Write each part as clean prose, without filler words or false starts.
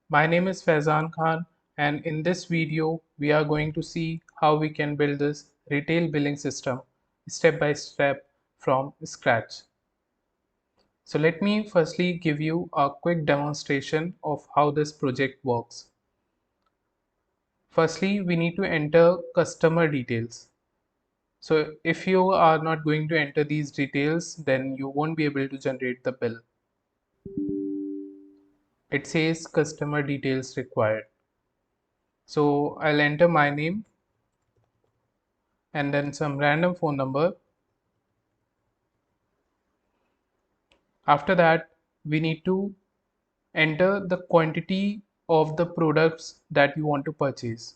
My name is Faizan Khan, and in this video we are going to see how we can build this retail billing system step by step from scratch. So let me firstly give you a quick demonstration of how this project works. Firstly, we need to enter customer details. So if you are not going to enter these details, then you won't be able to generate the bill. It says customer details required. So I'll enter my name and then some random phone number. After that, we need to enter the quantity of the products that you want to purchase.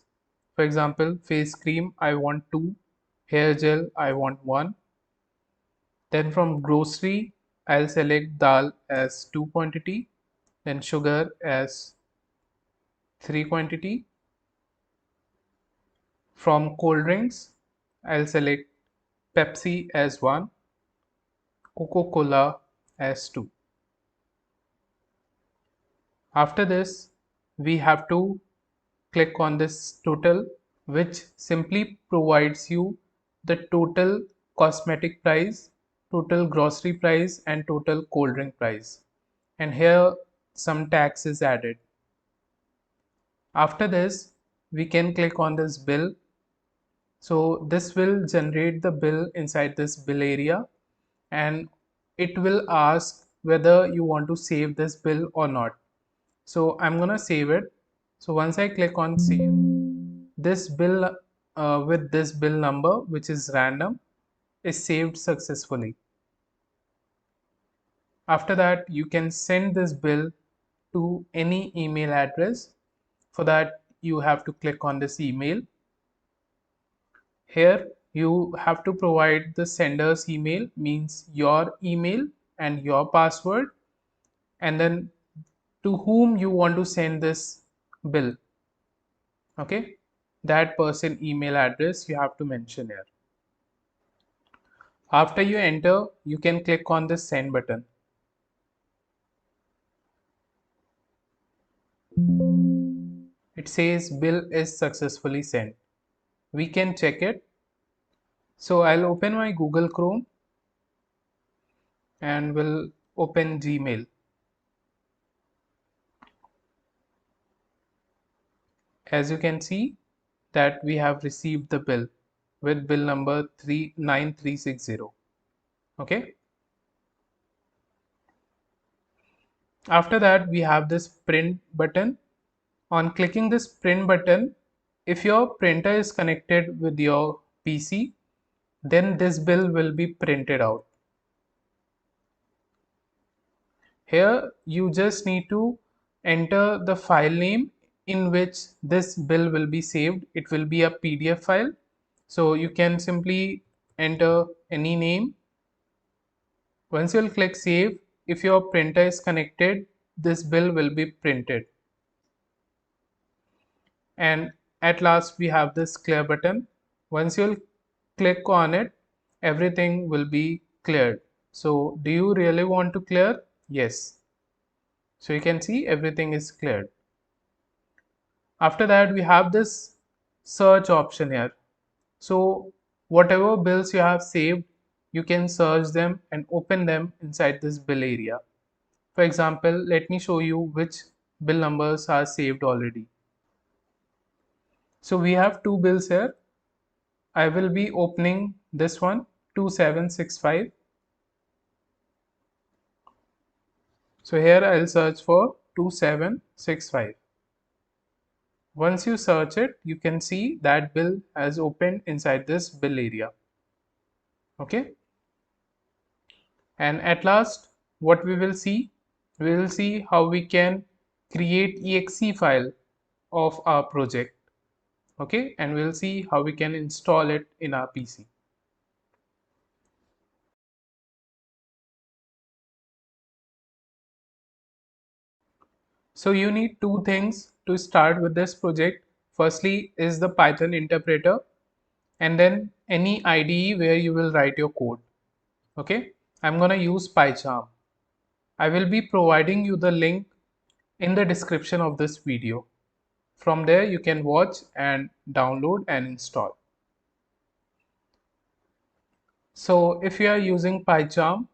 For example, face cream, I want 2, hair gel, I want 1. Then from grocery, I'll select dal as 2 quantity, then sugar as 3 quantity. From cold drinks, I'll select Pepsi as 1, Coca-Cola as 2. After this, we have to click on this total, which simply provides you the total cosmetic price, total grocery price, and total cold drink price. And here some tax is added. After this, we can click on this bill. So this will generate the bill inside this bill area, and it will ask whether you want to save this bill or not. So I'm gonna save it. So once I click on save, this bill with this bill number, which is random, is saved successfully. After that, you can send this bill to any email address. For that, you have to click on this email. Here you have to provide the sender's email, means your email and your password, and then to whom you want to send this bill. Okay, that person email address you have to mention here. After you enter, you can click on the send button. It says bill is successfully sent. We can check it. So I'll open my Google Chrome and will open Gmail. As you can see that we have received the bill with bill number 39360. Okay. After that, we have this print button. On clicking this print button, if your printer is connected with your PC, then this bill will be printed out. Here you just need to enter the file name in which this bill will be saved. It will be a PDF file. So you can simply enter any name. Once you'll click save, if your printer is connected, this bill will be printed. And at last we have this clear button. Once you'll click on it, everything will be cleared. So do you really want to clear? Yes. So you can see everything is cleared. After that, we have this search option here. So whatever bills you have saved, you can search them and open them inside this bill area. For example, let me show you which bill numbers are saved already. So we have two bills here. I will be opening this one, 2765. So here I'll search for 2765. Once you search it, you can see that bill has opened inside this bill area. Okay. And at last, what we will see how we can create exe file of our project. Okay, and we'll see how we can install it in our PC. So you need two things to start with this project. Firstly is the Python interpreter, and then any IDE where you will write your code. Okay, I'm gonna use PyCharm. I will be providing you the link in the description of this video. From there you can watch and download and install. So if you are using PyCharm,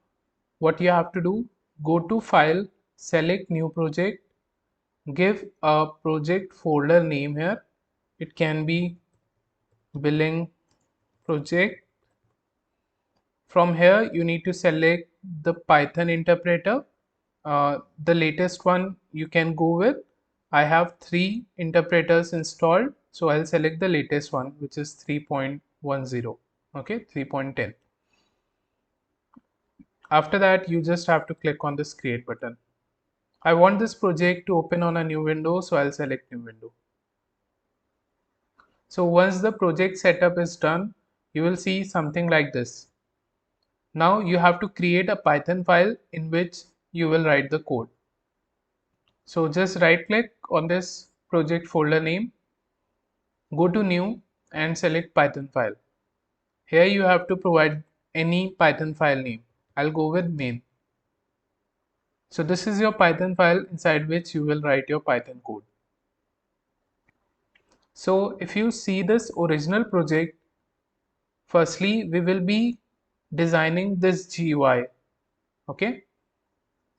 what you have to do, go to File, select New Project, give a project folder name here. It can be billing project. From here you need to select the Python interpreter. The latest one you can go with. I have 3 interpreters installed, so I'll select the latest one, which is 3.10. Okay, 3.10. After that you just have to click on this create button. I want this project to open on a new window, so I'll select new window. So once the project setup is done, you will see something like this. Now you have to create a Python file in which you will write the code. So just right click on this project folder name, go to new and select Python file. Here you have to provide any Python file name. I'll go with main. So this is your Python file inside which you will write your Python code. So if you see this original project, firstly we will be designing this GUI. Okay.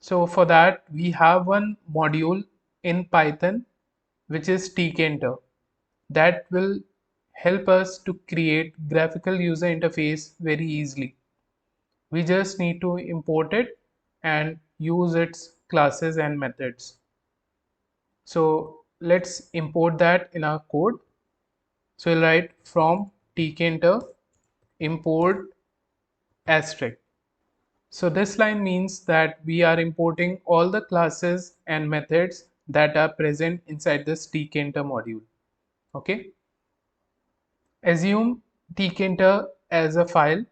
So for that we have one module in Python which is Tkinter that will help us to create graphical user interface very easily. We just need to import it and use its classes and methods. So let's import that in our code. So we'll write from Tkinter import asterisk. So this line means that we are importing all the classes and methods that are present inside this Tkinter module. Okay. Assume Tkinter as a file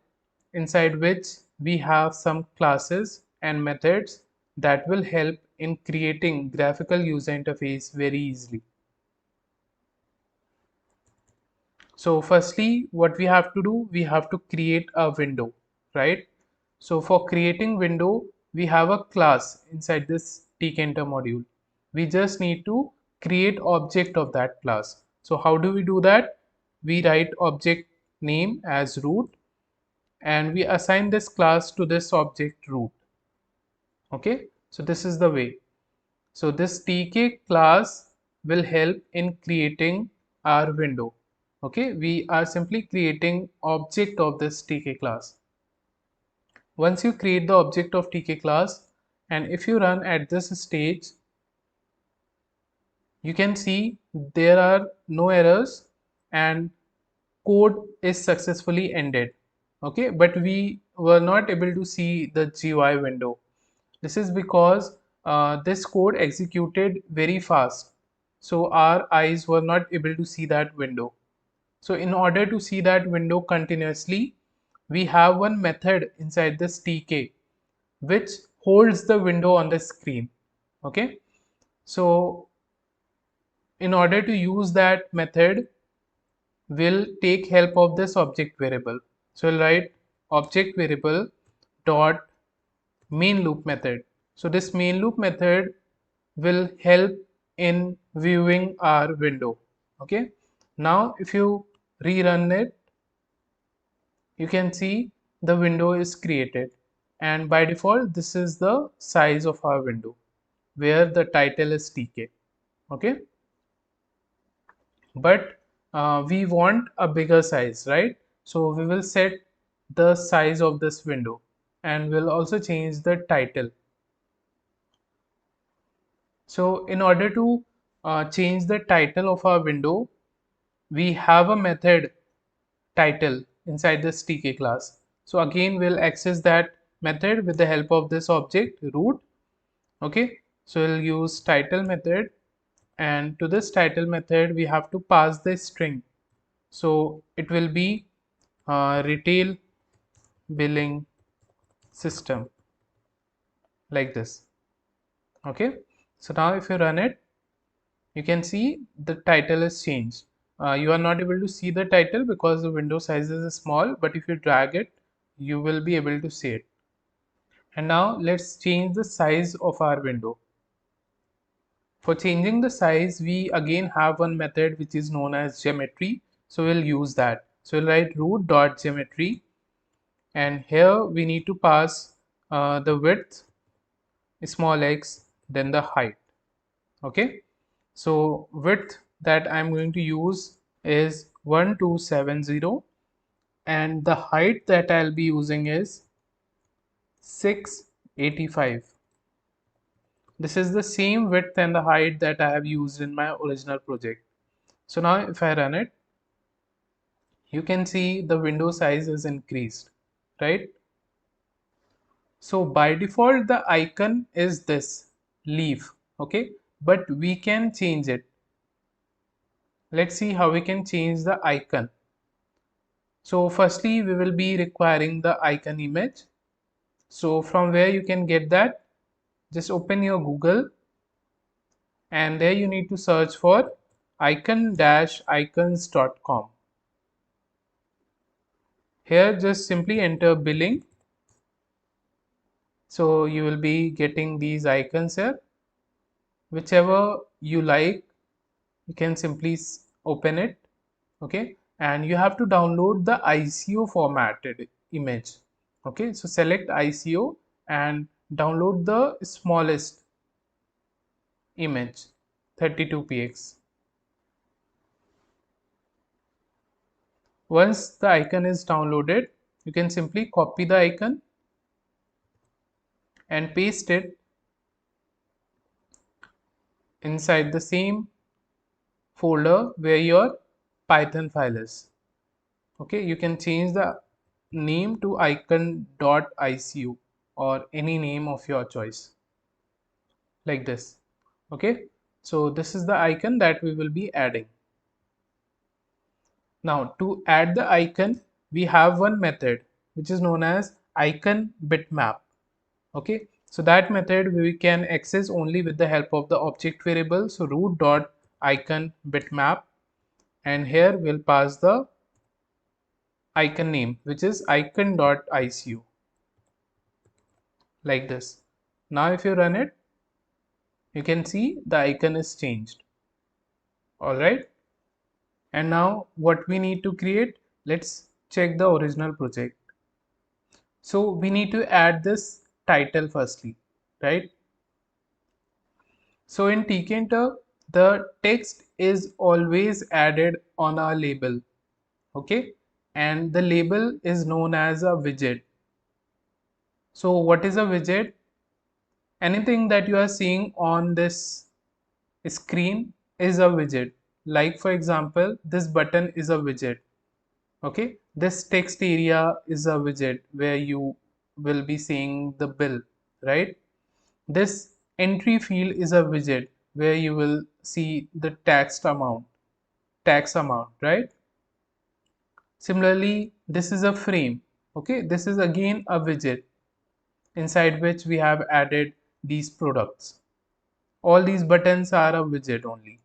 inside which we have some classes and methods that will help in creating graphical user interface very easily. So firstly, what we have to do, we have to create a window, right? So for creating window, we have a class inside this Tkinter module. We just need to create object of that class. So how do we do that? We write object name as root and we assign this class to this object root. Okay, so this is the way. So this tk class will help in creating our window. Okay, we are simply creating object of this tk class. Once you create the object of tk class and if you run at this stage, you can see there are no errors and code is successfully ended. Okay, but we were not able to see the GUI window. This is because this code executed very fast, so our eyes were not able to see that window. So in order to see that window continuously, we have one method inside this tk which holds the window on the screen. Okay, so in order to use that method, we'll take help of this object variable. So we'll write object variable dot main loop method. So this main loop method will help in viewing our window. Okay, now if you rerun it, you can see the window is created and by default this is the size of our window where the title is tk. Okay, but we want a bigger size, right? So we will set the size of this window and we'll also change the title. So in order to change the title of our window, we have a method title inside this tk class. So again we'll access that method with the help of this object root. Okay, so we'll use title method and to this title method we have to pass the string. So it will be retail billing system like this. Okay, so now if you run it, you can see the title is changed. You are not able to see the title because the window size is small, but if you drag it, you will be able to see it. And now let's change the size of our window. For changing the size, we again have one method which is known as geometry. So we'll use that. So we'll write root.geometry, and here we need to pass the width small x, then the height. Okay, so width that I'm going to use is 1270, and the height that I'll be using is 685. This is the same width and the height that I have used in my original project. So now if I run it, you can see the window size is increased, right? So by default the icon is this leaf, okay, but we can change it. Let's see how we can change the icon. So firstly we will be requiring the icon image. So from where you can get that, just open your Google, and there you need to search for icon-icons.com. Here just simply enter billing. So you will be getting these icons here. Whichever you like, you can simply open it. Okay, and you have to download the ICO formatted image. Okay, so select ICO and download the smallest image, 32px. Once the icon is downloaded, you can simply copy the icon and paste it inside the same folder where your Python file is. Okay, you can change the name to icon.icu or any name of your choice, like this. Okay, so this is the icon that we will be adding. Now to add the icon, we have one method which is known as icon bitmap. Okay, so that method we can access only with the help of the object variable. So root.icon bitmap, and here we'll pass the icon name which is icon.icu, like this. Now if you run it, you can see the icon is changed. All right, and now what we need to create, let's check the original project. So we need to add this title firstly, right? So in Tkinter, the text is always added on our label, okay, and the label is known as a widget. So what is a widget? Anything that you are seeing on this screen is a widget. Like for example, this button is a widget. Okay, this text area is a widget where you will be seeing the bill, right? This entry field is a widget where you will see the tax amount, right? Similarly, this is a frame. Okay, this is again a widget inside which we have added these products. All these buttons are a widget only.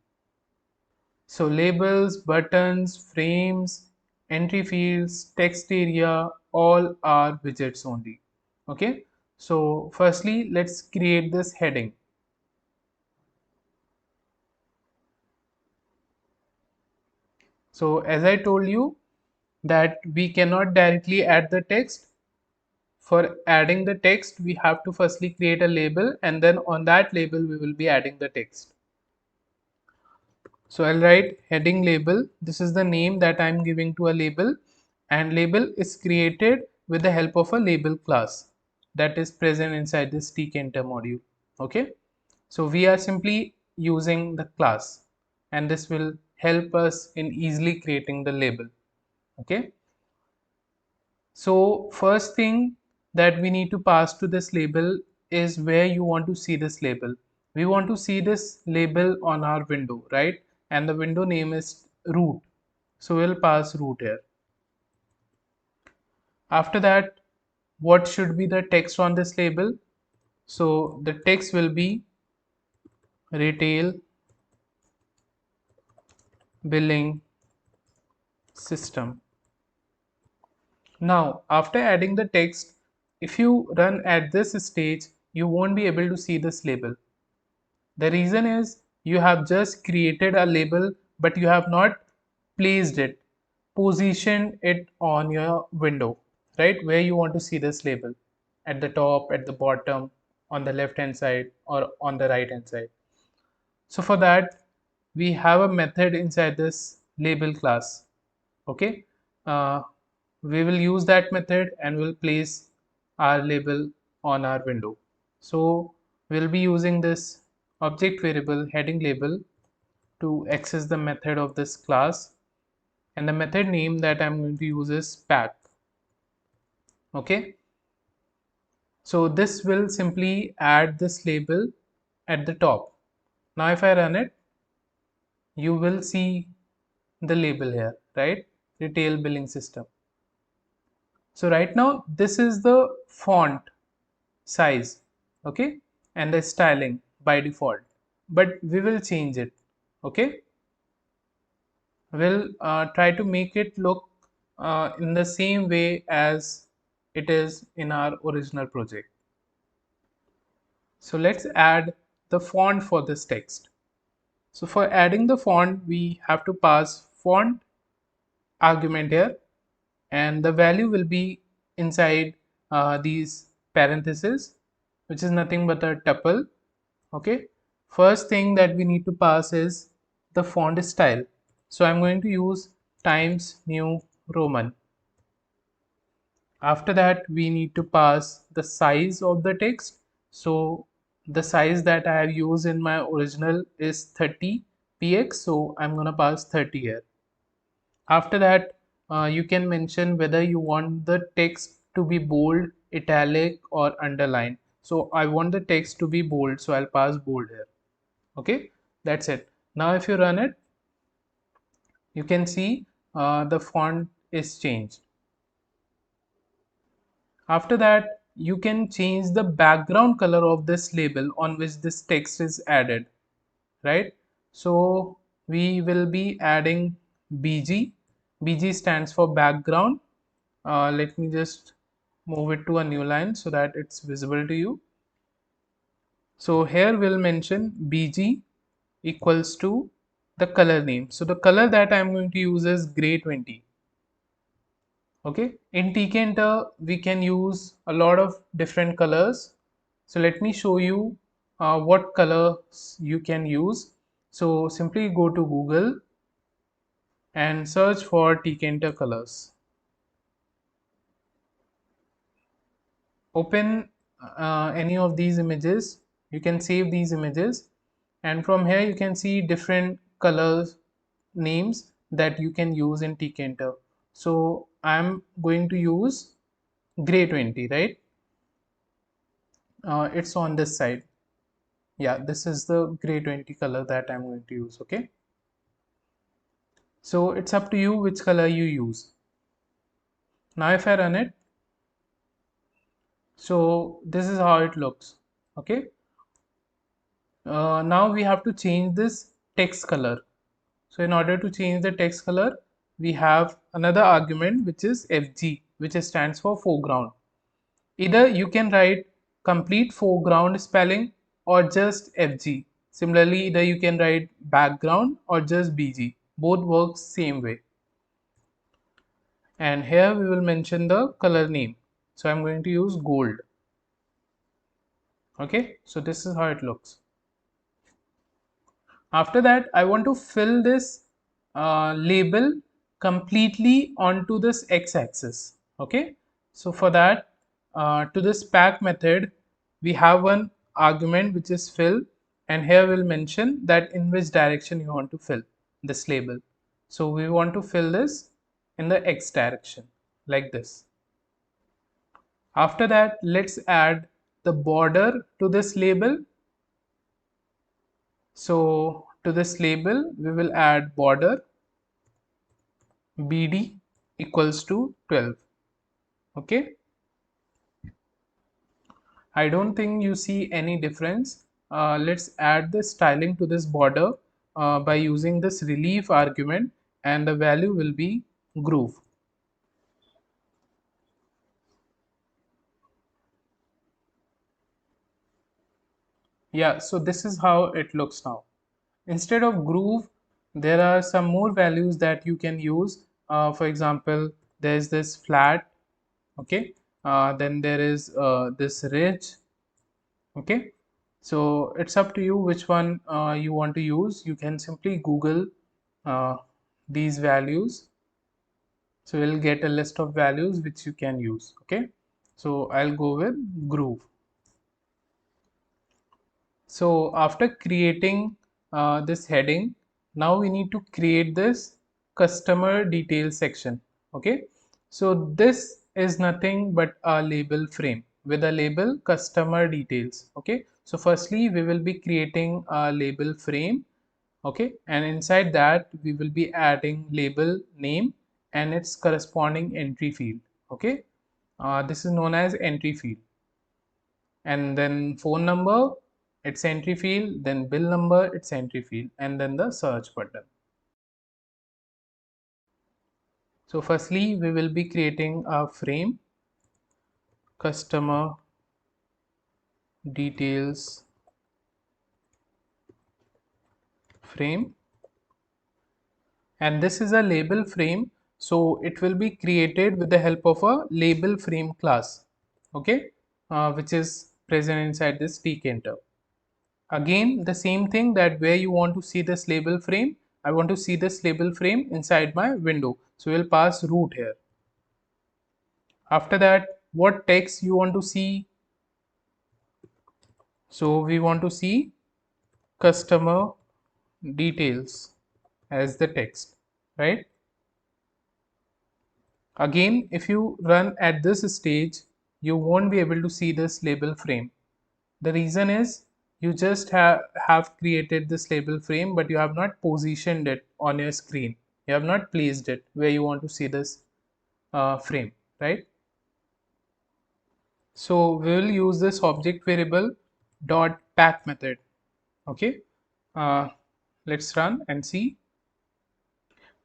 So labels, buttons, frames, entry fields, text area, all are widgets only. Okay, so firstly let's create this heading. So as I told you that we cannot directly add the text. For adding the text, we have to firstly create a label, and then on that label we will be adding the text. So I'll write heading label. This is the name that I'm giving to a label, and label is created with the help of a label class that is present inside this Tkinter module. Okay, so we are simply using the class, and this will help us in easily creating the label. Okay, so first thing that we need to pass to this label is where you want to see this label. We want to see this label on our window, right? And the window name is root. So we'll pass root here. After that, what should be the text on this label? So the text will be retail billing system. Now, after adding the text, if you run at this stage, you won't be able to see this label. The reason is You have just created a label, but you have not placed it, positioned it on your window, right? Where you want to see this label, at the top, at the bottom, on the left hand side, or on the right hand side. So for that, we have a method inside this label class. Okay, uh, we will use that method and we'll place our label on our window. So we'll be using this object variable heading label to access the method of this class, and the method name that I'm going to use is pack. Okay, so this will simply add this label at the top. Now if I run it, you will see the label here, right? Retail billing system. So right now this is the font size, okay, and the styling by default, but we will change it. Okay, we'll try to make it look in the same way as it is in our original project. So let's add the font for this text. So for adding the font, we have to pass font argument here, and the value will be inside these parentheses, which is nothing but a tuple. Okay, first thing that we need to pass is the font style. So I'm going to use Times New Roman. After that, we need to pass the size of the text. So the size that I have used in my original is 30 px, so I'm gonna pass 30 here. After that, you can mention whether you want the text to be bold, italic, or underlined. So I want the text to be bold, so I'll pass bold here. Okay, that's it. Now if you run it, you can see the font is changed. After that, you can change the background color of this label on which this text is added, right? So we will be adding BG. BG stands for background. Let me just move it to a new line so that it's visible to you. So here we'll mention BG equals to the color name. So the color that I'm going to use is gray 20. Okay, in Tkinter we can use a lot of different colors. So let me show you what colors you can use. So simply go to Google and search for Tkinter colors. Open any of these images. You can save these images, and from here you can see different colors names that you can use in Tkinter. So I'm going to use gray 20, right? It's on this side. Yeah, this is the gray 20 color that I'm going to use. Okay, so it's up to you which color you use. Now if I run it, so this is how it looks. Okay, now we have to change this text color. So in order to change the text color, we have another argument which is FG, which stands for foreground. Either you can write complete foreground spelling or just FG. Similarly, either you can write background or just BG. Both works same way. And here we will mention the color name. So I'm going to use gold. Okay, so this is how it looks. After that, I want to fill this label completely onto this x-axis. Okay, so for that, to this pack method, we have one argument which is fill, and here we'll mention that in which direction you want to fill this label. So we want to fill this in the x direction like this. After that, let's add the border to this label. So to this label, we will add border BD equals to 12. Okay, I don't think you see any difference. Let's add the styling to this border by using this relief argument, and the value will be groove. Yeah, so this is how it looks now. Instead of groove, there are some more values that you can use. For example, there's this flat, okay, then there is this ridge, okay. So it's up to you which one you want to use. You can simply Google uh, these values, so you'll get a list of values which you can use, okay. So I'll go with groove. So after creating this heading, now we need to create this customer details section, okay. So this is nothing but a label frame with a label customer details, okay. So firstly we will be creating a label frame, okay, and inside that we will be adding label name and its corresponding entry field, okay. This is known as entry field, and then phone number, its entry field, then bill number, its entry field, and then the search button. So firstly we will be creating a frame, customer details frame, and this is a label frame, so it will be created with the help of a label frame class, okay, which is present inside this tkinter. Again the same thing, that where you want to see this label frame, I want to see this label frame inside my window, so we'll pass root here. After that, what text you want to see? So we want to see customer details as the text, right? Again, if you run at this stage, you won't be able to see this label frame. The reason is you just have created this label frame, but you have not positioned it on your screen. You have not placed it where you want to see this frame, right? So we will use this object variable dot pack method, okay. uh, let's run and see.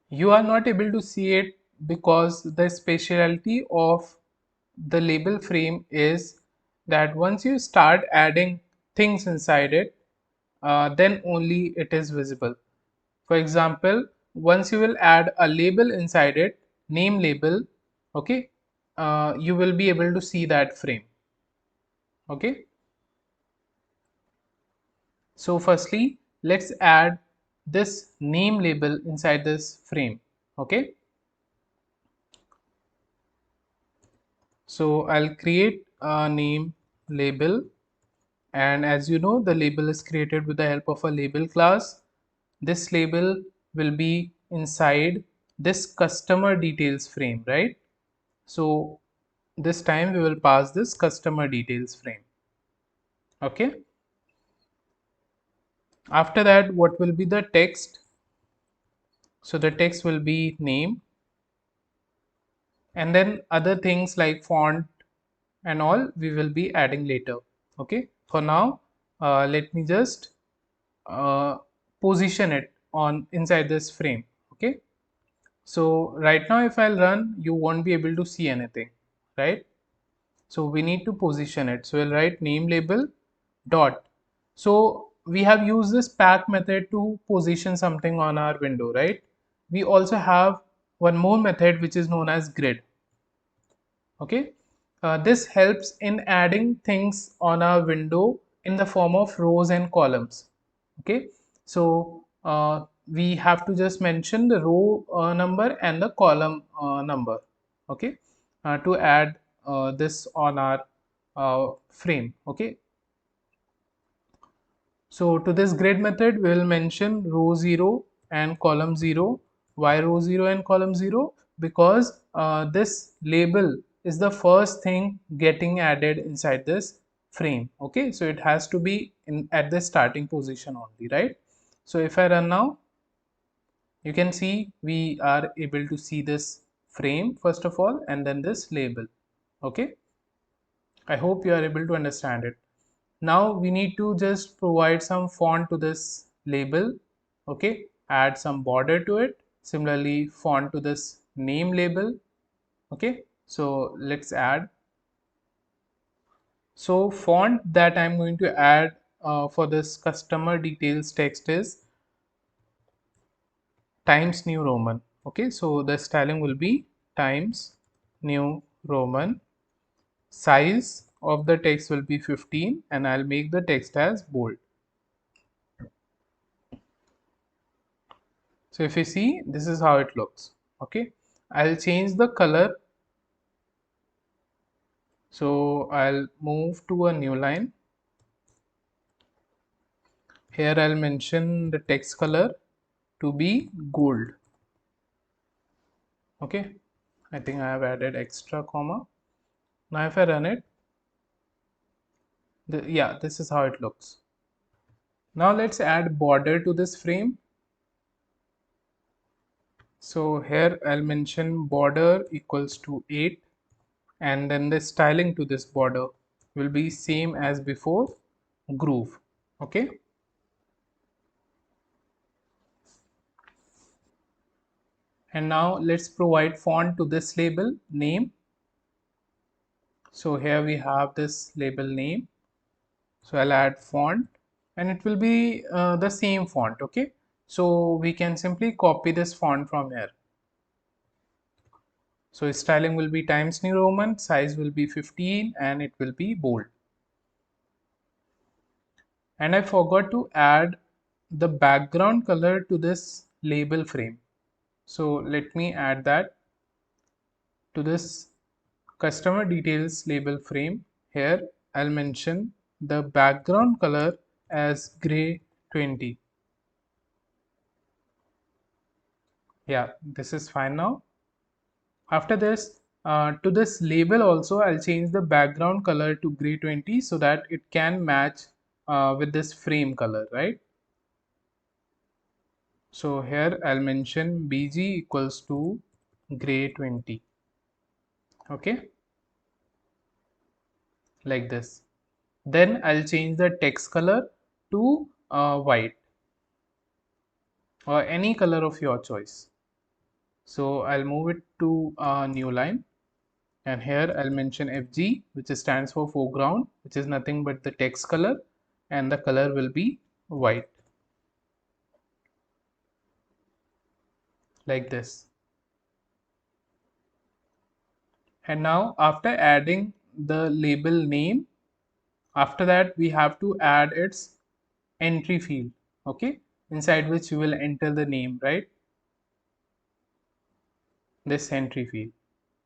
You are not able to see it because the speciality of the label frame is that once you start adding things inside it, then only it is visible. For example, once you will add a label inside it, name label, okay, you will be able to see that frame, okay. So firstly, let's add this name label inside this frame, okay. So I'll create a name label, and as you know, the label is created with the help of a label class. This label will be inside this customer details frame, right? So this time we will pass this customer details frame, okay. After that, what will be the text? So the text will be name, and then other things like font and all we will be adding later, okay. For now, let me just uh, position it on inside this frame, okay. So right now if I'll run, you won't be able to see anything, right? So we need to position it, so we'll write name label dot. So we have used this pack method to position something on our window, right? We also have one more method which is known as grid, okay. This helps in adding things on our window in the form of rows and columns, okay. So we have to just mention the row number and the column number, okay, to add this on our frame, okay. So to this grid method, we will mention row 0 and column 0. Why row 0 and column 0? Because this label is the first thing getting added inside this frame. Okay, so it has to be in at the starting position only, right? So if I run now, you can see we are able to see this frame first of all, and then this label. Okay, I hope you are able to understand it. Now we need to just provide some font to this label, okay, add some border to it, similarly font to this name label, okay. So let's add. So font that I'm going to add for this customer details text is Times New Roman. Okay, so the styling will be Times New Roman. Size of the text will be 15 and I'll make the text as bold. So if you see, this is how it looks. Okay, I'll change the color. So I'll move to a new line. Here I'll mention the text color to be gold. Okay, I think I have added extra comma. Now if I run it, yeah, this is how it looks. Now let's add border to this frame. So here I'll mention border equals to 8 and then the styling to this border will be same as before, groove. Okay. And now let's provide font to this label name. So here we have this label name. So I'll add font and it will be the same font. Okay. So we can simply copy this font from here. So styling will be Times New Roman, size will be 15 and it will be bold. And I forgot to add the background color to this label frame. So let me add that to this customer details label frame. Here I'll mention the background color as gray 20. Yeah, this is fine now. After this, to this label also I'll change the background color to gray 20 so that it can match with this frame color, right? So here I'll mention bg equals to gray 20. Okay, like this. Then I'll change the text color to white or any color of your choice. So I'll move it to a new line and here I'll mention FG, which stands for foreground, which is nothing but the text color, and the color will be white, like this. And now after adding the label name, after that we have to add its entry field, okay, inside which you will enter the name, right? This entry field.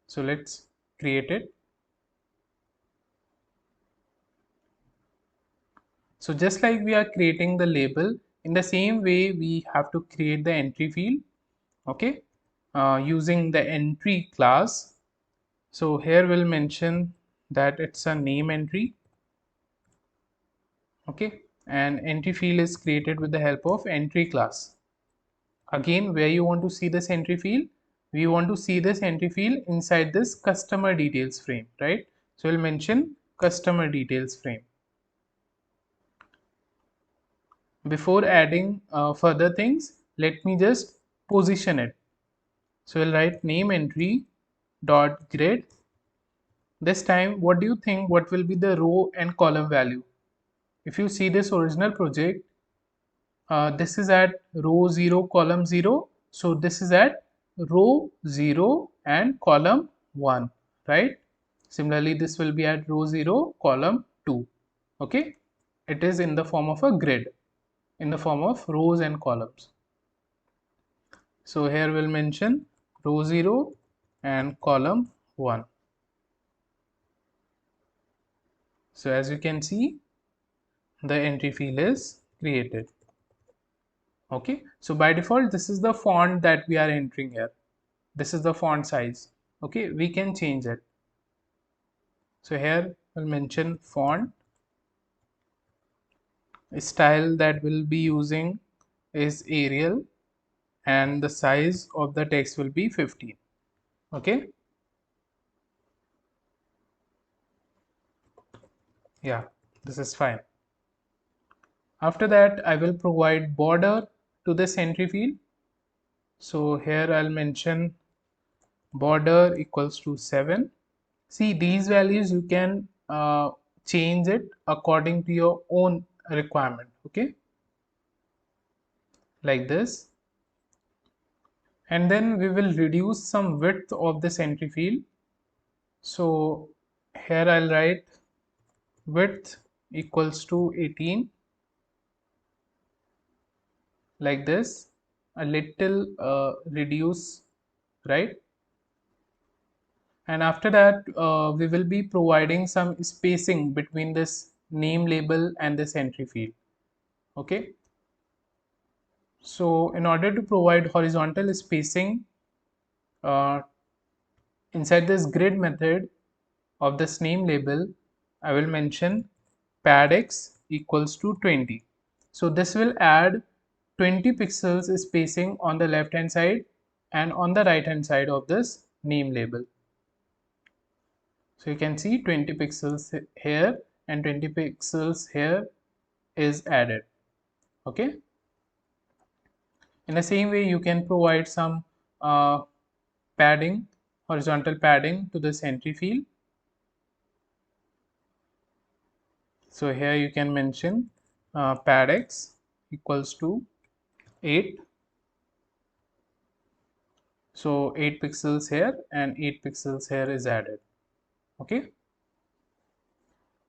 So let's create it. So just like we are creating the label, in the same way we have to create the entry field, okay, using the entry class. So here we'll mention that it's a name entry, okay, and entry field is created with the help of entry class. Again, where you want to see this entry field, we want to see this entry field inside this customer details frame, right? So we'll mention customer details frame. Before adding further things, let me just position it. So we'll write name entry dot grid. This time, what do you think? What will be the row and column value? If you see this original project, this is at row 0, column 0. So this is at row 0 and column 1, right? Similarly, this will be at row 0, column 2. Okay, it is in the form of a grid, in the form of rows and columns. So here we'll mention row 0 and column 1. So as you can see, the entry field is created. Okay, so by default, this is the font that we are entering here. This is the font size. Okay, we can change it. So here we'll mention font. Style that we'll be using is Arial and the size of the text will be 15. Okay, yeah, this is fine. After that, I will provide border to this entry field. So here I'll mention border equals to 7. See, these values you can change it according to your own requirement. Okay, like this. And then we will reduce some width of this entry field. So here I'll write width equals to 18, like this, a little reduce, right? And after that we will be providing some spacing between this name label and this entry field. Okay, so in order to provide horizontal spacing uh, inside this grid method of this name label, I will mention pad x equals to 20. So this will add 20 pixels spacing on the left hand side and on the right hand side of this name label. So you can see 20 pixels here and 20 pixels here is added. Okay. In the same way, you can provide some padding, horizontal padding to this entry field. So here you can mention pad x equals to 8. So 8 pixels here and 8 pixels here is added. Okay.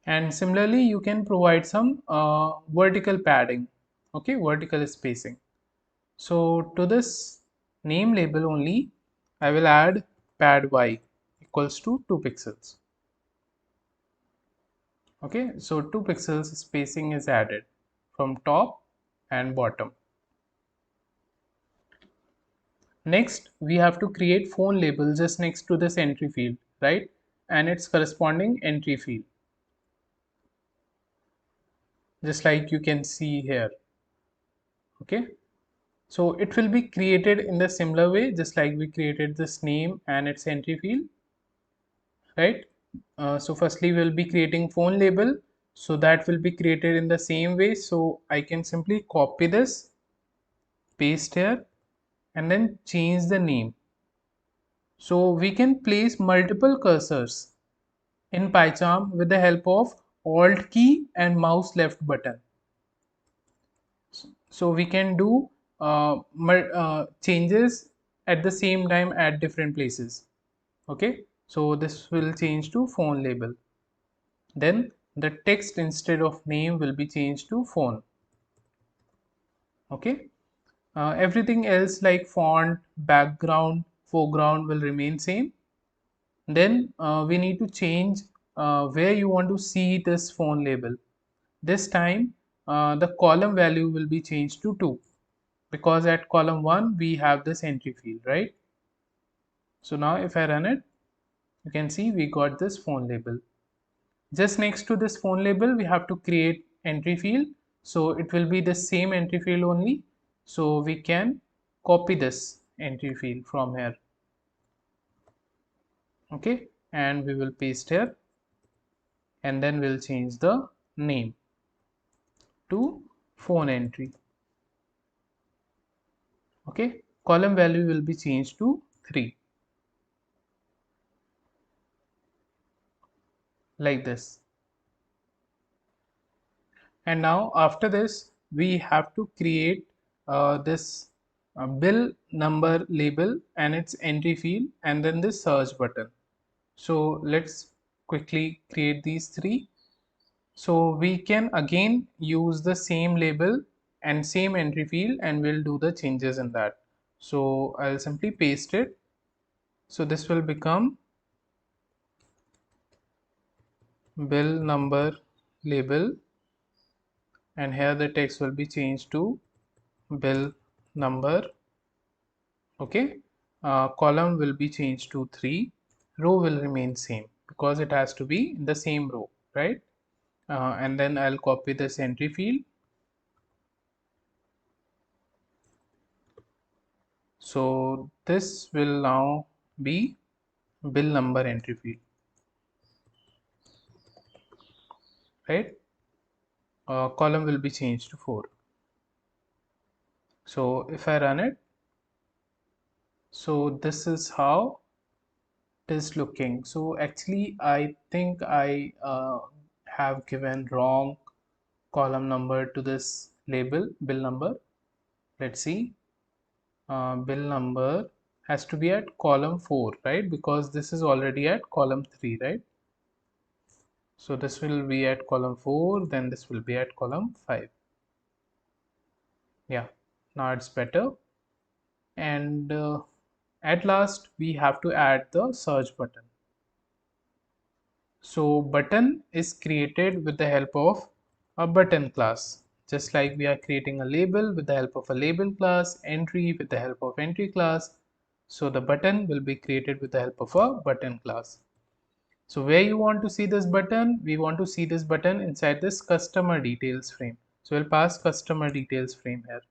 And similarly, you can provide some vertical padding. Okay, vertical spacing. So to this name label only, I will add pad y equals to 2 pixels. Okay, so 2 pixels spacing is added from top and bottom. Next, we have to create phone label just next to this entry field, right? And its corresponding entry field, just like you can see here. Okay, so it will be created in the similar way, just like we created this name and its entry field, right? So firstly we'll be creating phone label, so that will be created in the same way. So I can simply copy this, paste here, and then change the name. So we can place multiple cursors in PyCharm with the help of Alt key and mouse left button. So we can do changes at the same time at different places. Okay, so this will change to phone label. Then the text instead of name will be changed to phone. Okay, everything else like font, background, foreground will remain same. Then we need to change where you want to see this phone label. This time the column value will be changed to 2, because at column 1 we have this entry field, right? So now if I run it, you can see we got this phone label. Just next to this phone label we have to create entry field, so it will be the same entry field only. So we can copy this entry field from here. Okay, and we will paste here, and then we'll change the name to phone entry. Okay, column value will be changed to 3, like this. And now after this we have to create this bill number label and its entry field, and then this search button. So let's quickly create these three. So we can again use the same label and same entry field, and we'll do the changes in that. So I'll simply paste it. So this will become bill number label, and here the text will be changed to bill number. Okay, column will be changed to 3, row will remain same because it has to be in the same row, right? And then I'll copy this entry field. So this will now be bill number entry field, right? Column will be changed to 4. So if I run it, so this is how it is looking. So actually I think I have given wrong column number to this label bill number. Let's see, bill number has to be at column 4, right? Because this is already at column 3, right? So this will be at column 4, then this will be at column 5. Yeah, now it's better. And at last we have to add the search button. So button is created with the help of a button class. Just like we are creating a label with the help of a label class, entry with the help of entry class. So the button will be created with the help of a button class. So where you want to see this button, we want to see this button inside this customer details frame. So we'll pass customer details frame here.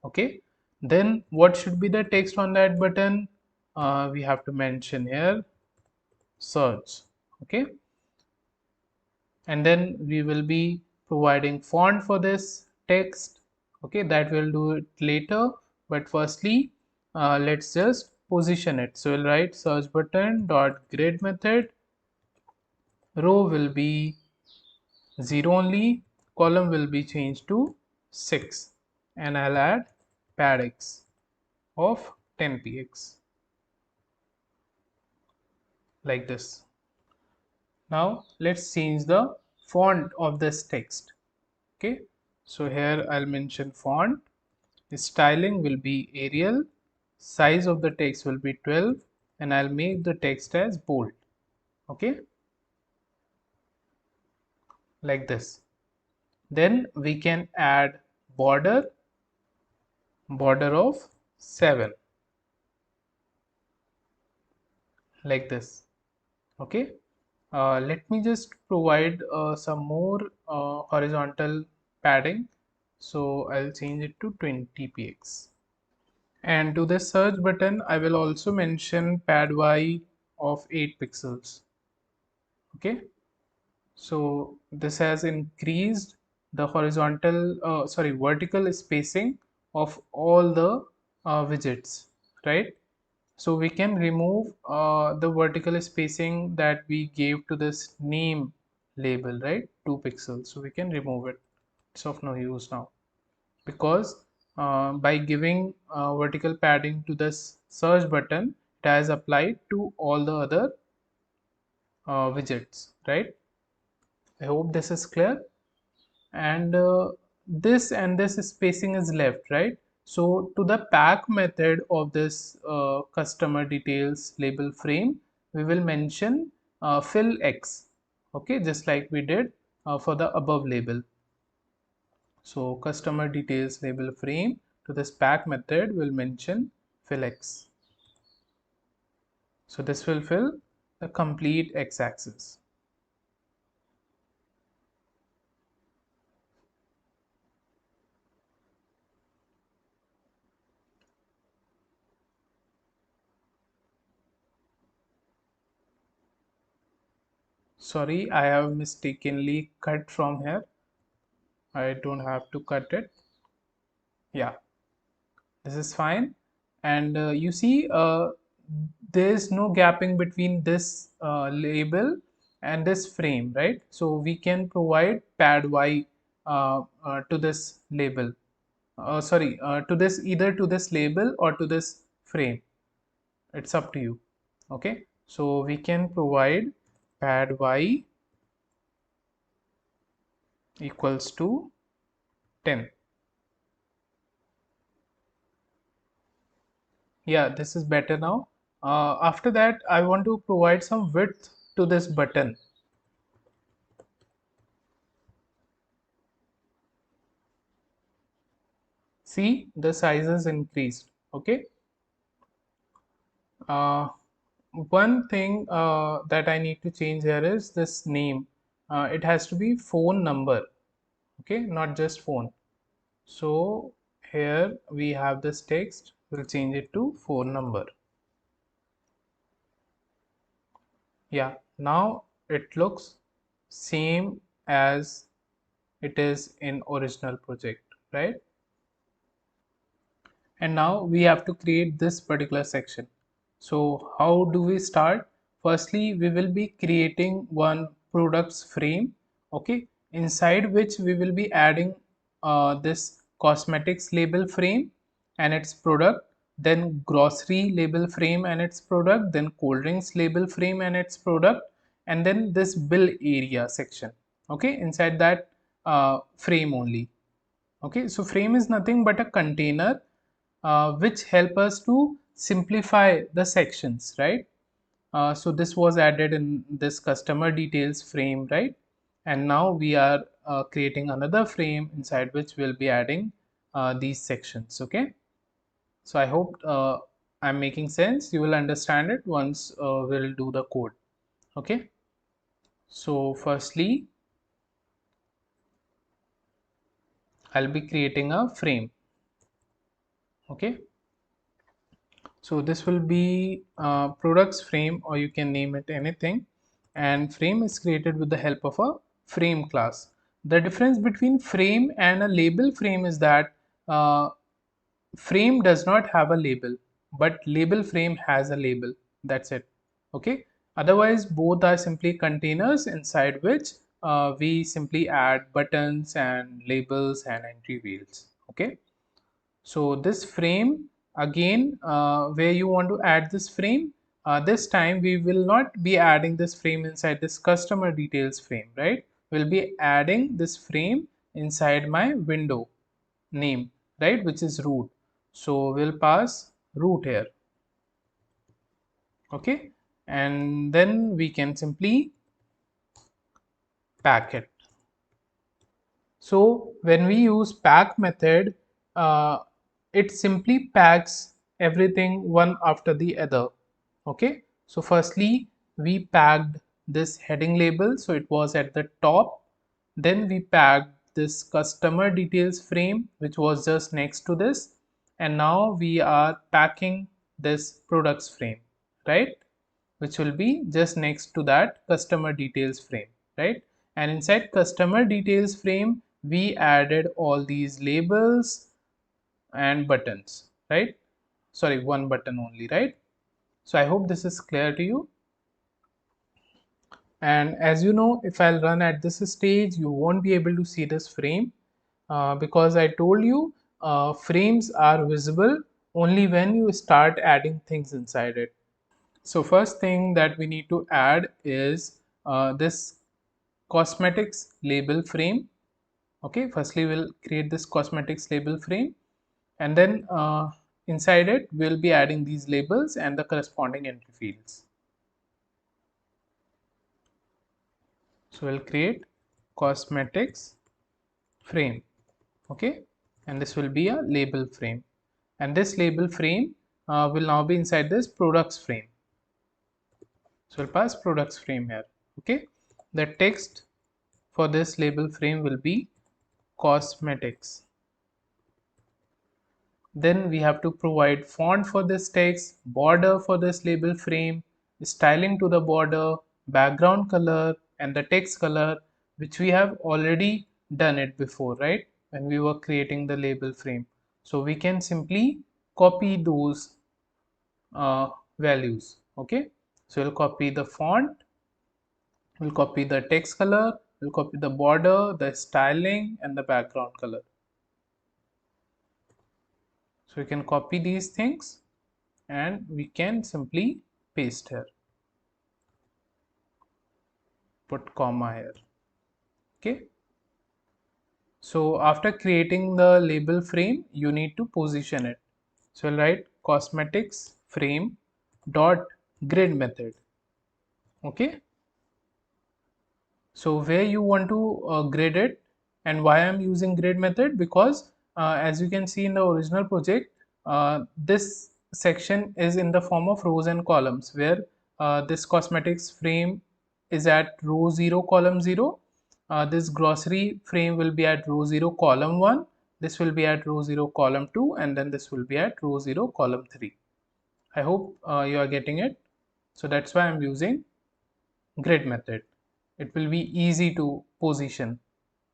Okay. Then what should be the text on that button? We have to mention here search. Okay. And then we will be providing font for this text. Okay, that we'll do it later, but firstly let's just position it. So we'll write search button dot grid method, row will be 0 only, column will be changed to 6, and I'll add pad x of 10px like this. Now let's change the font of this text. Okay, so here I'll mention font, styling will be Arial, size of the text will be 12, and I'll make the text as bold. Okay, like this. Then we can add border of 7 like this. Okay, let me just provide some more horizontal padding. So I'll change it to 20px. And to the search button, I will also mention pad y of 8 pixels. Okay, so this has increased the vertical spacing of all the widgets, right? So we can remove the vertical spacing that we gave to this name label, right? 2 pixels. So we can remove it. It's of no use now, because by giving vertical padding to this search button, it has applied to all the other widgets, right? I hope this is clear. And this and this spacing is left, right? So to the pack method of this customer details label frame, we will mention fill x. Okay, just like we did for the above label. So customer details label frame, to this pack method will mention fill x. So this will fill the complete x-axis. Sorry, I have mistakenly cut from here. I don't have to cut it. Yeah, this is fine. And you see there is no gapping between this label and this frame, right? So we can provide pad y to this label, to this, either to this label or to this frame. It's up to you. Okay, so we can provide pad y equals to 10. Yeah, this is better now. After that, I want to provide some width to this button. See, the size is increased. Okay. Uh, One thing that I need to change here is this name. It has to be phone number. Okay, not just phone. So here we have this text. We'll change it to phone number. Yeah, now it looks same as it is in original project, right? And now we have to create this particular section. So how do we start? Firstly, we will be creating one products frame, okay, inside which we will be adding this cosmetics label frame and its product. then grocery label frame and its product, then cold drinks label frame and its product, and then this bill area section. Okay, inside that frame only. Okay, so frame is nothing but a container which help us to simplify the sections, right? So this was added in this customer details frame, right? And now we are creating another frame inside which we'll be adding these sections. Okay, so I hope I'm making sense. You will understand it once we'll do the code. Okay, so firstly I'll be creating a frame. Okay, so this will be products frame, or you can name it anything, and frame is created with the help of a frame class. The difference between frame and a label frame is that uh, frame does not have a label, but label frame has a label. That's it. Okay, otherwise both are simply containers inside which we simply add buttons and labels and entry fields. Okay, so this frame again, where you want to add this frame, this time we will not be adding this frame inside this customer details frame, right? We'll be adding this frame inside my window name, right, which is root. So we'll pass root here. Okay, and then we can simply pack it. So when we use pack method, it simply packs everything one after the other. Okay, so firstly we packed this heading label, so it was at the top. Then we packed this customer details frame, which was just next to this, and now we are packing this products frame, right, which will be just next to that customer details frame, right? And inside customer details frame we added all these labels and buttons, right? Sorry, one button only, right? So I hope this is clear to you. And as you know, if I'll run at this stage, you won't be able to see this frame because I told you frames are visible only when you start adding things inside it. So first thing that we need to add is this cosmetics label frame. Okay, firstly we'll create this cosmetics label frame, and then inside it we'll be adding these labels and the corresponding entry fields. So we'll create cosmetics frame. Okay, and this will be a label frame, and this label frame will now be inside this products frame. So we'll pass products frame here. Okay, the text for this label frame will be cosmetics. Then we have to provide font for this text, border for this label frame, styling to the border, background color, and the text color, which we have already done it before, right, when we were creating the label frame. So we can simply copy those values. Okay, so we'll copy the font, we'll copy the text color, we'll copy the border, the styling, and the background color. So we can copy these things and we can simply paste here, put comma here. Okay, so after creating the label frame you need to position it. So I'll write cosmetics frame dot grid method. Okay, so where you want to grid it, and why I'm using grid method, because as you can see in the original project, this section is in the form of rows and columns, where this cosmetics frame is at row 0 column 0, this grocery frame will be at row 0 column 1, this will be at row 0 column 2, and then this will be at row 0 column 3. I hope you are getting it. So that's why I'm using grid method. It will be easy to position.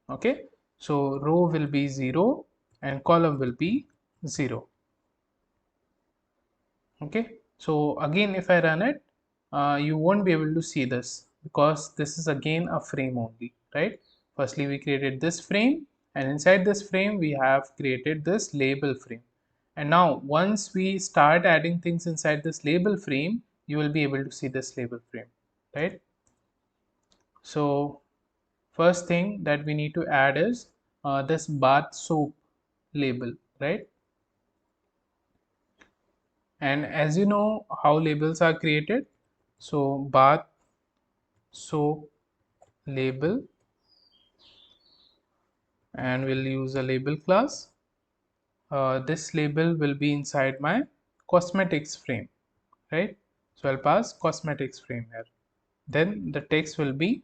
Okay, so row will be 0 and column will be 0. Okay, so again if I run it, you won't be able to see this because this is again a frame only, right? Firstly we created this frame, and inside this frame we have created this label frame, And now once we start adding things inside this label frame, you will be able to see this label frame, right? So first thing that we need to add is this bath soap label, right? And as you know how labels are created, so bath soap label, and we'll use a label class. This label will be inside my cosmetics frame, right? So I'll pass cosmetics frame here. Then the text will be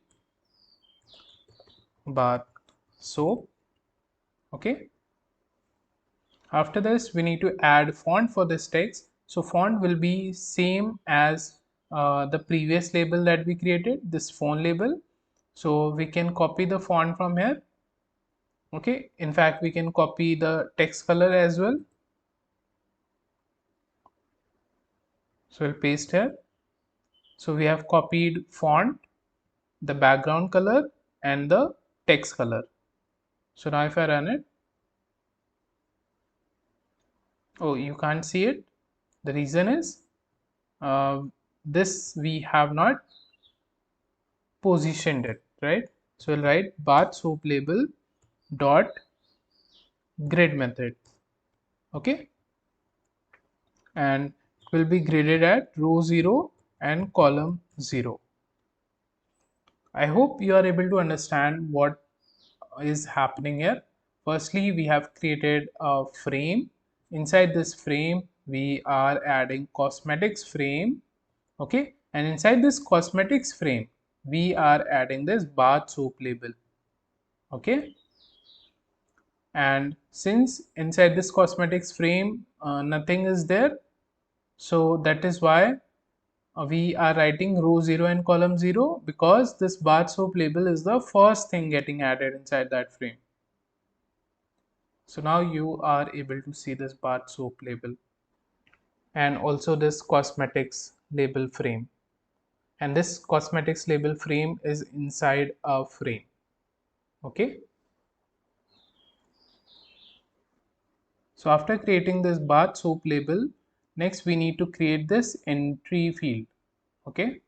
bath soap. Okay, after this we need to add font for this text. So font will be same as the previous label that we created, this phone label. So we can copy the font from here. Okay, in fact we can copy the text color as well. So we'll paste here. So we have copied font, the background color, and the text color. So now if I run it, oh, you can't see it. The reason is uh, this we have not positioned it, right? So we'll write bath soap label dot grid method. Okay, and it will be graded at row 0 and column 0. I hope you are able to understand what is happening here. Firstly, we have created a frame. Inside this frame we are adding cosmetics frame. Okay, and inside this cosmetics frame we are adding this bath soap label. Okay, and since inside this cosmetics frame nothing is there, so that is why we are writing row 0 and column 0, because this bath soap label is the first thing getting added inside that frame. So now you are able to see this bath soap label and also this cosmetics label frame, and this cosmetics label frame is inside a frame. Okay, so after creating this bath soap label, next we need to create this entry field. Okay,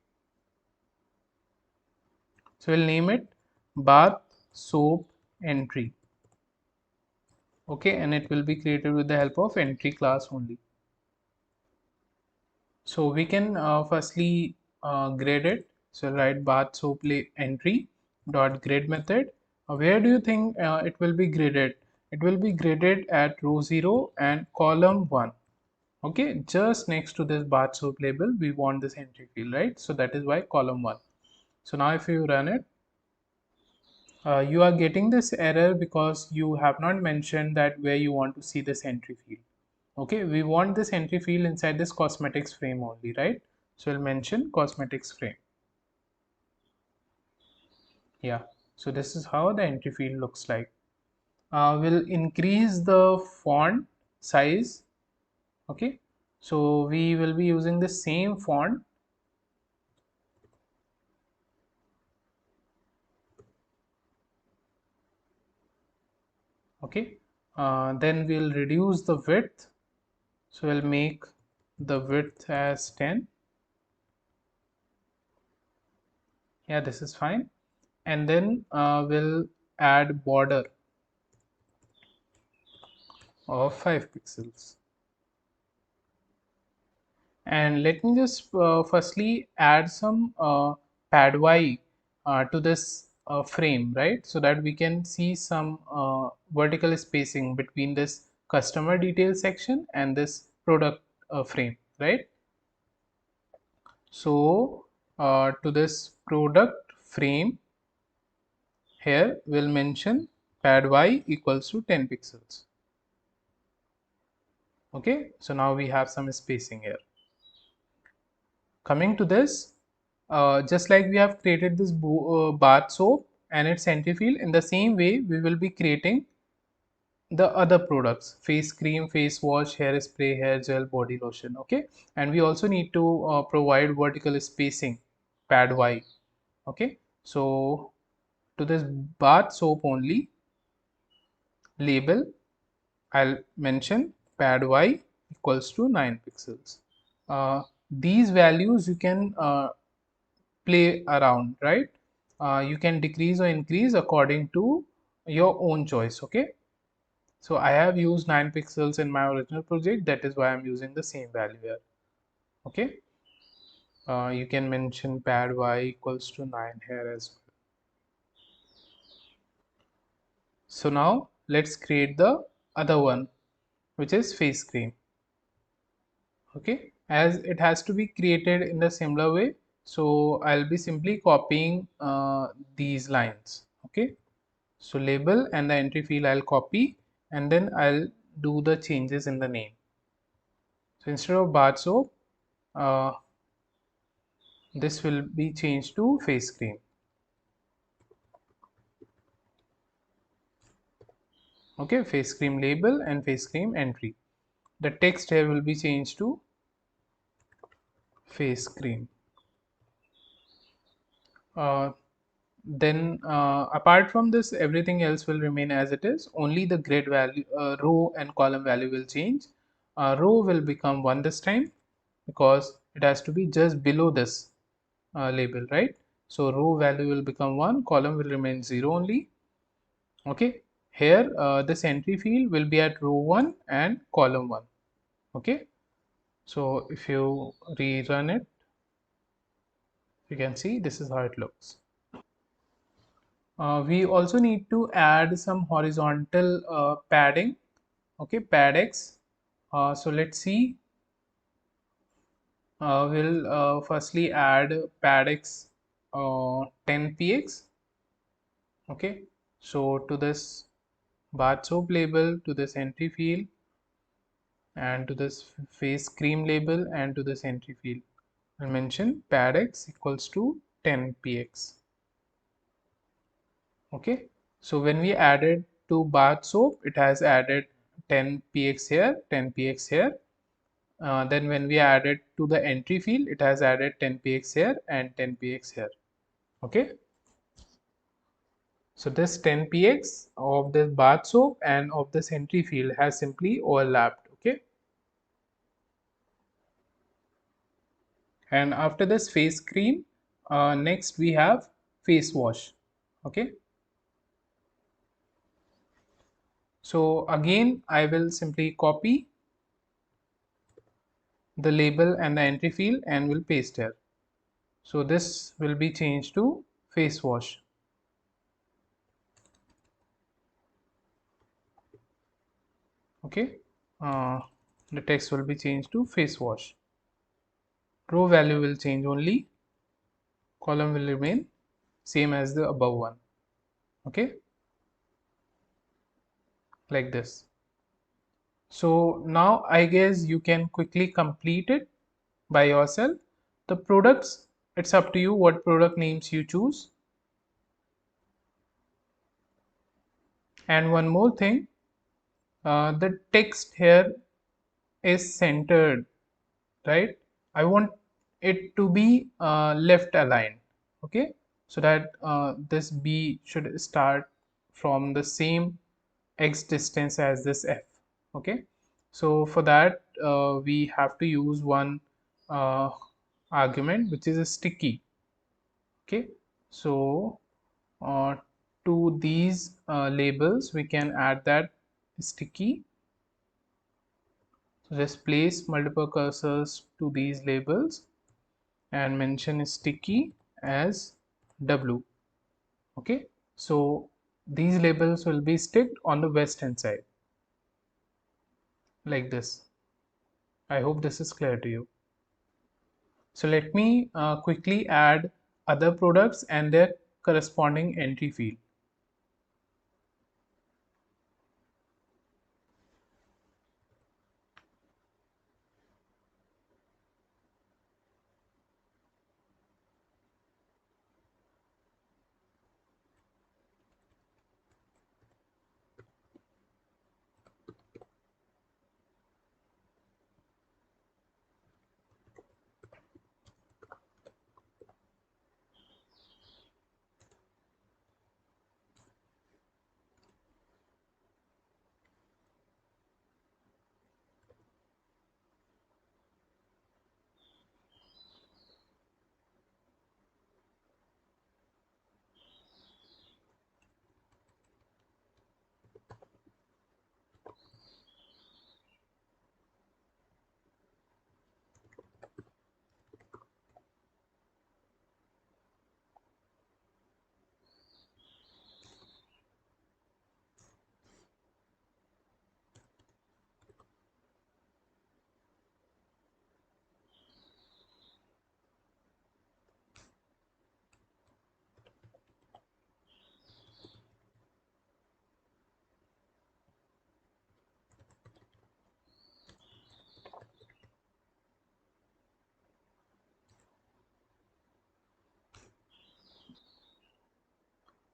so we'll name it bath soap entry. Okay, and it will be created with the help of entry class only. So we can firstly grade it. So write bath soap entry dot grade method. Where do you think it will be graded? It will be graded at row 0 and column 1. Okay, just next to this bath soap label we want this entry field, right? So that is why column 1. So now if you run it, you are getting this error because you have not mentioned that where you want to see this entry field. Okay, we want this entry field inside this cosmetics frame only, right? So we'll mention cosmetics frame. Yeah, so this is how the entry field looks like. We'll increase the font size. Okay, so we will be using the same font. Okay, then we'll reduce the width. So we'll make the width as 10. Yeah, this is fine. And then we'll add border of 5 pixels. And let me just firstly add some pad y to this frame, right? So that we can see some vertical spacing between this customer details section and this product frame, right? So to this product frame, here we'll mention pad y equals to 10 pixels. Okay, so now we have some spacing here. Coming to this, just like we have created this bath soap and its entry field, in the same way we will be creating the other products: face cream, face wash, hairspray, hair gel, body lotion. Okay, and we also need to provide vertical spacing, pad y. Okay, so to this bath soap only label, I'll mention pad y equals to 9 pixels. These values you can play around, right? You can decrease or increase according to your own choice. Okay, so I have used 9 pixels in my original project, that is why I'm using the same value here. Okay, you can mention pad y equals to 9 here as well. So now let's create the other one, which is face cream. Okay, as it has to be created in the similar way, so I'll be simply copying these lines. Okay, so label and the entry field I'll copy, and then I'll do the changes in the name. So instead of bar soap, uh, this will be changed to face cream. Okay, face cream label and face cream entry. The text here will be changed to face cream. Uh, then apart from this, everything else will remain as it is. Only the grid value, row and column value will change. Row will become 1 this time because it has to be just below this label, right? So row value will become 1, column will remain 0 only. Okay, here this entry field will be at row 1 and column 1. Okay, so if you rerun it, you can see this is how it looks. We also need to add some horizontal padding. Okay, pad x. So let's see. We'll firstly add pad x 10 px. Okay, so to this bath soap label, to this entry field, and to this face cream label, and to this entry field, I'll mention pad x equals to 10 px. Okay, so when we added to bath soap, it has added 10 px here, 10 px here. Then when we added to the entry field, it has added 10 px here and 10 px here. Okay, so this 10 px of this bath soap and of this entry field has simply overlapped. Okay, and after this face cream, next we have face wash. Okay, so again I will simply copy the label and the entry field and will paste here. So this will be changed to face wash. Okay, uh, the text will be changed to face wash. Row value will change only, column will remain same as the above one. Okay, like this. So now I guess you can quickly complete it by yourself. The products, it's up to you what product names you choose. And one more thing, the text here is centered, right? I want it to be left aligned. Okay, so that this b should start from the same x distance as this f. Okay, so for that we have to use one uh, argument, which is a sticky. Okay, so uh, to these labels we can add that sticky. So just place multiple cursors to these labels and mention sticky as w. Okay, so these labels will be sticked on the west hand side like this. I hope this is clear to you. So let me quickly add other products and their corresponding entry field.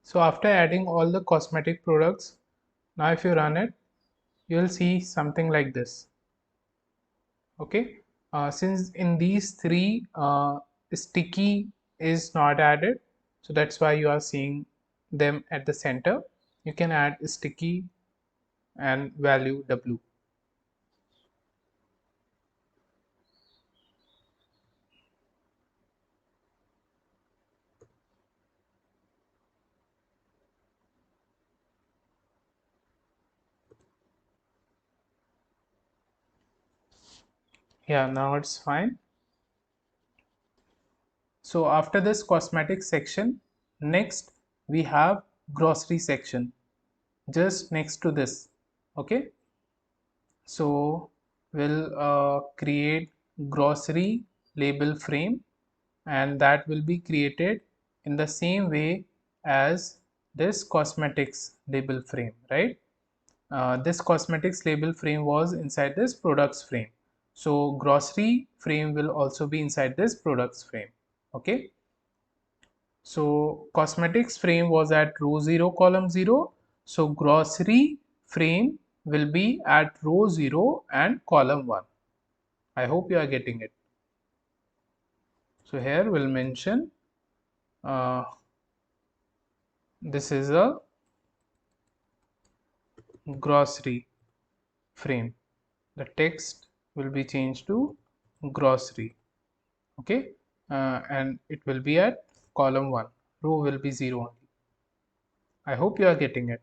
So after adding all the cosmetic products, now if you run it, you'll see something like this. Okay, since in these three sticky is not added, so that's why you are seeing them at the center. You can add sticky and value w. Yeah, now it's fine. So after this cosmetic section, next we have grocery section just next to this. Okay, so we'll create grocery label frame, and that will be created in the same way as this cosmetics label frame, right? This cosmetics label frame was inside this products frame, so grocery frame will also be inside this products frame. Okay, so cosmetics frame was at row 0 column 0, so grocery frame will be at row 0 and column 1. I hope you are getting it. So here we'll mention uh, this is a grocery frame. The text will be changed to grocery. Okay, and it will be at column 1. Row will be 0 only. I hope you are getting it.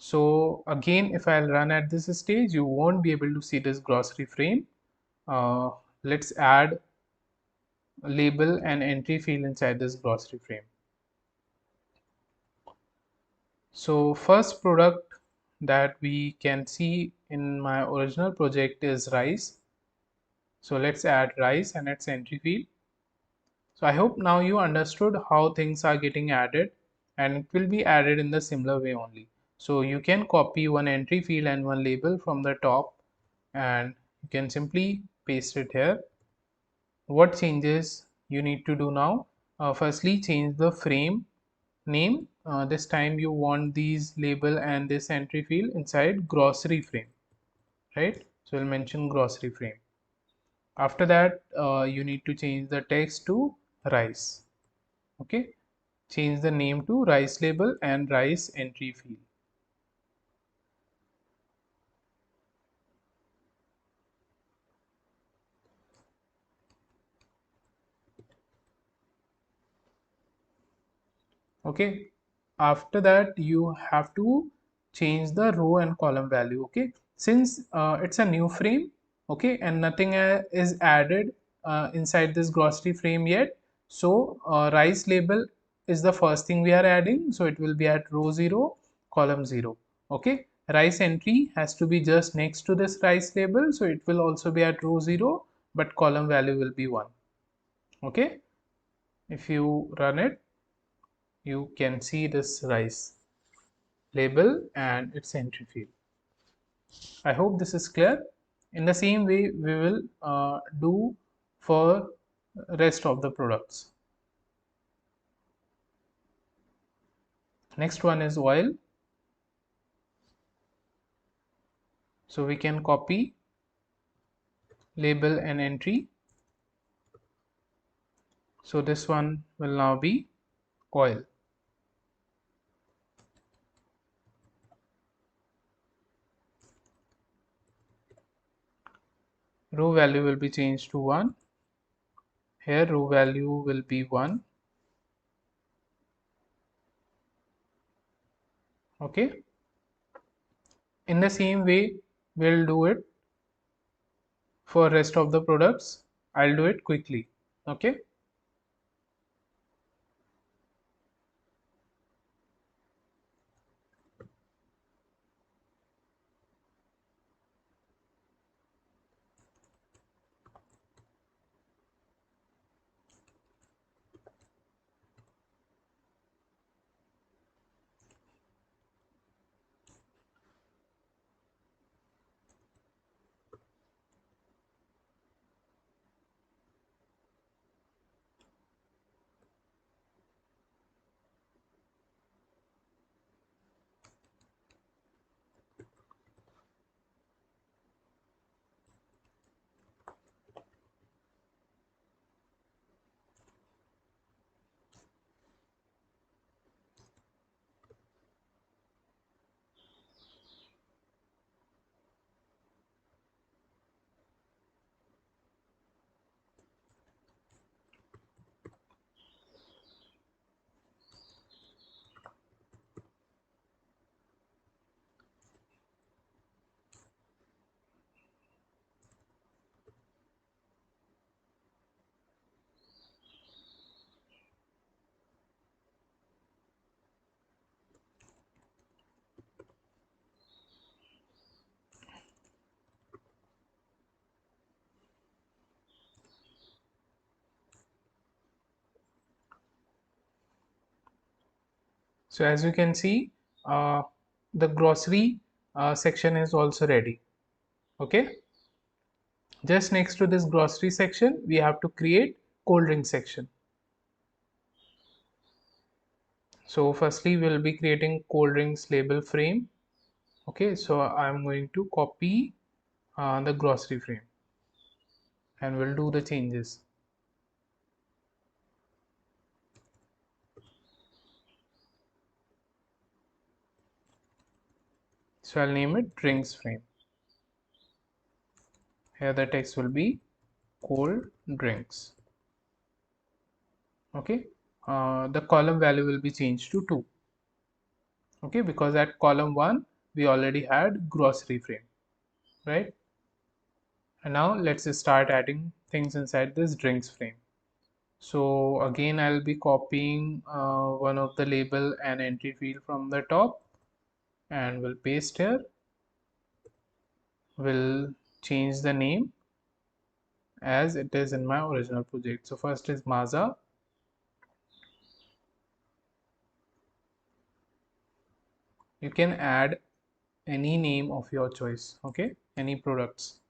So again, if I'll run at this stage, you won't be able to see this grocery frame. Let's add a label and entry field inside this grocery frame. So first product that we can see in my original project is rice. So let's add rice and its entry field. So I hope now you understood how things are getting added, and it will be added in the similar way only. So you can copy one entry field and one label from the top, and you can simply paste it here. What changes you need to do now? Firstly, change the frame name. This time you want these label and this entry field inside grocery frame, right? So we'll mention grocery frame. After that, you need to change the text to rice. Okay, change the name to rice label and rice entry field. Okay, after that you have to change the row and column value. Okay, since it's a new frame, okay, and nothing is added inside this grocery frame yet, so rice label is the first thing we are adding, so it will be at row 0 column 0. Okay, rice entry has to be just next to this rice label, so it will also be at row 0, but column value will be 1. Okay, if you run it, you can see this rice label and its entry field. I hope this is clear. In the same way, we will do for rest of the products. Next one is oil. So we can copy label and entry. So this one will now be oil. Row value will be changed to 1. Here row value will be 1. Okay. In the same way, we'll do it for rest of the products. I'll do it quickly. Okay. So as you can see, uh, the grocery section is also ready. Okay, just next to this grocery section we have to create cold drink section. So firstly we'll be creating cold drinks label frame. Okay, so I'm going to copy the grocery frame and we'll do the changes. So I'll name it drinks frame. Here the text will be cold drinks. Okay, the column value will be changed to 2. Okay, because at column 1 we already had grocery frame, right? And now let's start adding things inside this drinks frame. So again I'll be copying one of the label and entry field from the top and we'll paste here. We'll change the name as it is in my original project. So first is Maza. You can add any name of your choice, okay, any products.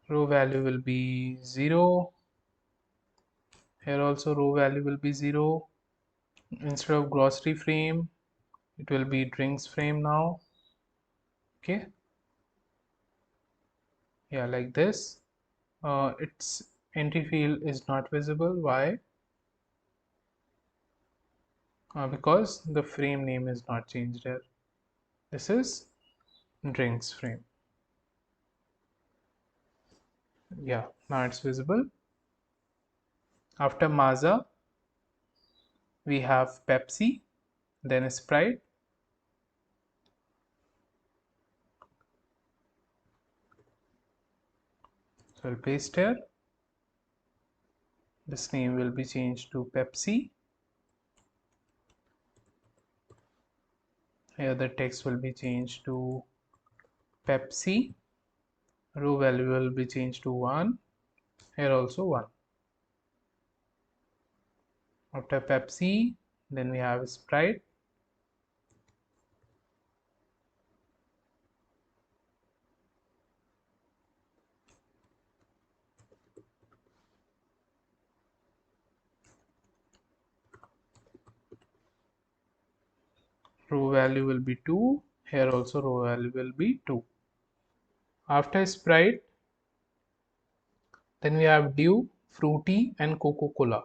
Row value will be 0. Here also row value will be 0. Instead of grocery frame it will be drinks frame now. Okay, yeah, like this. Its entry field is not visible. Why? Because the frame name is not changed here. This is drinks frame. Yeah, now it's visible. After Maza we have Pepsi, then Sprite. So I'll paste here. This name will be changed to Pepsi. Here the text will be changed to Pepsi. Row value will be changed to 1. Here also 1. After Pepsi, then we have Sprite. Row value will be 2. Here also row value will be 2. After Sprite, then we have Dew, Fruity and Coca-Cola.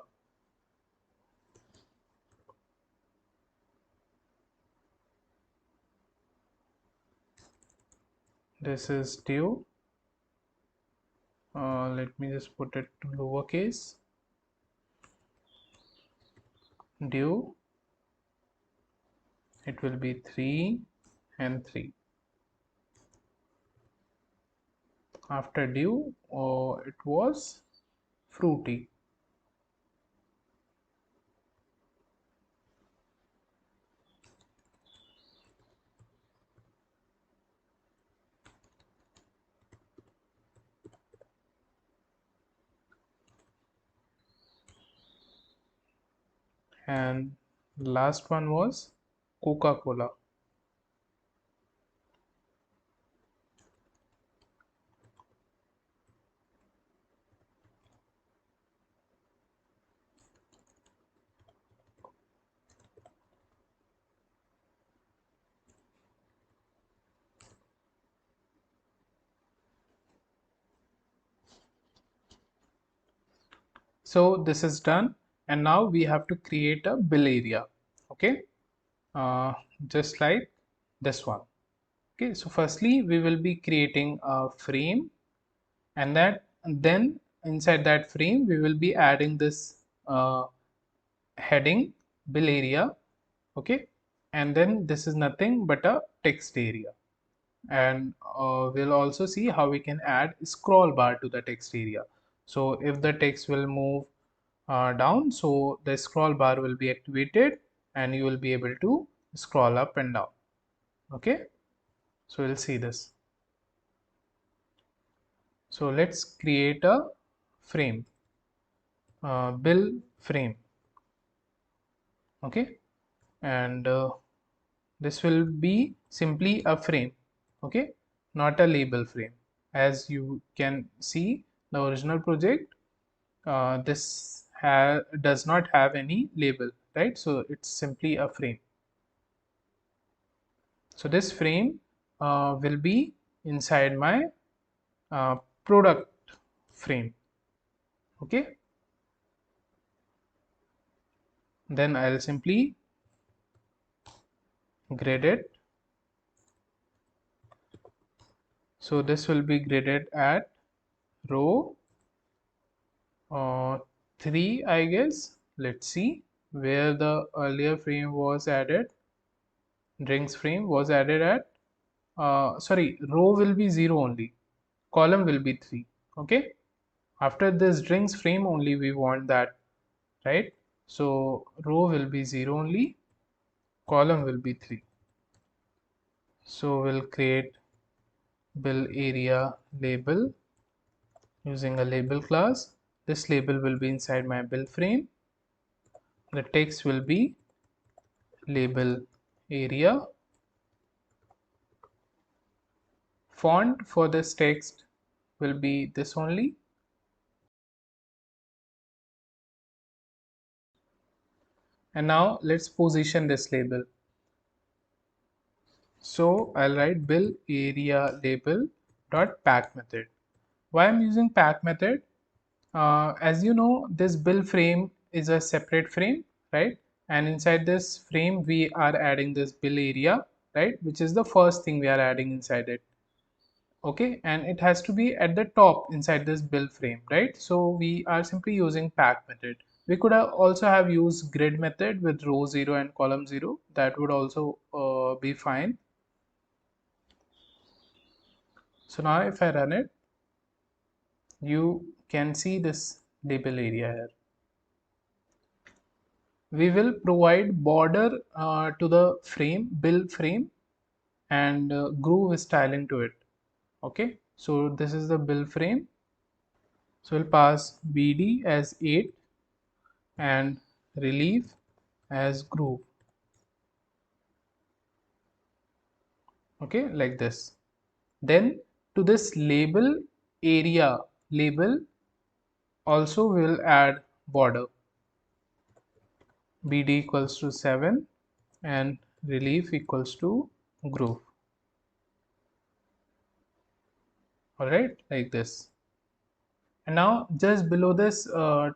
This is Dew. Let me just put it to lowercase. Dew, it will be 3 and 3. After Dew, it was Fruity. And last one was Coca-Cola. So this is done and now we have to create a bill area. Okay, uh, just like this one. Okay, so firstly we will be creating a frame and then inside that frame we will be adding this heading bill area. Okay, and then this is nothing but a text area, and we'll also see how we can add scroll bar to the text area. So if the text will move down, so the scroll bar will be activated and you will be able to scroll up and down. Okay, so we'll see this. So let's create a frame, bill frame. Okay, and this will be simply a frame. Okay, not a label frame. As you can see, the original project, this does not have any label, right? So it's simply a frame. So this frame will be inside my product frame. Okay, then I'll simply grade it. So this will be graded at row uh, 3, I guess. Let's see where the earlier frame was added. Drinks frame was added at sorry, row will be 0 only, column will be 3. Okay, after this drinks frame only we want that, right? So row will be 0 only, column will be 3. So we'll create bill area label using a label class. This label will be inside my bill frame. The text will be label area. Font for this text will be this only. And now let's position this label. So I'll write bill area label dot pack method. Why I'm using pack method? As you know, this bill frame is a separate frame, right? And inside this frame we are adding this bill area, right, which is the first thing we are adding inside it. Okay, and it has to be at the top inside this bill frame, right? So we are simply using pack method. We could have also have used grid method with row 0 and column 0. That would also be fine. So now if I run it, you can see this label area here. We will provide border to the frame, bill frame, and groove styling to it. Okay, so this is the bill frame. So we'll pass BD as 8 and relief as groove. Okay, like this. Then to this label area label also will add border. BD equals to 7 and relief equals to groove. Alright, like this. And now just below this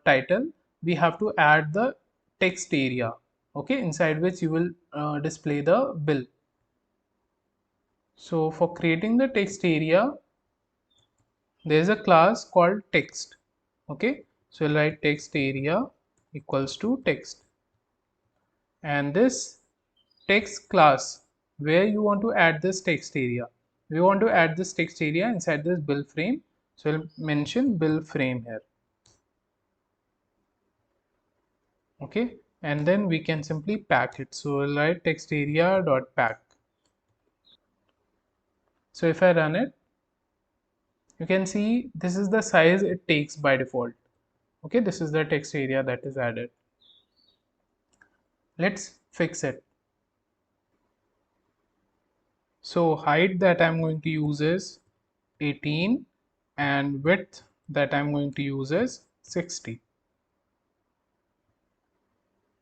title we have to add the text area, okay, inside which you will display the bill. So for creating the text area there is a class called text. Okay, so we'll write text area equals to text, and this text class, where you want to add this text area, we want to add this text area inside this bill frame, so we'll mention bill frame here. Okay, and then we can simply pack it, so we'll write text area dot pack. So if I run it, you can see this is the size it takes by default. Okay, this is the text area that is added. Let's fix it. So height that I'm going to use is 18 and width that I'm going to use is 60.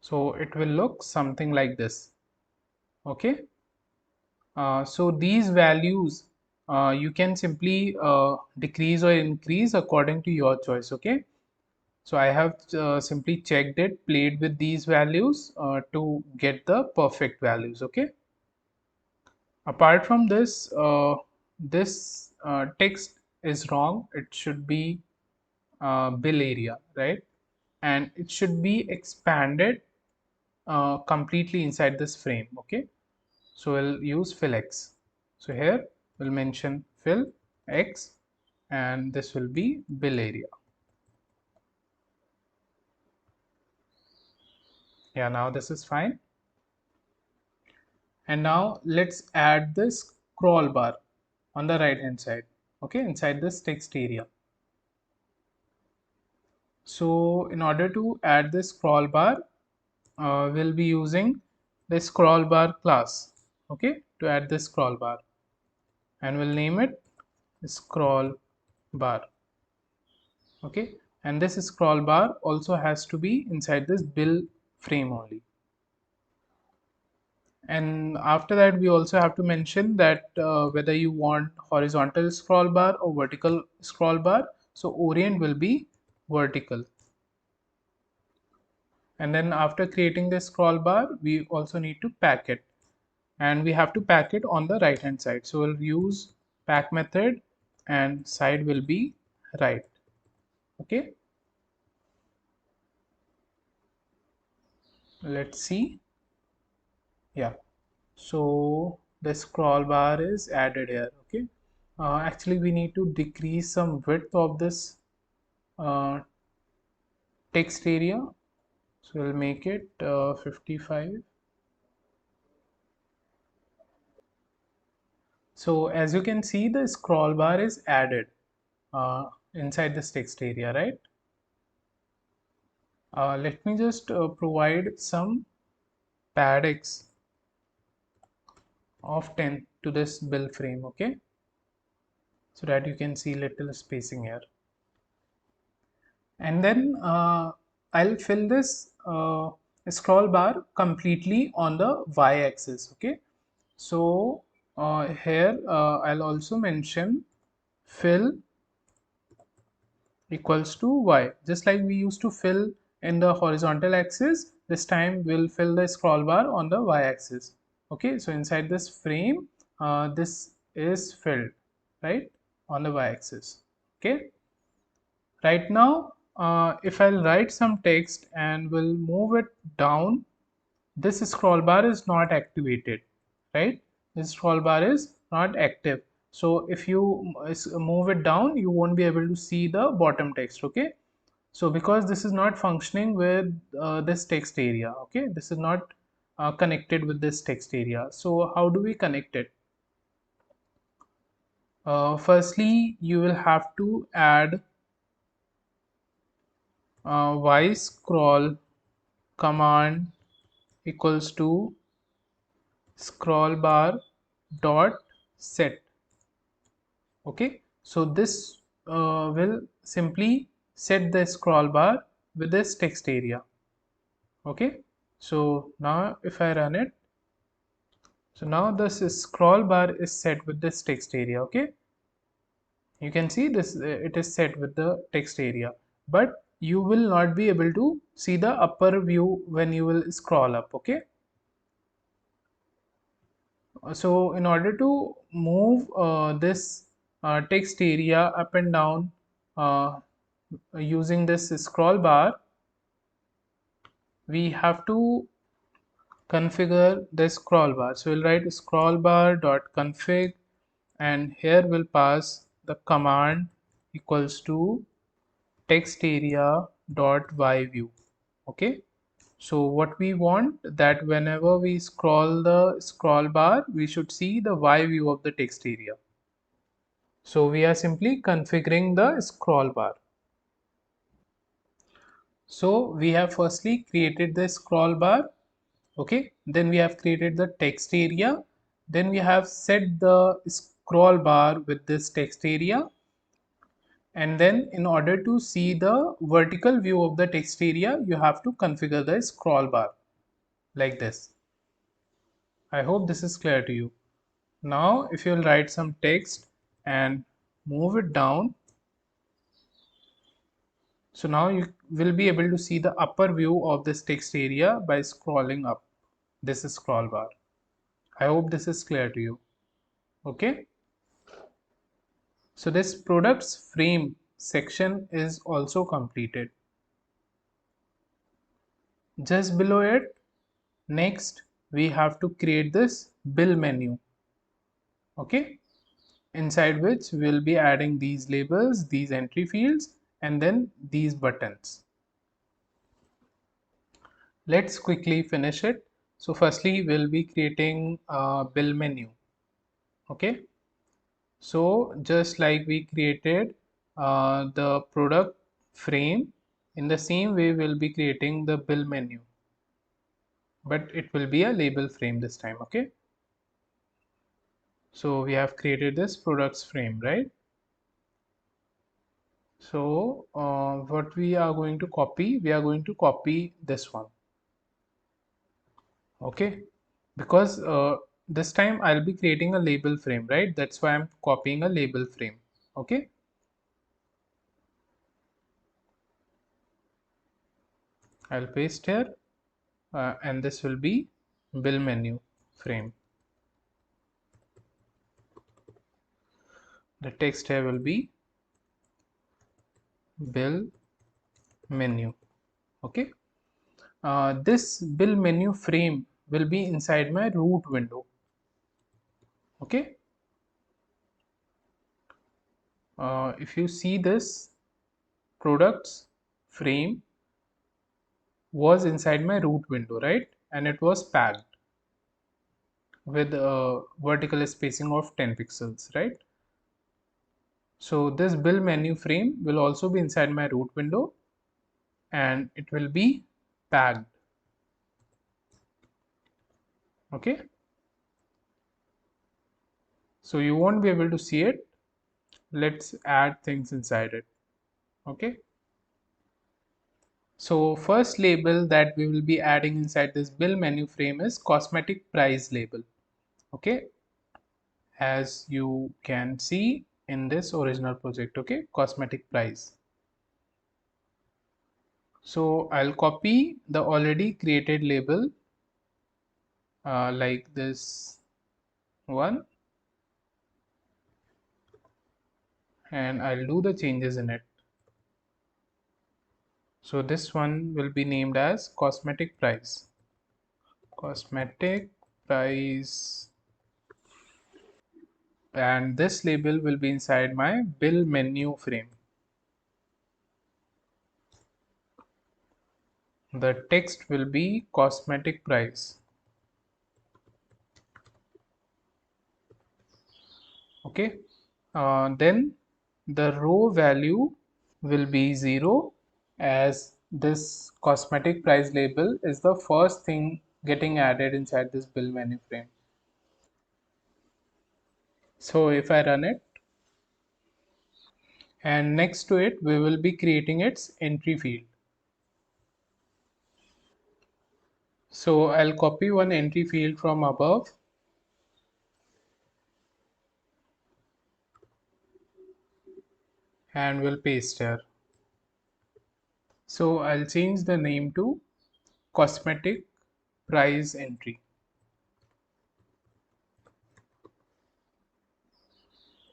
So it will look something like this. Okay, so these values you can simply decrease or increase according to your choice. Okay, so I have simply checked it, played with these values to get the perfect values. Okay, apart from this, this text is wrong. It should be bill area, right? And it should be expanded completely inside this frame. Okay, so we'll use fill x. So here we'll mention fill x and this will be bill area. Yeah, now this is fine. And now let's add this scroll bar on the right hand side, okay, inside this text area. So in order to add this scroll bar, we'll be using the scroll bar class, okay, to add this scroll bar, and we'll name it scroll bar, okay. And this scroll bar also has to be inside this bill frame only. And after that, we also have to mention that whether you want horizontal scroll bar or vertical scroll bar. So orient will be vertical. And then after creating the scroll bar, we also need to pack it, and we have to pack it on the right hand side. So we'll use pack method, and side will be right, okay. Let's see. Yeah, so the scroll bar is added here, okay. Actually, we need to decrease some width of this uh, text area, so we'll make it 55. So as you can see, the scroll bar is added inside this text area, right? Let me just provide some paddings of 10 to this bill frame, okay, so that you can see little spacing here. And then I'll fill this scroll bar completely on the y-axis, okay. So here I'll also mention fill equals to y, just like we used to fill in the horizontal axis. This time we'll fill the scroll bar on the y-axis, okay. So inside this frame, this is filled right on the y-axis, okay. Right now, if I'll write some text and we'll move it down, this scroll bar is not activated, right? This scroll bar is not active. So if you move it down, you won't be able to see the bottom text, okay. So because this is not functioning with this text area, okay, this is not connected with this text area. So how do we connect it? Firstly, you will have to add y scroll command equals to scroll bar dot set, okay. So this will simply set the scroll bar with this text area, okay. So now if I run it, so now this scroll bar is set with this text area, okay. You can see this it is set with the text area, but you will not be able to see the upper view when you will scroll up, okay. So in order to move this text area up and down uh, using this scroll bar, we have to configure the scroll bar. So we'll write scroll bar dot config, and here we'll pass the command equals to text area dot y view, okay. So what we want, that whenever we scroll the scroll bar, we should see the y view of the text area. So we are simply configuring the scroll bar. So we have firstly created the scroll bar, okay. Then we have created the text area. Then we have set the scroll bar with this text area. And then in order to see the vertical view of the text area, you have to configure the scroll bar like this. I hope this is clear to you. Now if you'll write some text and move it down, so now you will be able to see the upper view of this text area by scrolling up this scroll bar. I hope this is clear to you, okay. So this products frame section is also completed. Just below it, next we have to create this bill menu, okay, inside which we'll be adding these labels, these entry fields, and then these buttons. Let's quickly finish it. So firstly we'll be creating a bill menu, okay. So just like we created the product frame In the same way, we'll be creating the bill menu, but it will be a label frame this time. Okay, so we have created this products frame, right? So what we are going to copy, we are going to copy this one. Okay, because this time I'll be creating a label frame, right? That's why I'm copying a label frame. Okay, I'll paste here, and this will be bill menu frame. The text here will be bill menu. Okay, this bill menu frame will be inside my root window. Okay, if you see this products frame was inside my root window, right? And it was packed with a vertical spacing of 10 pixels, right? So this bill menu frame will also be inside my root window and it will be packed. Okay, so you won't be able to see it. Let's add things inside it. Okay, so first label that we will be adding inside this bill menu frame is cosmetic price label. Okay, as you can see in this original project. Okay, cosmetic price. So I'll copy the already created label like this one, and I'll do the changes in it. So this one will be named as cosmetic price. Cosmetic price, and this label will be inside my bill menu frame. The text will be cosmetic price. Okay, then the row value will be 0, as this cosmetic price label is the first thing getting added inside this bill menu frame. So if I run it, and next to it we will be creating its entry field. So I'll copy one entry field from above and we'll paste here. So I'll change the name to cosmetic price entry.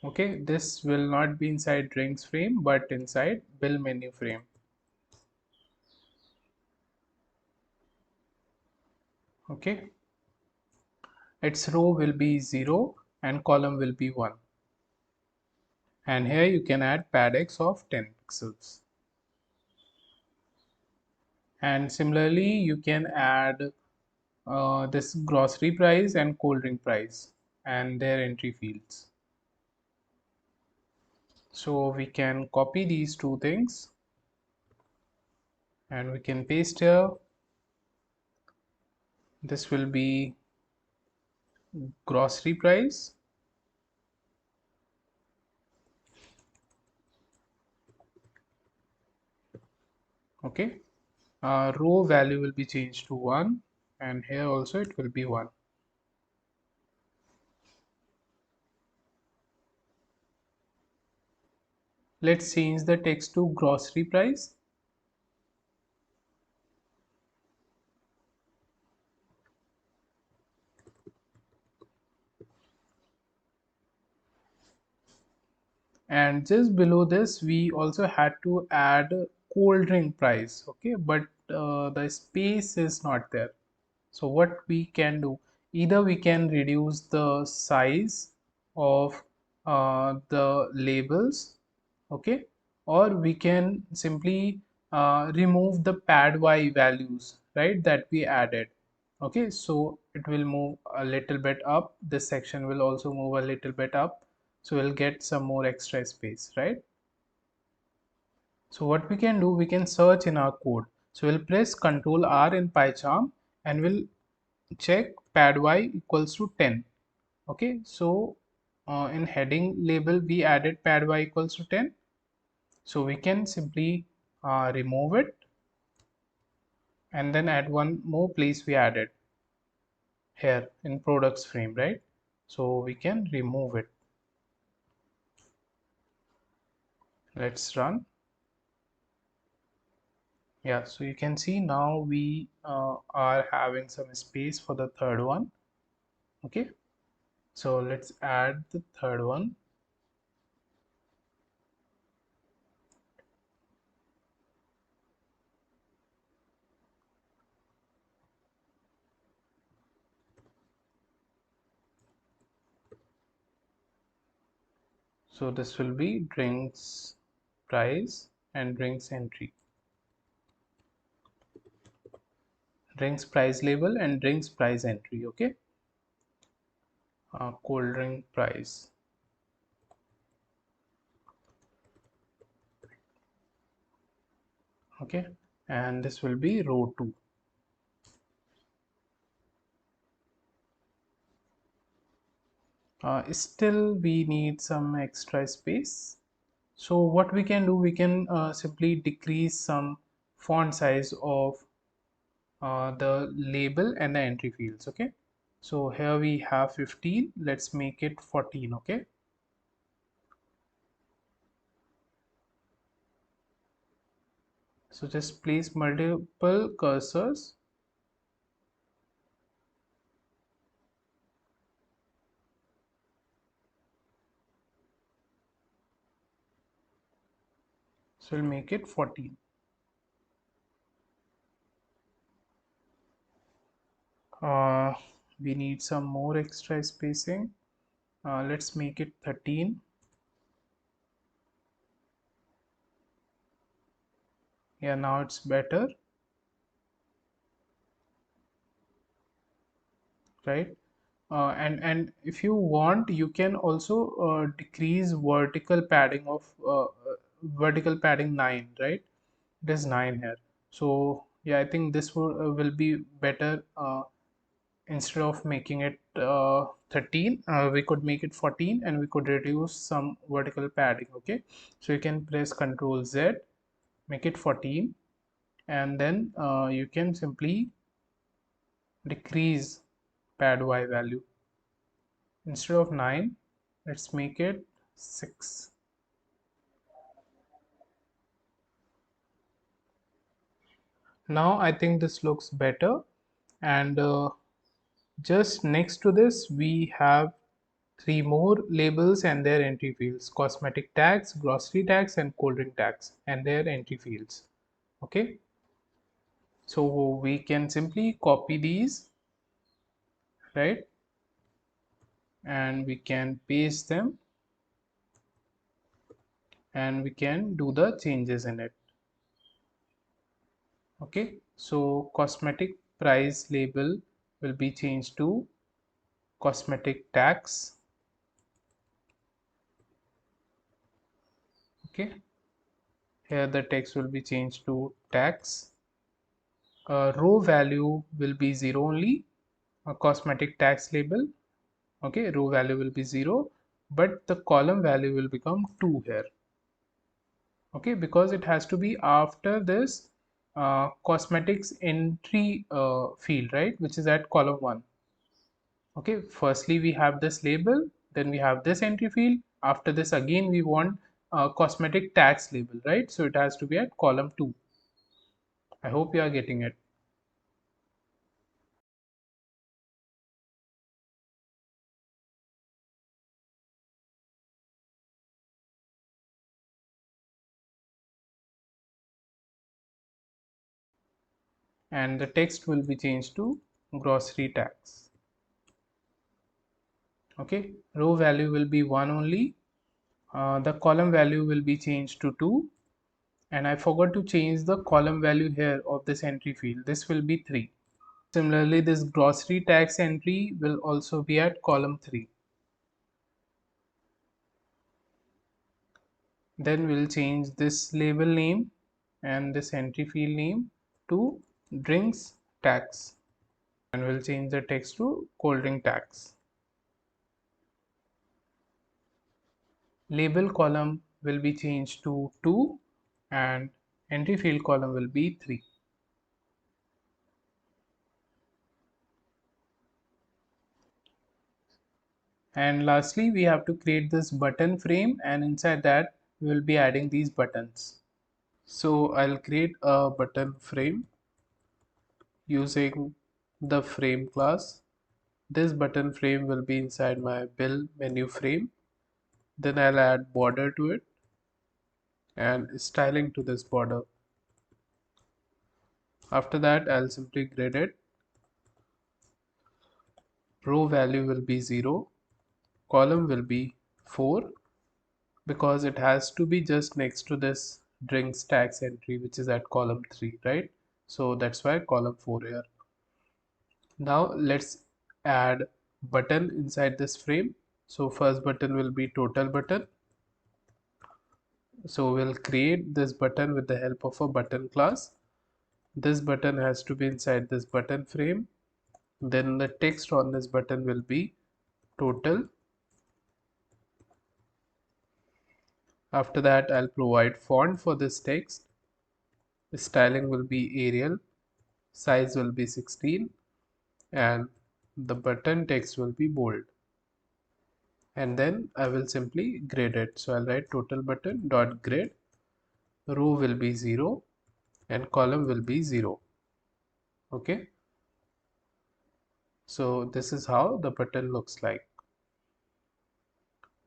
Okay, this will not be inside drinks frame but inside bill menu frame. Okay, its row will be 0 and column will be 1, and here you can add paddx of 10 pixels, and similarly you can add this grocery price and cold drink price and their entry fields. So we can copy these two things and we can paste here. This will be grocery price. Okay, row value will be changed to 1 and here also it will be 1. Let's change the text to grocery price. And just below this we also had to add cold drink price. Okay, but the space is not there. So what we can do, either we can reduce the size of the labels, okay, or we can simply remove the pad y values, right, that we added. Okay, so it will move a little bit up, this section will also move a little bit up, so we'll get some more extra space, right? So what we can do, we can search in our code. So we'll press Ctrl R in PyCharm and we'll check pad y equals to 10. Okay, so in heading label we added pad y equals to 10. So we can simply remove it and then add one more place we added here in products frame, right? So we can remove it. Let's run. Yeah, so you can see now we are having some space for the third one. Okay, so let's add the third one. So this will be drinks price and drinks entry. Drinks price label and drinks price entry. Okay, cold drink price. Okay, and this will be row 2. Still we need some extra space. So what we can do, we can simply decrease some font size of the label and the entry fields. Okay, so here we have 15, let's make it 14. Okay, so just place multiple cursors. So we'll make it 14. uh, we need some more extra spacing. Let's make it 13. Yeah, now it's better, right? And if you want, you can also decrease vertical padding of vertical padding 9, right? It is 9 here. So yeah, I think this will be better. Instead of making it 13, we could make it 14 and we could reduce some vertical padding. Okay, so you can press Ctrl Z, make it 14, and then you can simply decrease pad y value. Instead of 9, let's make it 6. Now I think this looks better, and just next to this we have 3 more labels and their entry fields: cosmetic tags, grocery tags, and cold drink tags and their entry fields. Okay, so we can simply copy these, right, and we can paste them and we can do the changes in it. Okay, so cosmetic price label will be changed to cosmetic tags. Okay, here the text will be changed to tags. Row value will be 0 only. A cosmetic tags label, okay, row value will be 0, but the column value will become 2 here. Okay, because it has to be after this cosmetics entry field, right, which is at column 1. Okay, firstly we have this label, then we have this entry field. After this again we want cosmetic tags label, right? So it has to be at column 2. I hope you are getting it. And the text will be changed to grocery tags. Okay, row value will be 1 only. The column value will be changed to 2, and I forgot to change the column value here of this entry field. This will be 3. Similarly, this grocery tax entry will also be at column 3. Then we'll change this label name and this entry field name to drinks tax, and we'll change the text to cold drink tax. Label column will be changed to 2 and entry field column will be 3. And lastly, we have to create this button frame, and inside that we will be adding these buttons. So I'll create a button frame using the frame class. This button frame will be inside my build menu frame. Then I'll add border to it and styling to this border. After that, I'll simply grid it. Row value will be 0, column will be 4, because it has to be just next to this drinks tax entry, which is at column 3, right? So that's why column 4 here. Now let's add button inside this frame. So first button will be total button. So we'll create this button with the help of a button class. This button has to be inside this button frame. Then the text on this button will be total. After that, I'll provide font for this text. The styling will be Arial, size will be 16, and the button text will be bold. And then I will simply grid it. So I'll write total button dot grid. Row will be 0 and column will be 0. Okay. So this is how the button looks like.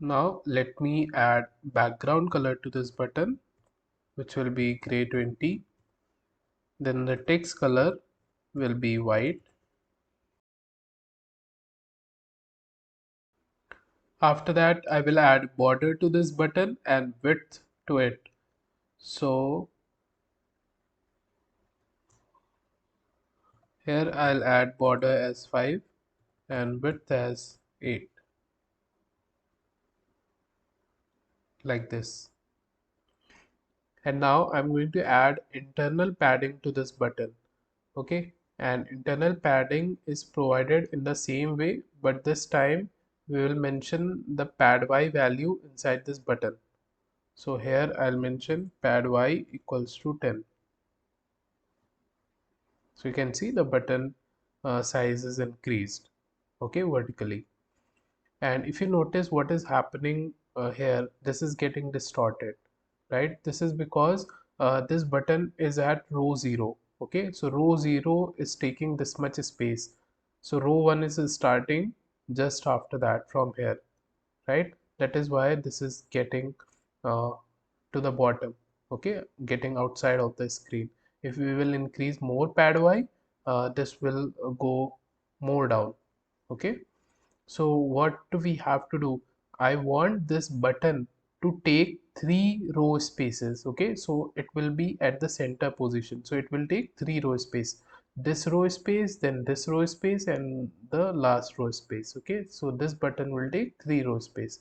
Now let me add background color to this button, which will be gray 20. Then the text color will be white. After that, I will add border to this button and width to it. So here I'll add border as 5 and width as 8, like this. And now I'm going to add internal padding to this button. Okay, and internal padding is provided in the same way, but this time we will mention the pad y value inside this button. So here I'll mention pad y equals to 10. So you can see the button size is increased, okay, vertically. And if you notice what is happening here, this is getting distorted, right? This is because this button is at row 0. Okay, so row 0 is taking this much space, so row 1 is starting just after that from here, right? That is why this is getting uh, to the bottom, okay, getting outside of the screen. If we will increase more pad y, this will go more down. Okay, so what do we have to do? I want this button to take 3 row spaces. Okay, so it will be at the center position, so it will take 3 row space, this row space, then this row space, and the last row space. Okay, so this button will take 3 row space.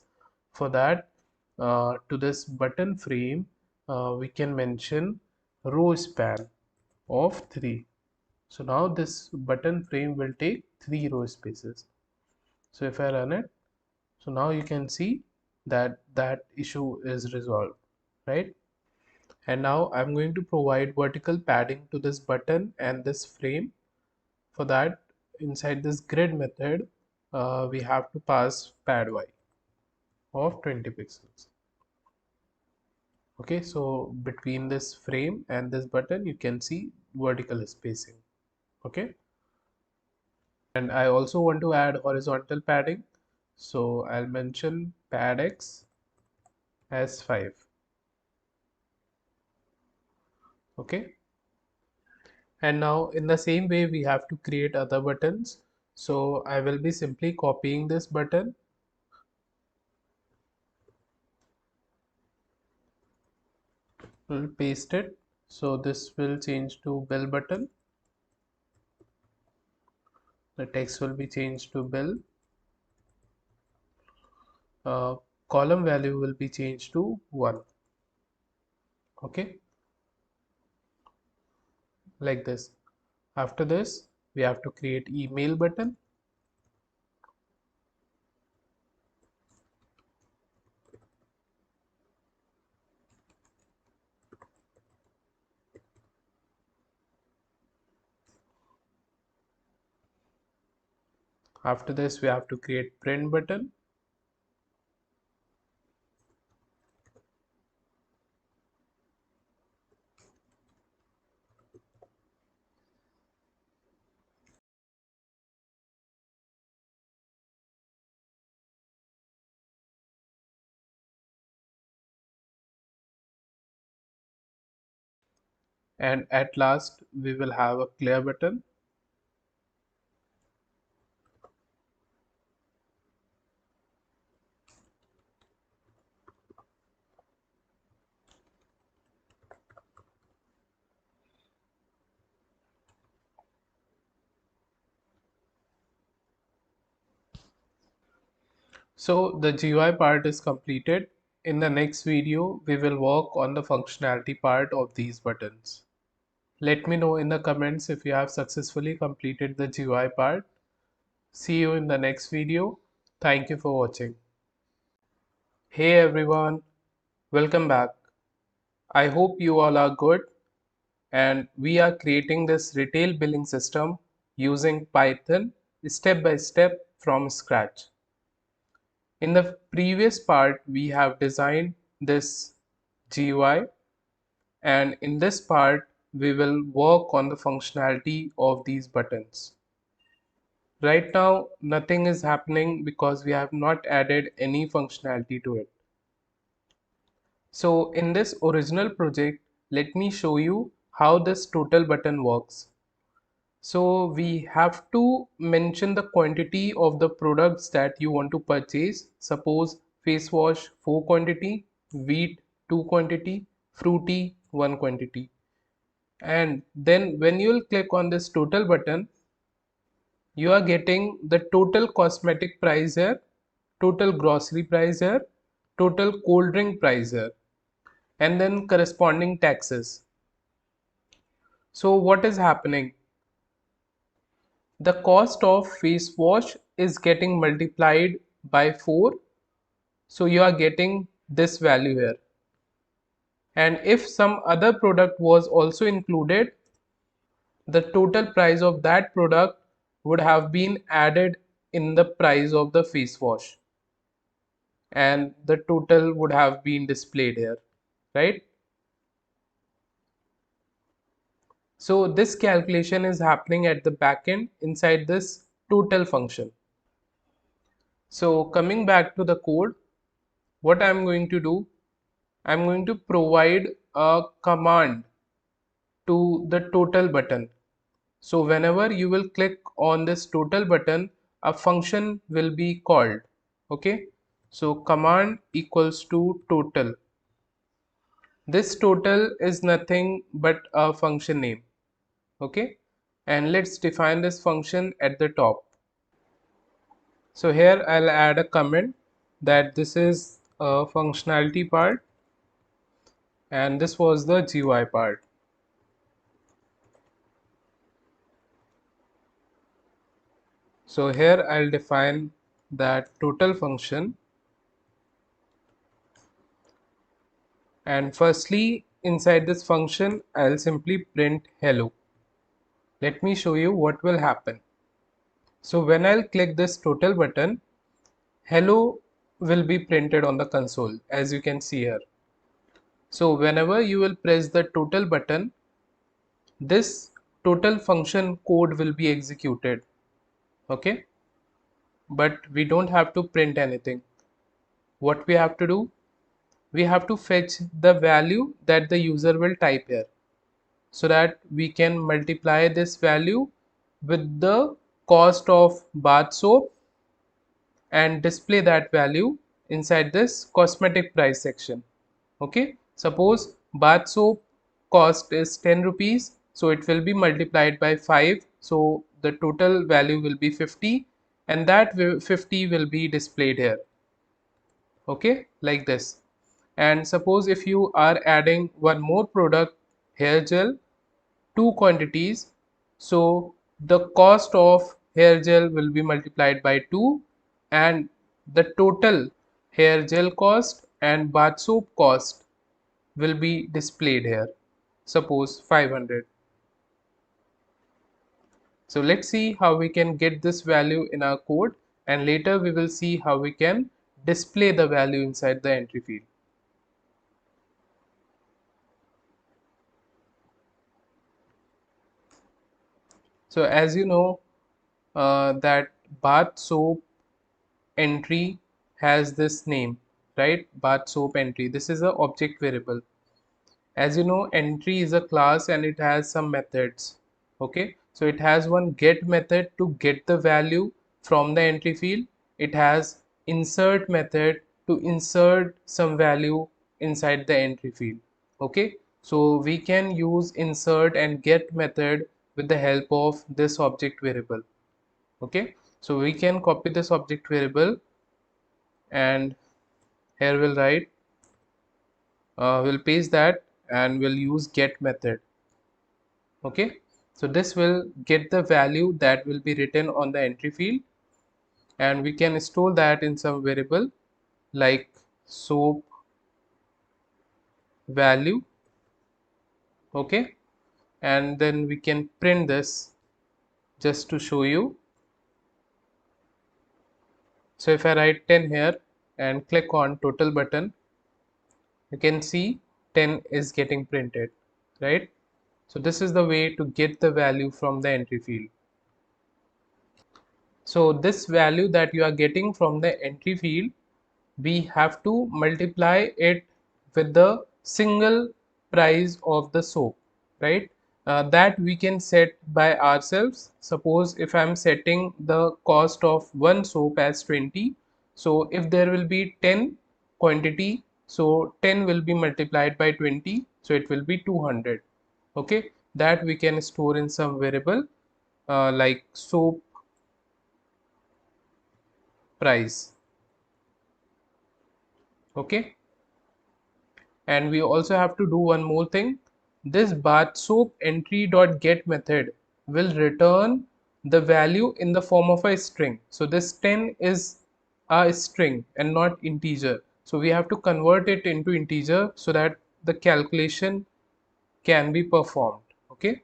For that, to this button frame, we can mention row span of 3. So now this button frame will take 3 row spaces. So if I run it, so now you can see that that issue is resolved, right? And now I'm going to provide vertical padding to this button and this frame. For that, inside this grid method, we have to pass pad y of 20 pixels. Okay, so between this frame and this button, you can see vertical spacing. Okay, and I also want to add horizontal padding, so I'll mention pad x as 5. Okay, and now in the same way we have to create other buttons. So I will be simply copying this button, will paste it, so this will change to bell button, the text will be changed to bell, uh, column value will be changed to 1. Okay, like this. After this, we have to create email button. After this, we have to create print button. And at last, we will have a clear button. So the GUI part is completed. In the next video, we will work on the functionality part of these buttons. Let me know in the comments if you have successfully completed the GUI part. See you in the next video. Thank you for watching. Hey everyone, welcome back. I hope you all are good, and we are creating this retail billing system using Python step by step from scratch. In the previous part, we have designed this GUI, and in this part, we will work on the functionality of these buttons. Right now, nothing is happening because we have not added any functionality to it. So in this original project, let me show you how this total button works. So we have to mention the quantity of the products that you want to purchase. Suppose face wash 4 quantity, wheat 2 quantity, fruity 1 quantity. And then when you will click on this total button, you are getting the total cosmetic price here, total grocery price here, total cold drink price here, and then corresponding taxes. So what is happening? The cost of face wash is getting multiplied by 4, so you are getting this value here. And if some other product was also included, the total price of that product would have been added in the price of the face wash, and the total would have been displayed here, right? So this calculation is happening at the backend inside this total function. So coming back to the code, what I'm going to do, I'm going to provide a command to the total button. So whenever you will click on this total button, a function will be called. Okay, so command equals to total. This total is nothing but a function name. Okay, and let's define this function at the top. So here I'll add a comment that this is a functionality part and this was the GUI part. So here I'll define that total function, and firstly inside this function I'll simply print hello. Let me show you what will happen. So when I'll click this total button, hello will be printed on the console as you can see here. So whenever you will press the total button, this total function code will be executed. Okay, but we don't have to print anything. What we have to do, we have to fetch the value that the user will type here, so that we can multiply this value with the cost of bath soap and display that value inside this cosmetic price section. Okay, suppose bath soap cost is 10 rupees, so it will be multiplied by 5, so the total value will be 50, and that 50 will be displayed here. Okay, like this. And suppose if you are adding one more product, hair gel, two quantities, so the cost of hair gel will be multiplied by 2, and the total hair gel cost and bath soap cost will be displayed here, suppose 500. So let's see how we can get this value in our code, and later we will see how we can display the value inside the entry field. So as you know, that bath soap entry has this name, right? Bath soap entry. This is a object variable. As you know, entry is a class and it has some methods. Okay, so it has one get method to get the value from the entry field. It has insert method to insert some value inside the entry field. Okay, so we can use insert and get method with the help of this object variable. Okay, so we can copy this object variable, and here we'll write, we'll paste that, and we'll use get method. Okay, so this will get the value that will be written on the entry field, and we can store that in some variable like soap value. Okay, and then we can print this just to show you. So if I write 10 here and click on total button, you can see 10 is getting printed, right? So this is the way to get the value from the entry field. So this value that you are getting from the entry field, we have to multiply it with the single price of the soap, right? That we can set by ourselves. Suppose if I'm setting the cost of one soap as 20, so if there will be 10 quantity, so 10 will be multiplied by 20, so it will be 200. Okay, that we can store in some variable like soap price. Okay, and we also have to do one more thing. This bath soap entry dot get method will return the value in the form of a string. So this 10 is a string and not integer, so we have to convert it into integer so that the calculation can be performed. Okay,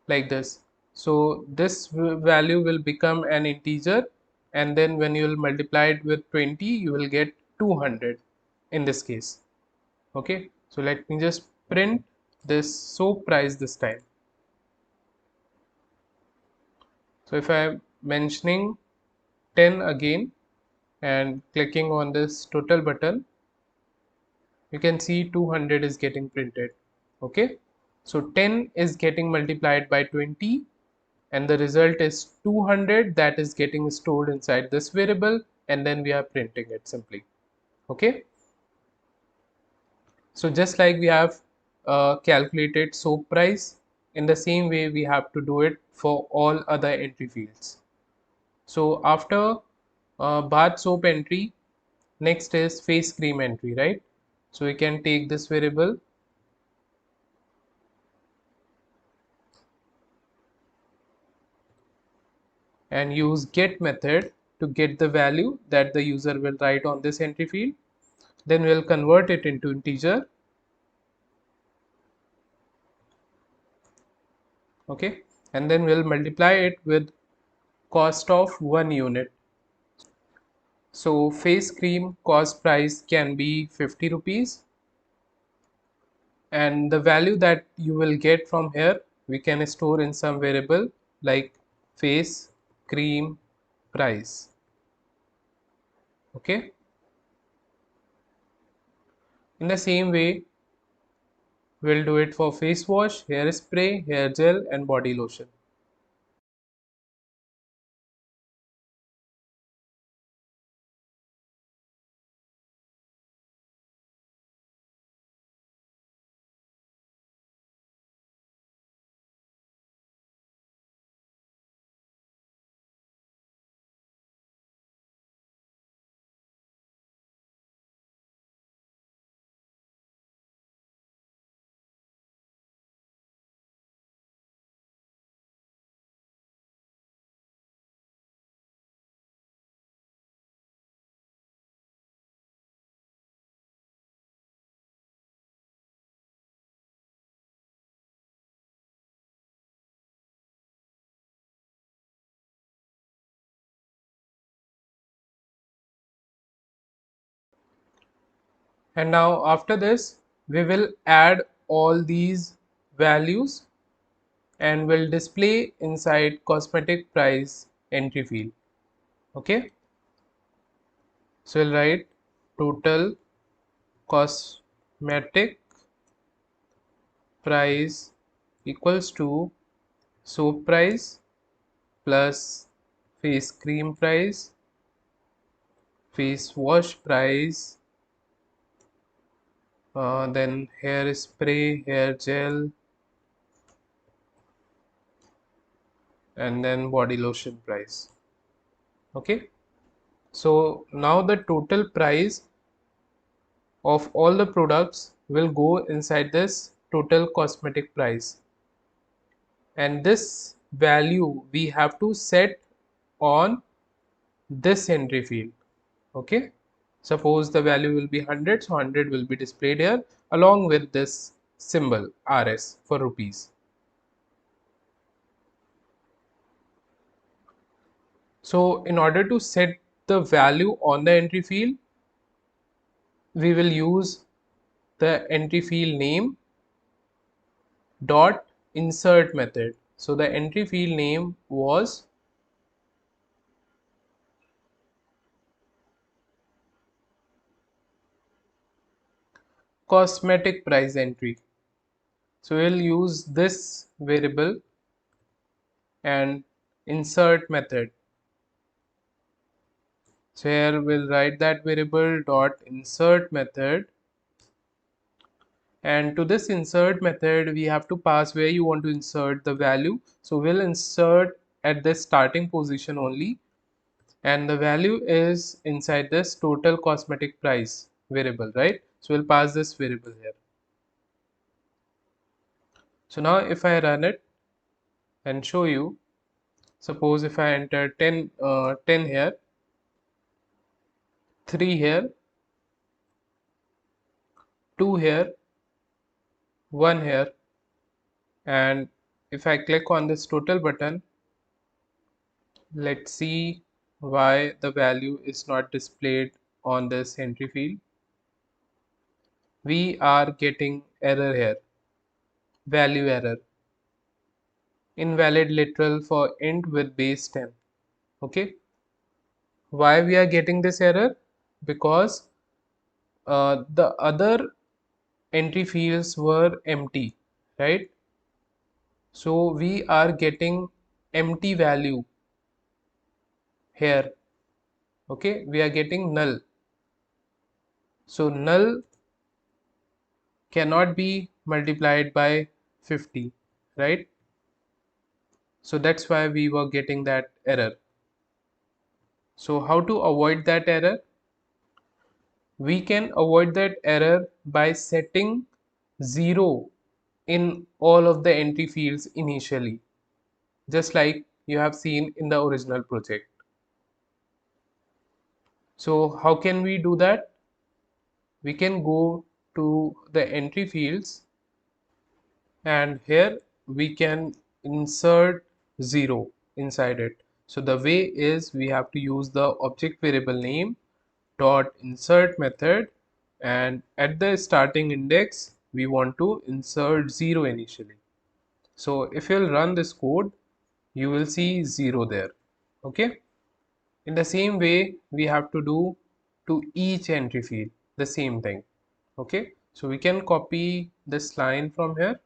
like this. So this value will become an integer, and then when you will multiply it with 20, you will get 200 in this case. Okay, so let me just print this soap price this time. So if I am mentioning 10 again and clicking on this total button, you can see 200 is getting printed. Okay, so 10 is getting multiplied by 20, and the result is 200 that is getting stored inside this variable, and then we are printing it simply. Okay, so just like we have calculated soap price, in the same way we have to do it for all other entry fields. So after bath soap entry, next is face cream entry, right? So we can take this variable and use get method to get the value that the user will write on this entry field. Then we'll convert it into integer. Okay, and then we'll multiply it with cost of 1 unit. So face cream cost price can be 50 rupees, and the value that you will get from here we can store in some variable like face cream price. Okay, in the same way we'll do it for face wash, hair spray, hair gel, and body lotion. And now after this, we will add all these values and will display inside cosmetic price entry field. Okay, so we'll write total cosmetic price equals to soap price plus face cream price, face wash price, then hair spray, hair gel, and then body lotion price. Okay, so now the total price of all the products will go inside this total cosmetic price, and this value we have to set on this entry field. Okay, suppose the value will be 100, so 100 will be displayed here along with this symbol RS for rupees. So in order to set the value on the entry field, we will use the entry field name dot insert method. So the entry field name was cosmetic price entry. So we'll use this variable and insert method. So here we'll write that variable dot insert method, and to this insert method we have to pass where you want to insert the value. So we'll insert at the starting position only, and the value is inside this total cosmetic price variable, right? So we'll pass this variable here. So now if I run it and show you, suppose if I enter 10 here, 3 here, 2 here, 1 here, and if I click on this total button, let's see why the value is not displayed on this entry field. We are getting error here, value error, invalid literal for int with base 10. Okay, why we are getting this error? Because the other entry fields were empty, right? So we are getting empty value here. Okay, we are getting null. So null cannot be multiplied by 50, right? So that's why we were getting that error. So how to avoid that error? We can avoid that error by setting 0 in all of the entry fields initially, just like you have seen in the original project. So how can we do that? We can go to the entry fields, and here we can insert 0 inside it. So the way is we have to use the object variable name dot insert method, and at the starting index we want to insert 0 initially. So if you'll run this code, you will see 0 there. Okay, in the same way we have to do to each entry field the same thing. Okay, so we can copy this line from here.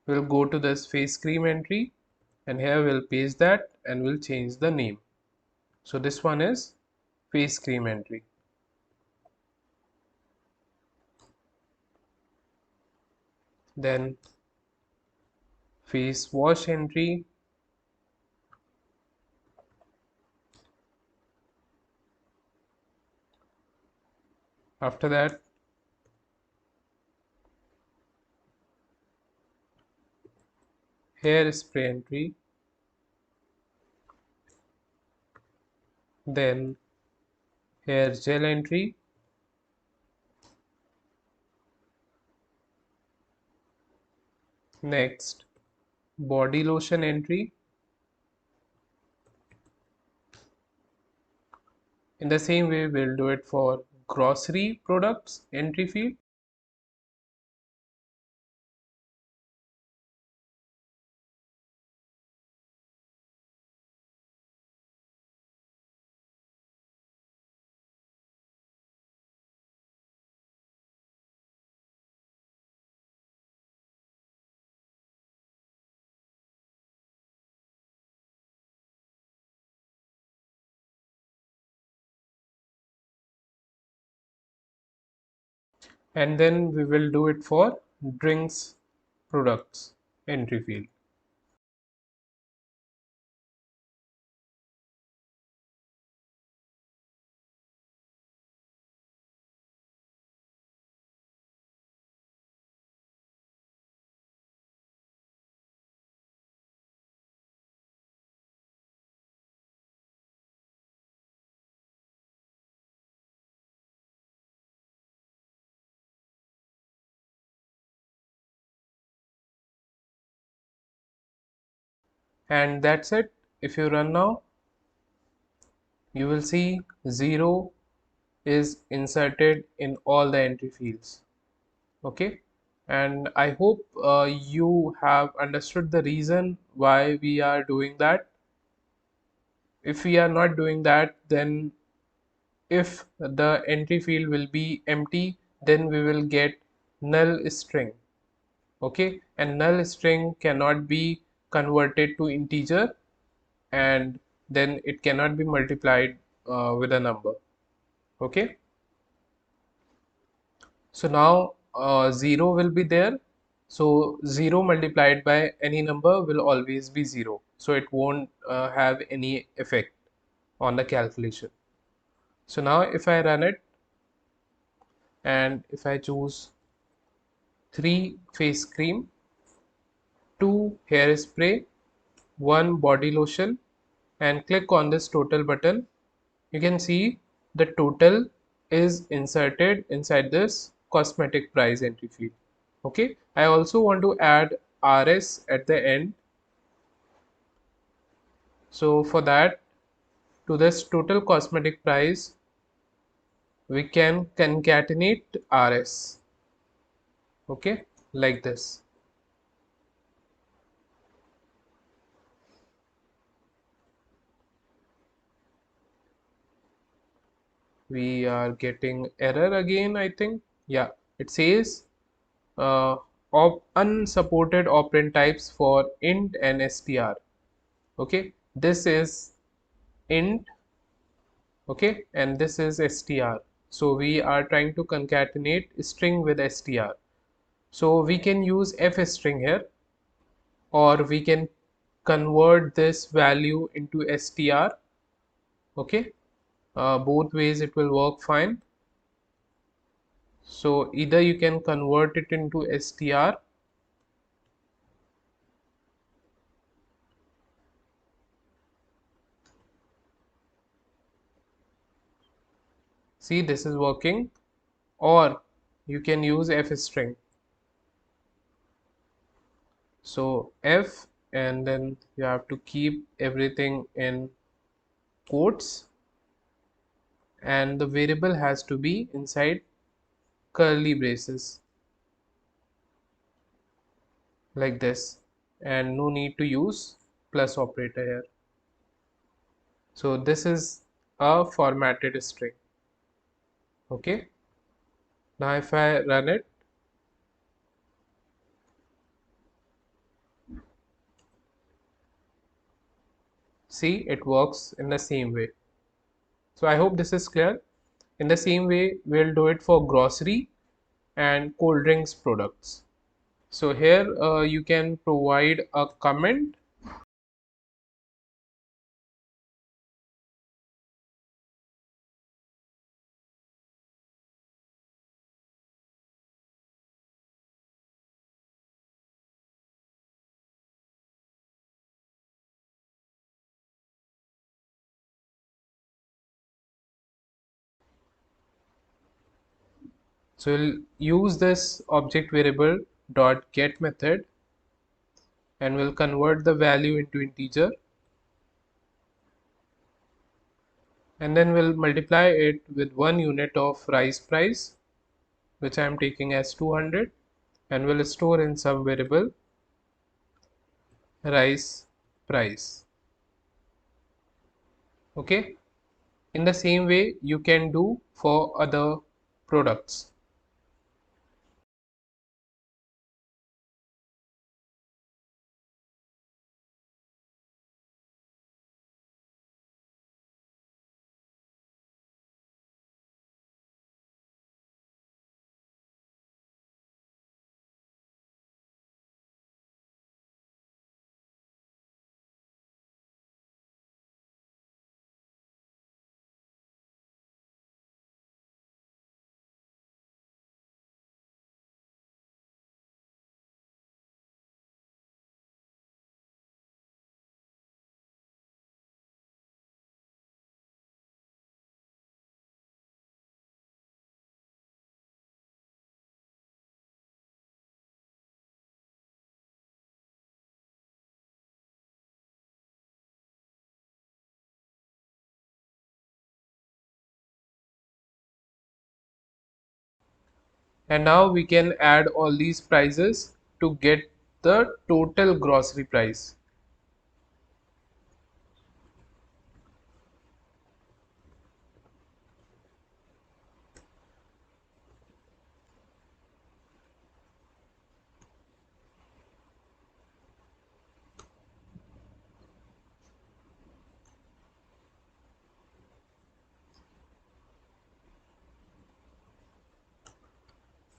We'll go to this face cream entry, and here we'll paste that and we'll change the name. So this one is face cream entry. Then face wash entry. After that, hair spray entry. Then hair gel entry. Next, body lotion entry. In the same way we'll do it for grocery products entry field. And then we will do it for drinks products entry field. And that's it. If you run now, you will see 0 is inserted in all the entry fields. Okay, and I hope you have understood the reason why we are doing that. If we are not doing that, then if the entry field will be empty, then we will get null string. Okay, and null string cannot be converted to integer, and then it cannot be multiplied with a number. Okay, so now 0 will be there. So 0 multiplied by any number will always be 0. So it won't have any effect on the calculation. So now if I run it, and if I choose 3 face cream, 2 hairspray, 1 body lotion, and click on this total button, you can see the total is inserted inside this cosmetic price entry field. Okay, I also want to add RS at the end. So for that, to this total cosmetic price, we can concatenate RS. Okay, like this. We are getting error again, I think. Yeah, it says unsupported operand types for int and str. Okay, this is int, okay, and this is str. So we are trying to concatenate string with str. So we can use f string here, or we can convert this value into str. Okay, both ways it will work fine. So either you can convert it into str, see this is working, or you can use f string. So f, and then you have to keep everything in quotes, and the variable has to be inside curly braces like this, and no need to use plus operator here. So this is a formatted string. Okay, now if I run it, see it works in the same way. So I hope this is clear. In the same way, we'll do it for grocery and cold drinks products. So here you can provide a comment. So we'll use this object variable dot get method, and we'll convert the value into integer, and then we'll multiply it with 1 unit of rice price, which I am taking as 200, and we'll store in some variable rice price. Okay, in the same way you can do for other products. And now we can add all these prices to get the total grocery price.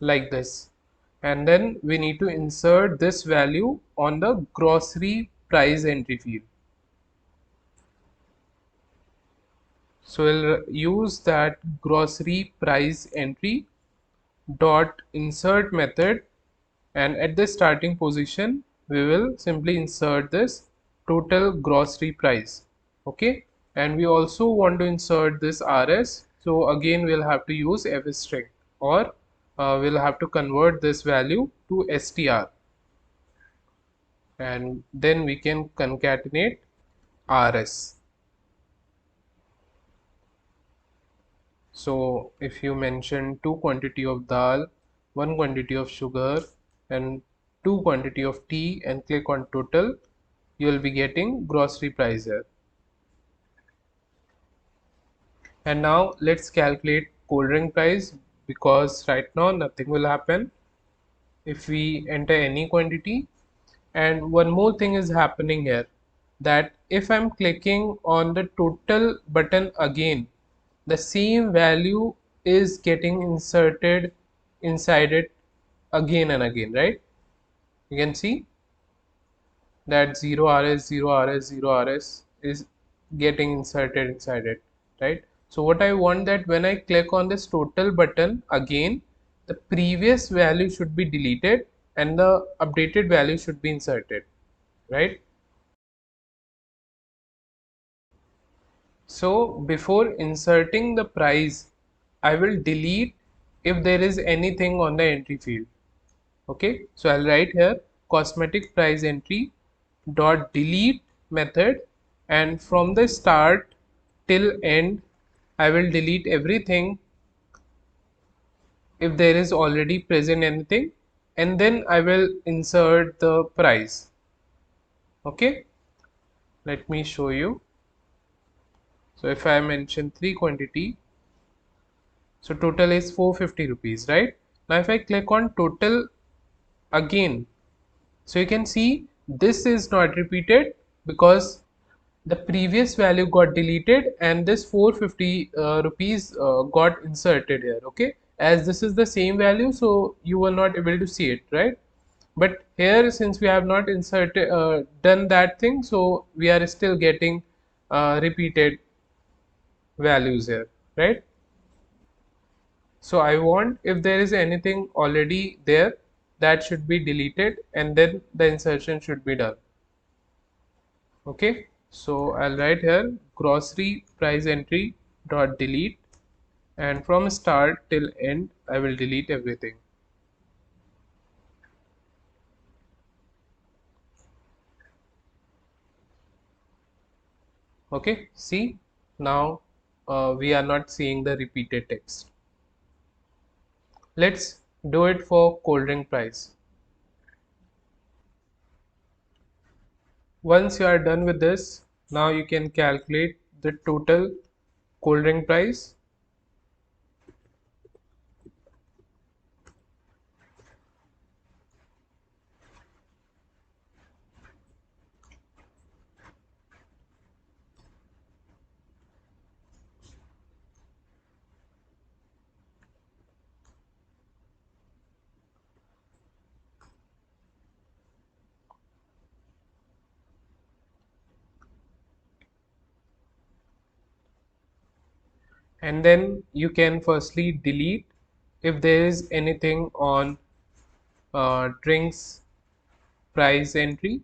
Like this, and then we need to insert this value on the grocery price entry field. So we'll use that grocery price entry dot insert method, and at the starting position we will simply insert this total grocery price. Okay, and we also want to insert this rs, so again we'll have to use f string, or we'll have to convert this value to str, and then we can concatenate rs. So if you mention 2 quantity of dal, 1 quantity of sugar, and 2 quantity of tea, and click on total, you will be getting grocery price here. And now let's calculate cold drink price, because right now nothing will happen if we enter any quantity. And one more thing is happening here, that if I'm clicking on the total button again, the same value is getting inserted inside it again and again, right? You can see that 0 rs 0 rs 0 rs is getting inserted inside it, right? So what I want, that when I click on this total button again, the previous value should be deleted and the updated value should be inserted, right? So before inserting the price, I will delete if there is anything on the entry field. Okay, so I'll write here cosmetic price entry dot delete method, and from the start till end I will delete everything if there is already present anything, and then I will insert the price. Okay, let me show you. So if I mention 3 quantity, so total is 450 rupees, right? Now if I click on total again, so you can see this is not repeated because the previous value got deleted and this 450 rupees got inserted here. Okay, as this is the same value, so you were not able to see it, right? But here, since we have not inserted done that thing, so we are still getting repeated values here, right? So I want, if there is anything already there, that should be deleted and then the insertion should be done. Okay, so I'll write here grocery price entry dot delete, and from start till end I will delete everything. Okay, see now we are not seeing the repeated text. Let's do it for cold drink price. Once you are done with this, now you can calculate the total cold drink price, and then you can firstly delete if there is anything on drinks price entry,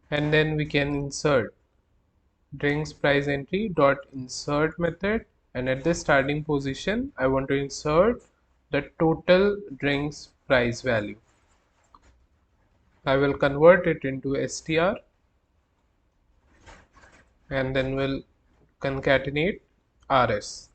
and then we can insert drinks price entry dot insert method, and at the starting position I want to insert the total drinks price value. I will convert it into str, and then we'll concatenate rs.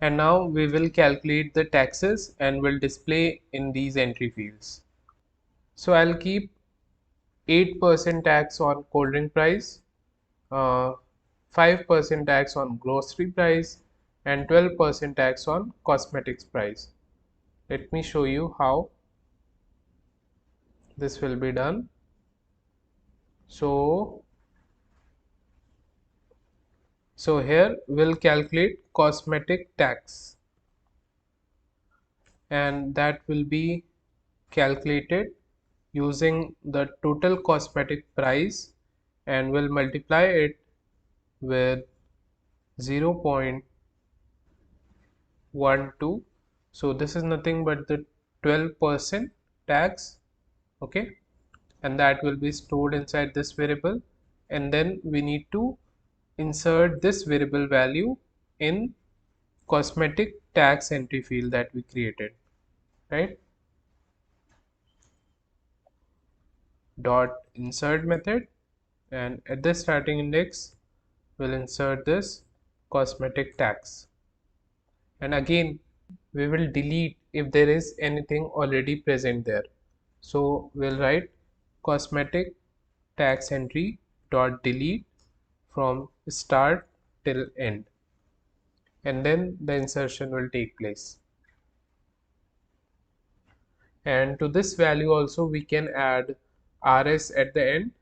And now we will calculate the taxes and will display in these entry fields. So I'll keep 8% tax on cold drink price, 5% tax on grocery price, and 12% tax on cosmetics price. Let me show you how this will be done. So here we'll calculate cosmetic tax, and that will be calculated using the total cosmetic price, and we'll multiply it with 0.12. So this is nothing but the 12% tax, okay, and that will be stored inside this variable, and then we need to insert this variable value in cosmetic tax entry field that we created, right? Dot insert method, and at the starting index we'll insert this cosmetic tax, and again we will delete if there is anything already present there. So we'll write cosmetic tax entry dot delete from start till end, and then the insertion will take place. And to this value also we can add rs at the end.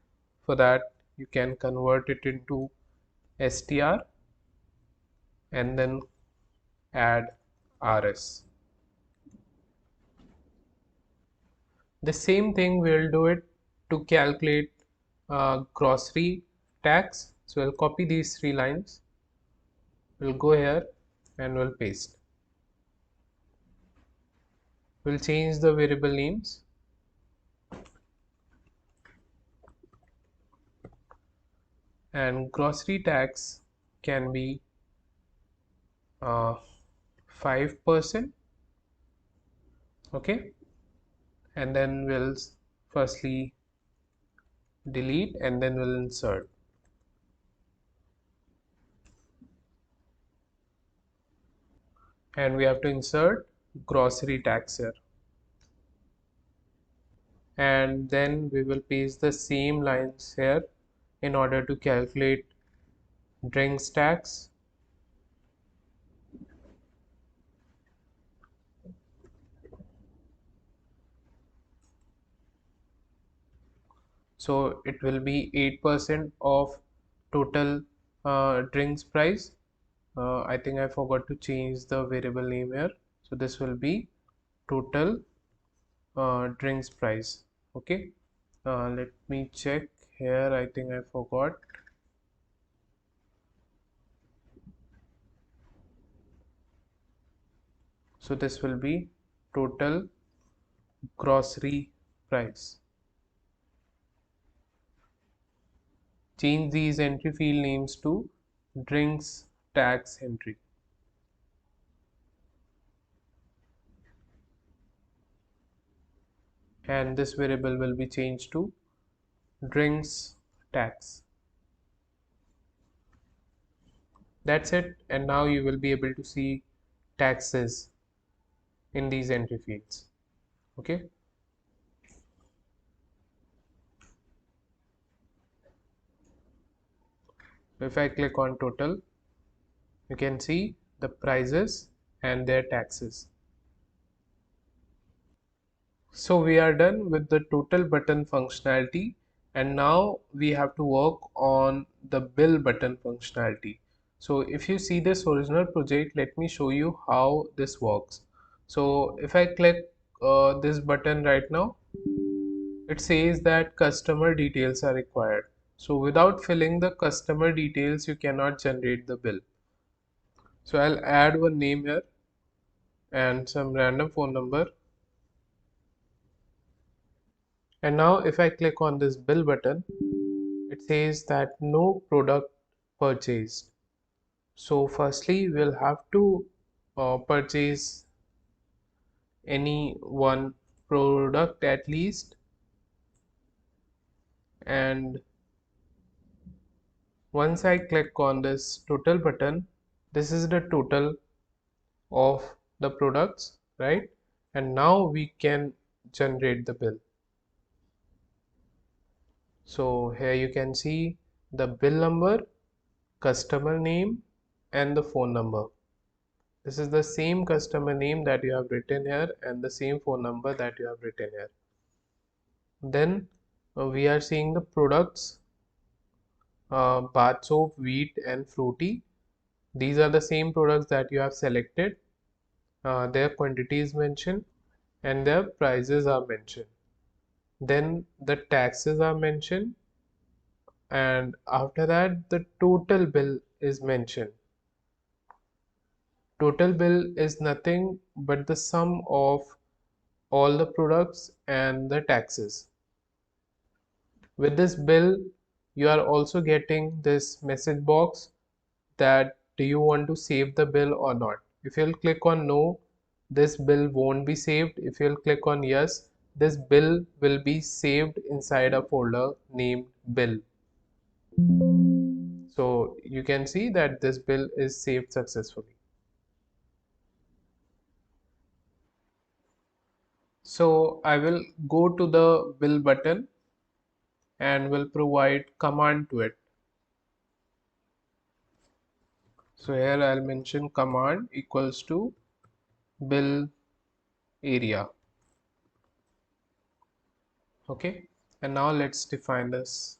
For that you can convert it into str and then add rs. The same thing we'll do it to calculate grocery tax. So we'll copy these three lines, we'll go here and we'll paste. We'll change the variable names, and grocery tax can be 5%, okay, and then we'll firstly delete and then we'll insert, and we have to insert grocery tax here, and then we will paste the same lines here in order to calculate drinks tax. So it will be 8% of total drinks price. I think I forgot to change the variable name here, so this will be total drinks price, okay. Let me check here, I think I forgot. So this will be total grocery price. Change these entry field names to drinks tax entry. and this variable will be changed to drinks tax. That's it, and now you will be able to see taxes in these entry fields. Okay, if I click on total, you can see the prices and their taxes. So we are done with the total button functionality, and now we have to work on the bill button functionality. So if you see this original project, let me show you how this works. So if I click this button right now, it says that customer details are required. So without filling the customer details, you cannot generate the bill. So I'll add one name here and some random phone number. And now if I click on this bill button, it says that no product purchased. So firstly, we'll have to purchase any one product at least, and once I click on this total button, this is the total of the products, right? And now we can generate the bill. So here you can see the bill number, customer name, and the phone number. This is the same customer name that you have written here and the same phone number that you have written here. Then we are seeing the products, bath soap, wheat, and fruity. These are the same products that you have selected. Their quantity is mentioned and their prices are mentioned. Then the taxes are mentioned, and after that the total bill is mentioned. Total bill is nothing but the sum of all the products and the taxes. With this bill, you are also getting this message box that do you want to save the bill or not. If you'll click on no, this bill won't be saved. If you'll click on yes, this bill will be saved inside a folder named bill. So you can see that this bill is saved successfully. So I will go to the bill button and will provide command to it. So here I'll mention command equals to bill area. Okay, and now let's define this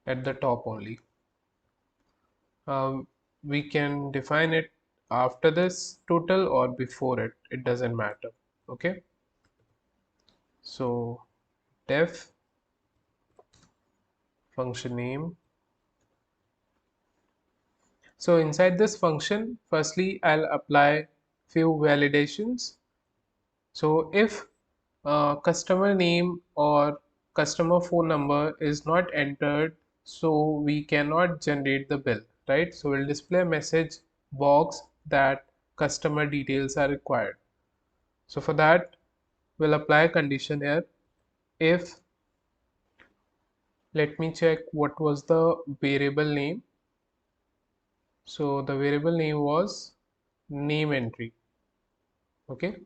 at the top only. We can define it after this total or before it doesn't matter. Okay, so def function name. So inside this function, firstly I'll apply few validations. So if customer name or customer phone number is not entered, so we cannot generate the bill, right? So we'll display a message box that customer details are required. So for that, we'll apply a condition here. If, let me check what was the variable name. So the variable name was name entry. Okay,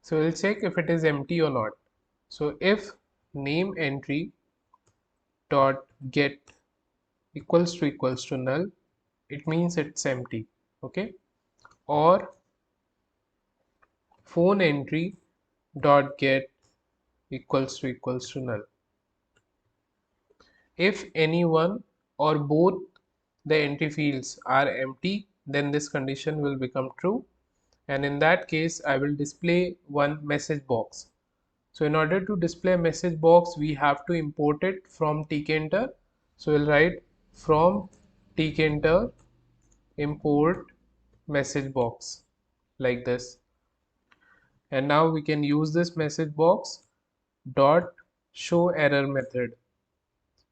so we'll check if it is empty or not. So if name entry dot get equals to null, it means it's empty. Okay, or phone entry dot get equals to null. If any one or both the entry fields are empty, then this condition will become true, and in that case I will display one message box. So in order to display a message box, we have to import it from Tkinter. So we'll write from Tkinter import message box like this, and now we can use this message box dot show error method,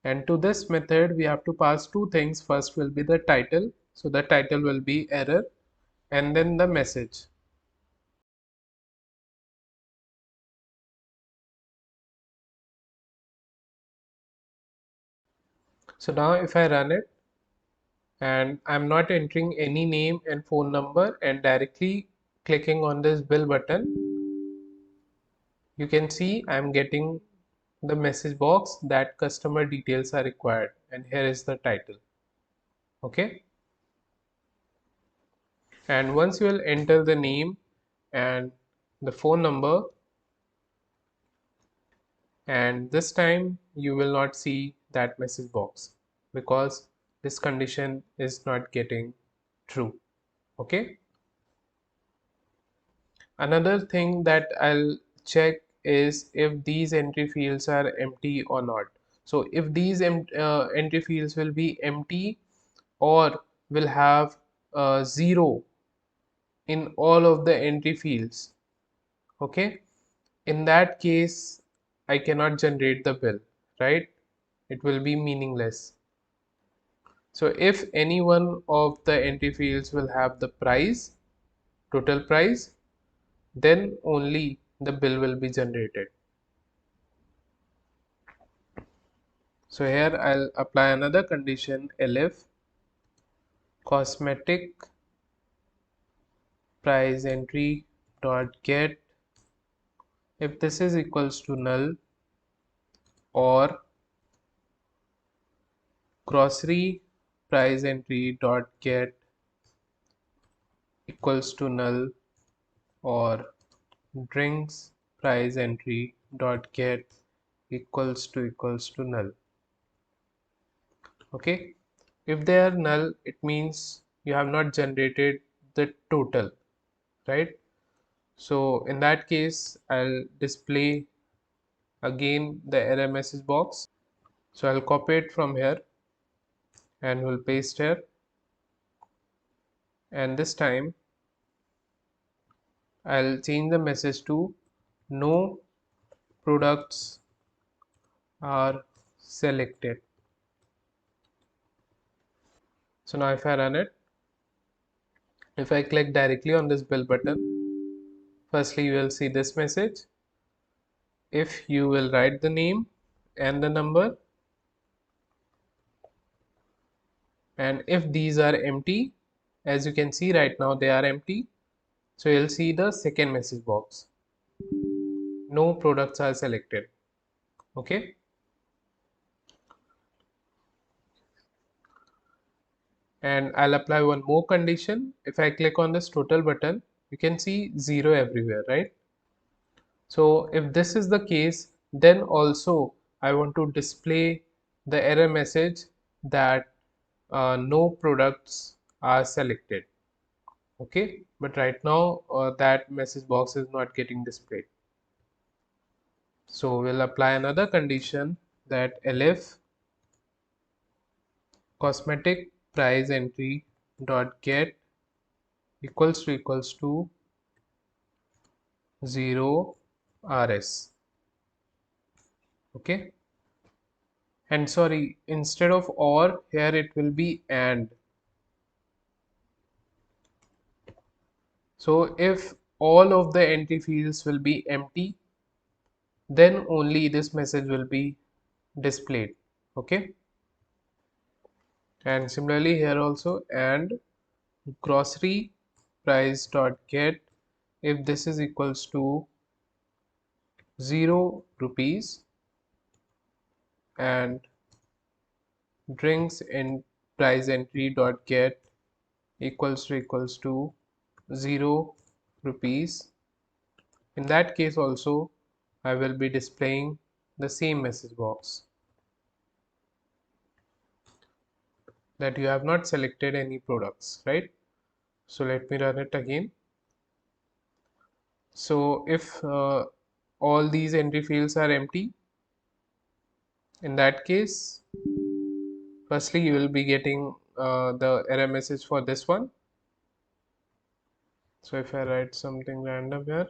and to this method we have to pass two things. First will be the title, so the title will be error, and then the message. So now if I run it and I'm not entering any name and phone number and directly clicking on this bill button, you can see I'm getting the message box that customer details are required, and here is the title. Okay, and once you will enter the name and the phone number, and this time you will not see that message box because this condition is not getting true. Okay, another thing that I'll check is if these entry fields are empty or not. So if these entry fields will be empty or will have 0 in all of the entry fields, okay, in that case I cannot generate the bill, right? It will be meaningless. So if any one of the entry fields will have the price, total price, then only the bill will be generated. So here I'll apply another condition, elif cosmetic price entry dot get, if this is equals to null, or grocery price entry dot get equals to null, or drinks price entry dot get equals to null. Okay, if they are null, it means you have not generated the total, right? So in that case I'll display again the error message box. So I'll copy it from here and we'll paste here, and this time I'll change the message to no products are selected. So now if I run it, if I click directly on this bill button, firstly you will see this message. If you will write the name and the number, and if these are empty, as you can see right now they are empty, so you'll see the second message box, no products are selected. Okay, and I'll apply one more condition. If I click on this total button, you can see 0 everywhere, right? So if this is the case, then also I want to display the error message that no products are selected. Okay, but right now that message box is not getting displayed. So we'll apply another condition, that elif cosmetic price entry dot get equals to 0 rs. Okay, and sorry, instead of or here it will be and. So if all of the entry fields will be empty, then only this message will be displayed. Okay, and similarly here also, and grocery price dot get, if this is equals to 0 rupees, and drinks in price entry dot get equals to 0 rupees, in that case also I will be displaying the same message box, that you have not selected any products, right? So let me run it again. So if all these entry fields are empty, in that case firstly you will be getting the error message for this one. So if I write something random here,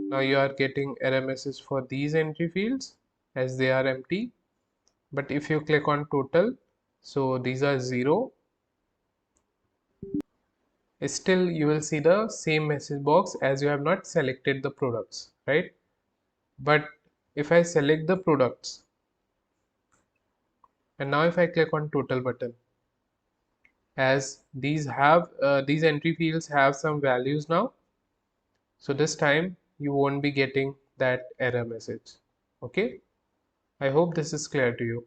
now you are getting error message for these entry fields as they are empty. But if you click on total, so these are 0, still you will see the same message box as you have not selected the products, right? But if I select the products, And now if I click on total button, as these entry fields have some values now, so this time you won't be getting that error message. Okay, I hope this is clear to you.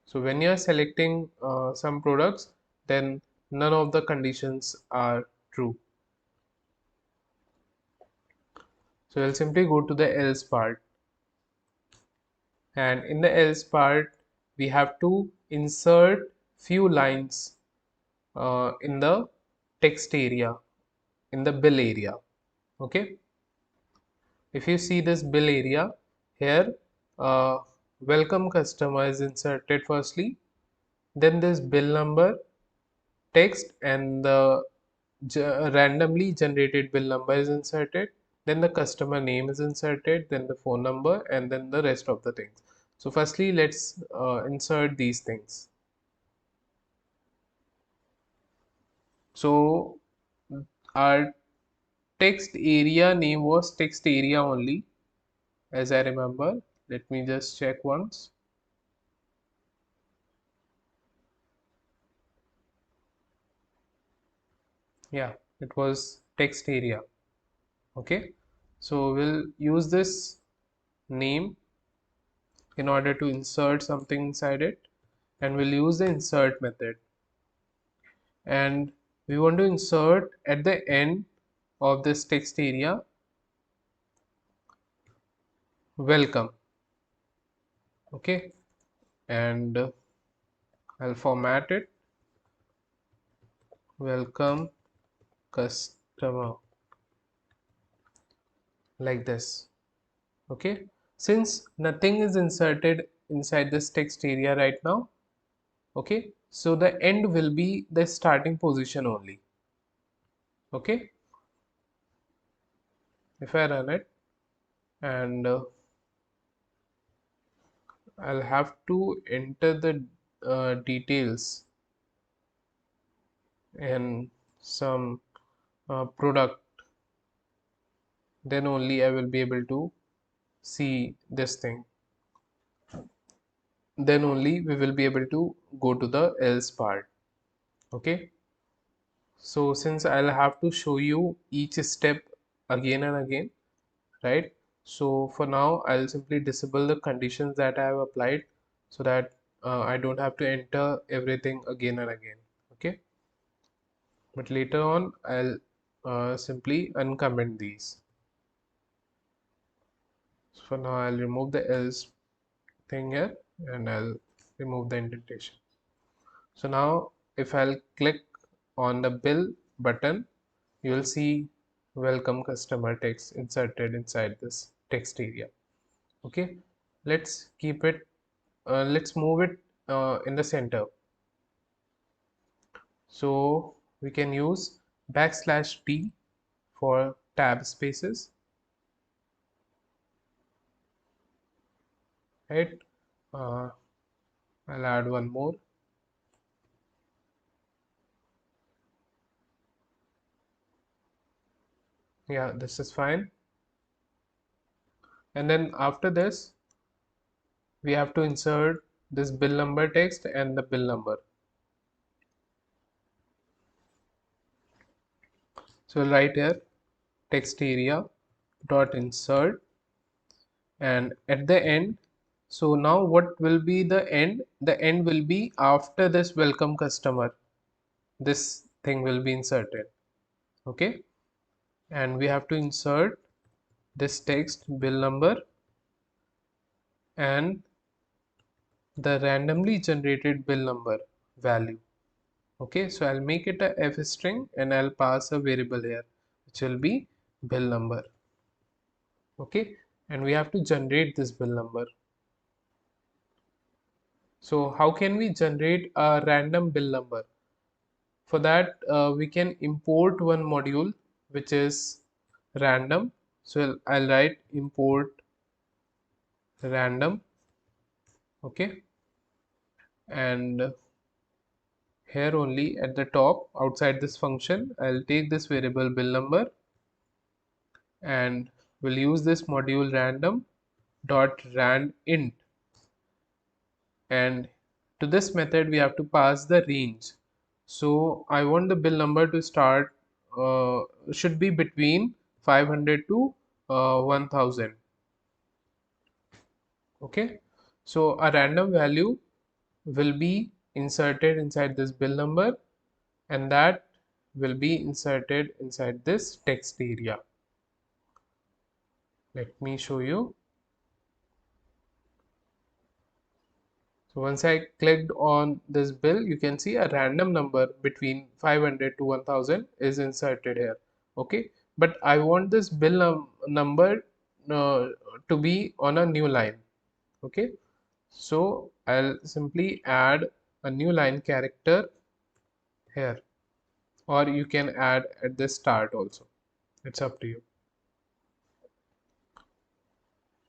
So when you are selecting some products, then none of the conditions are true. So we'll simply go to the else part, and in the else part we have to insert few lines in the text area, in the bill area. Okay, if you see this bill area here, uh, welcome customer is inserted firstly, then this bill number text and the randomly generated bill number is inserted, then the customer name is inserted, then the phone number, and then the rest of the things. So firstly let's insert these things. So our text area name was text area only, as I remember. Let me just check once. Yeah, it was text area. Okay, so we'll use this name in order to insert something inside it, and we'll use the insert method, and we want to insert at the end of this text area welcome. Okay, and I'll format it welcome customer like this. Okay, since nothing is inserted inside this text area right now, okay, so the end will be the starting position only. Okay, if I run it, and I'll have to enter the details in some product, then only I will be able to see this thing, then only we will be able to go to the else part. Okay, so since I'll have to show you each step again and again, right? So for now I'll simply disable the conditions that I have applied, so that I don't have to enter everything again and again. Okay, but later on I'll simply uncomment these. So for now I'll remove the else thing here, and I'll remove the indentation. So now if I'll click on the bill button, you will see welcome customer text inserted inside this text area. Okay, let's keep it, let's move it in the center. So we can use \t for tab spaces, right? uh, I'll add one more. Yeah, this is fine. And then after this we have to insert this bill number text and the bill number. So we'll write here text area dot insert, and at the end, so now what will be the end? The end will be after this welcome customer, this thing will be inserted. Okay, and we have to insert this text bill number and the randomly generated bill number value. Okay, so I'll make it a f string and I'll pass a variable here which will be bill number. Okay, and we have to generate this bill number. So how can we generate a random bill number? For that we can import one module which is random. So I'll write import random. Okay, and here only at the top outside this function I'll take this variable bill number, and we'll use this module random dot rand int, and to this method we have to pass the range. So I want the bill number to start should be between 500 to 1000. Okay, so a random value will be inserted inside this bill number, and that will be inserted inside this text area. Let me show you. So once I clicked on this bill, you can see a random number between 500 to 1000 is inserted here. Okay, but I want this bill number uh, to be on a new line. Okay, so I'll simply add a new line character here, or you can add at the start also. It's up to you.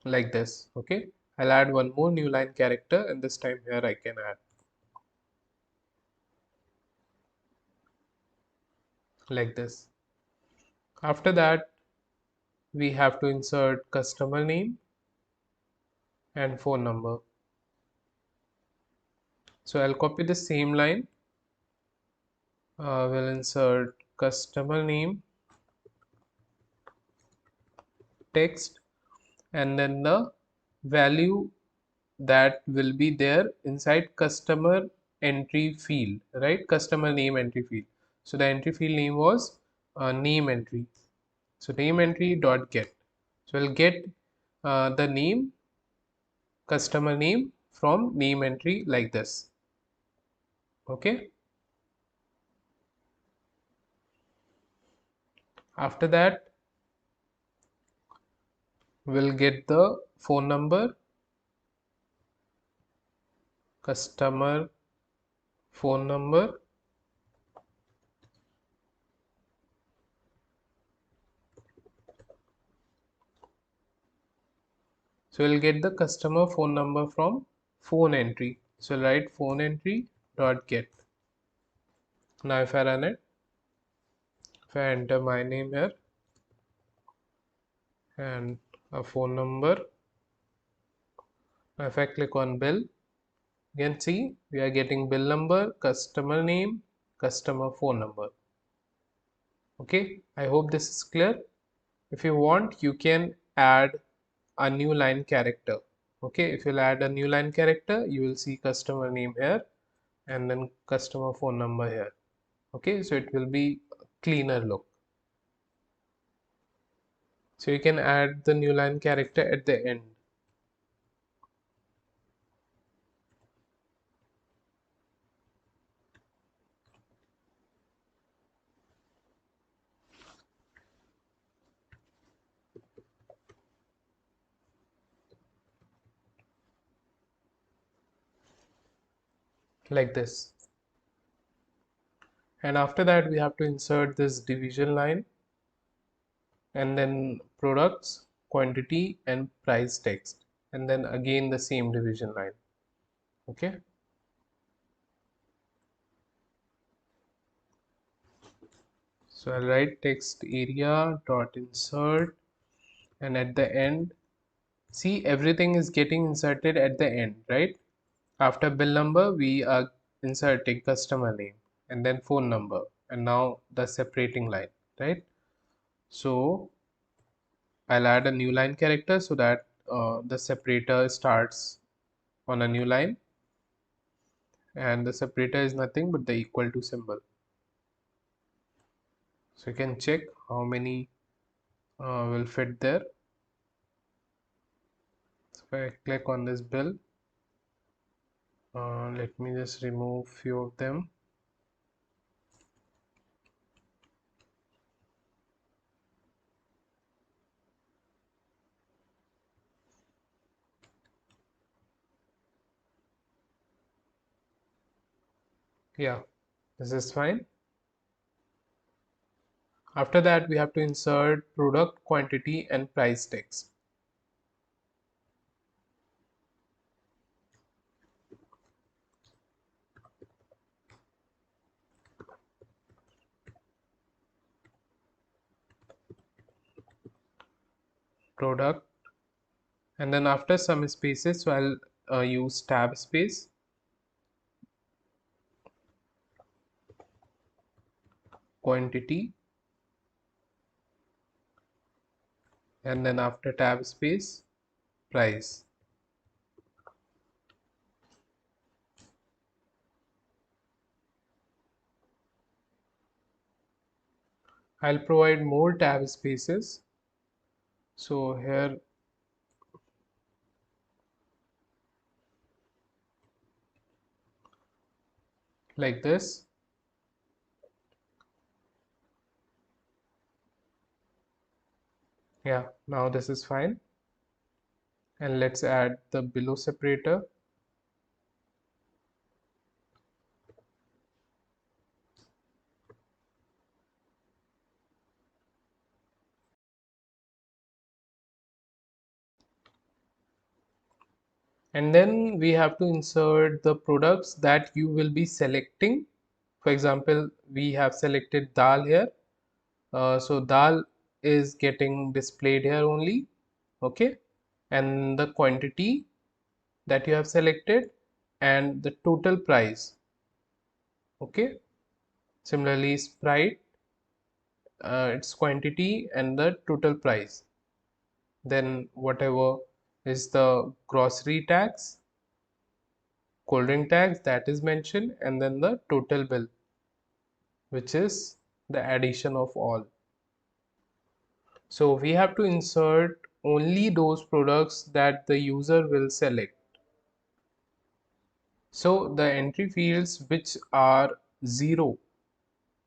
Like this. Okay, I'll add one more new line character, and this time here I can add like this. After that, we have to insert customer name and phone number. So I'll copy the same line. We'll insert customer name, text, and then the value that will be there inside customer entry field, right? Customer name entry field. So the entry field name was name entry. So name entry dot get. So we'll get the name, customer name from name entry like this. Okay. After that, we'll get the phone number, customer phone number, so we'll get the customer phone number from phone entry. So I'll write phone entry dot get. Now if I run it, if I enter my name here and a phone number, if I click on bill, you can see we are getting bill number, customer name, customer phone number. Okay, I hope this is clear. If you want, you can add a new line character. Okay, if you'll add a new line character, you will see customer name here and then customer phone number here. Okay, so it will be a cleaner look. So you can add the new line character at the end. Like this. And after that, we have to insert this division line and then products, quantity, and price text, and then again the same division line. Okay. So I'll write text area dot insert, and at the end, see everything is getting inserted at the end, right? After bill number, we are inserting customer name and then phone number, and now the separating line, right? So I'll add a new line character so that the separator starts on a new line, and the separator is nothing but the equal to symbol. So you can check how many will fit there. So if I click on this bill, let me just remove few of them. Yeah, this is fine. After that, we have to insert product, quantity, and price text. Product, and then after some spaces, so I'll use tab space, quantity, and then after tab space, price. I'll provide more tab spaces. So here, like this. Yeah, now this is fine. And let's add the below separator. And then we have to insert the products that you will be selecting. For example, we have selected dal here. So dal is getting displayed here only. Okay. And the quantity that you have selected and the total price. Okay. Similarly, Sprite, its quantity and the total price. Then whatever is the grocery tax, cold drink tax that is mentioned, and then the total bill, which is the addition of all. So we have to insert only those products that the user will select. So the entry fields which are 0,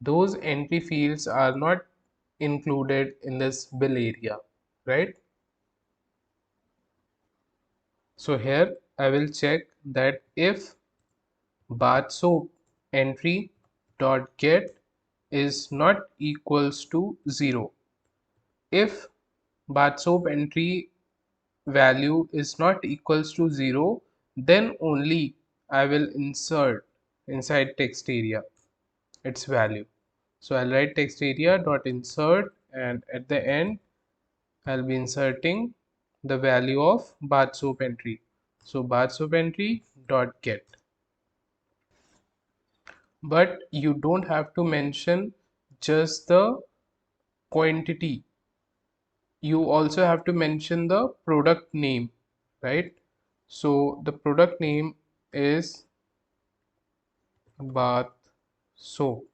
those entry fields are not included in this bill area, right? So here I will check that if bath soap entry dot get is not equals to 0. If bath soap entry value is not equals to 0, then only I will insert inside text area its value. So I'll write text area dot insert, and at the end I'll be inserting the value of bath soap entry. So bath soap entry dot get. But you don't have to mention just the quantity. You also have to mention the product name, right? So the product name is bath soap,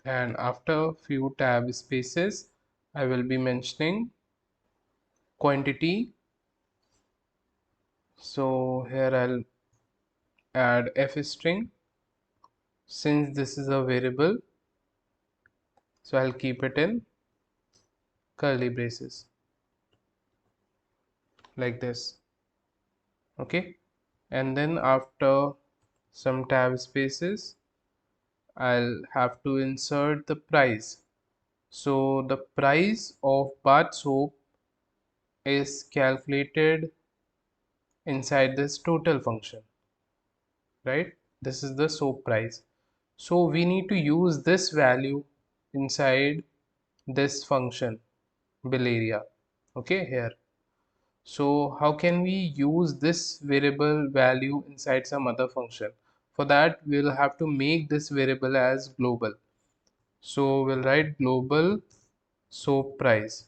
and after few tab spaces I will be mentioning quantity. So here I'll add f string, since this is a variable, so I'll keep it in curly braces like this. Okay, and then after some tab spaces I'll have to insert the price. So the price of bath soap is calculated inside this total function, right? This is the soap price. So we need to use this value inside this function bill area. Okay, here. So how can we use this variable value inside some other function? For that, we'll have to make this variable as global. So we'll write global soap price.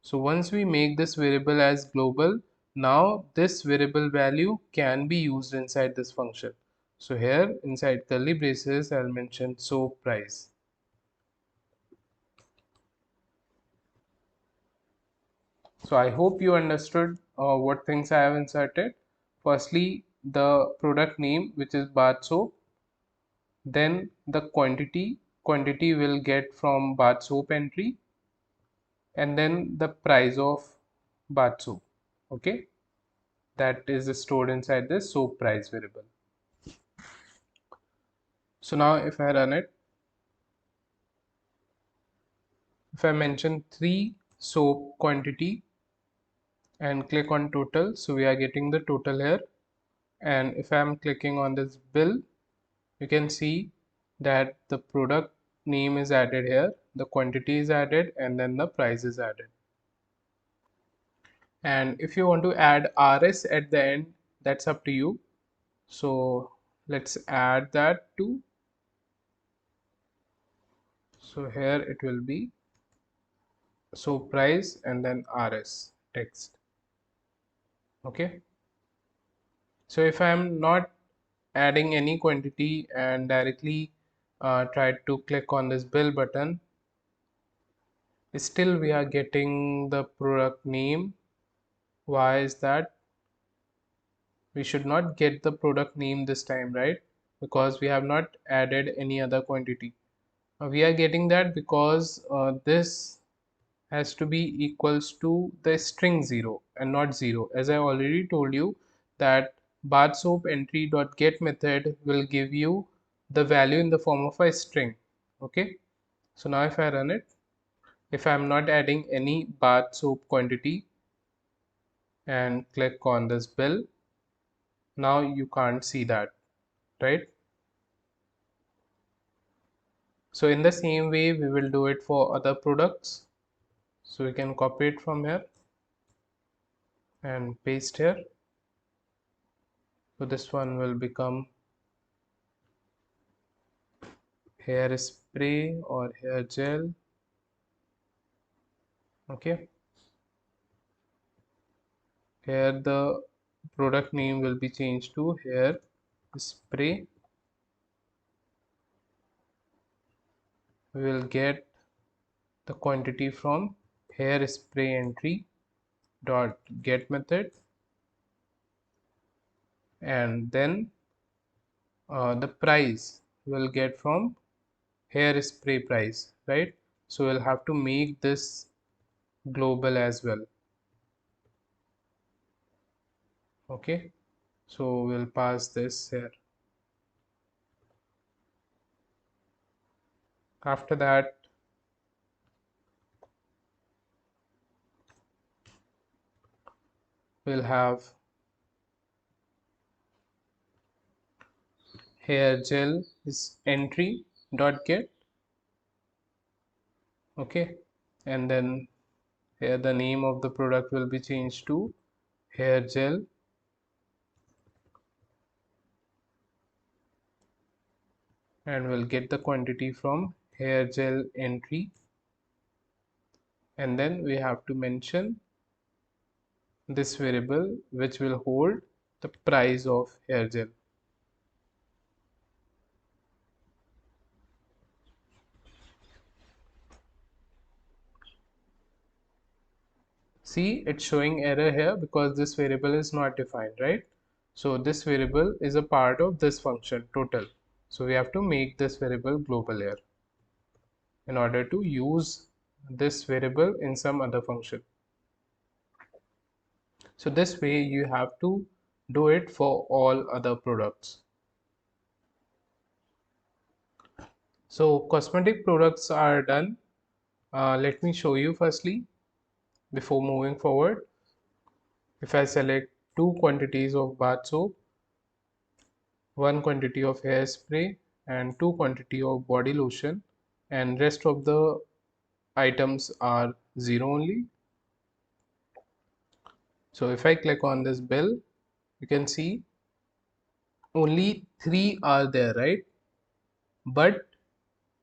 So once we make this variable as global, now this variable value can be used inside this function. So here inside curly braces, I'll mention soap price. So I hope you understood what things I have inserted. Firstly, the product name, which is bath soap. Then the quantity will get from bath soap entry, and then the price of bath soap. Okay, that is stored inside this soap price variable. So now if I run it, if I mention 3 soap quantity and click on total, so we are getting the total here. And if I am clicking on this bill, you can see that the product name is added here, the quantity is added, and then the price is added. And if you want to add rs at the end, that's up to you. So let's add that too. So here it will be so price and then rs text. Okay, so if I am not adding any quantity and directly try to click on this bill button, still we are getting the product name. Why is that? We should not get the product name this time, right? Because we have not added any other quantity. We are getting that because this has to be equals to the string 0 and not 0. As I already told you that bath soap entry dot get method will give you the value in the form of a string. Okay, so now if I run it, if I am not adding any bath soap quantity and click on this bill, now you can't see that, right? So in the same way we will do it for other products. So we can copy it from here and paste here. So this one will become hair spray or hair gel. Okay, here the product name will be changed to hair spray. We will get the quantity from hair spray entry dot get method, and then the price we'll get from hair spray price, right? So we'll have to make this global as well. Okay, so we'll pass this here. After that, we'll have hair gel is entry dot get. Okay, and then here the name of the product will be changed to hair gel, and we'll get the quantity from hair gel entry, and then we have to mention this variable which will hold the price of hair gel. See, it's showing error here because this variable is not defined, right? So this variable is a part of this function total. So we have to make this variable global here in order to use this variable in some other function. So this way you have to do it for all other products. So cosmetic products are done. Let me show you firstly before moving forward. If I select two quantities of bath soap, one quantity of hairspray and two quantity of body lotion, and rest of the items are 0 only. So if I click on this bill, you can see only 3 are there, right? But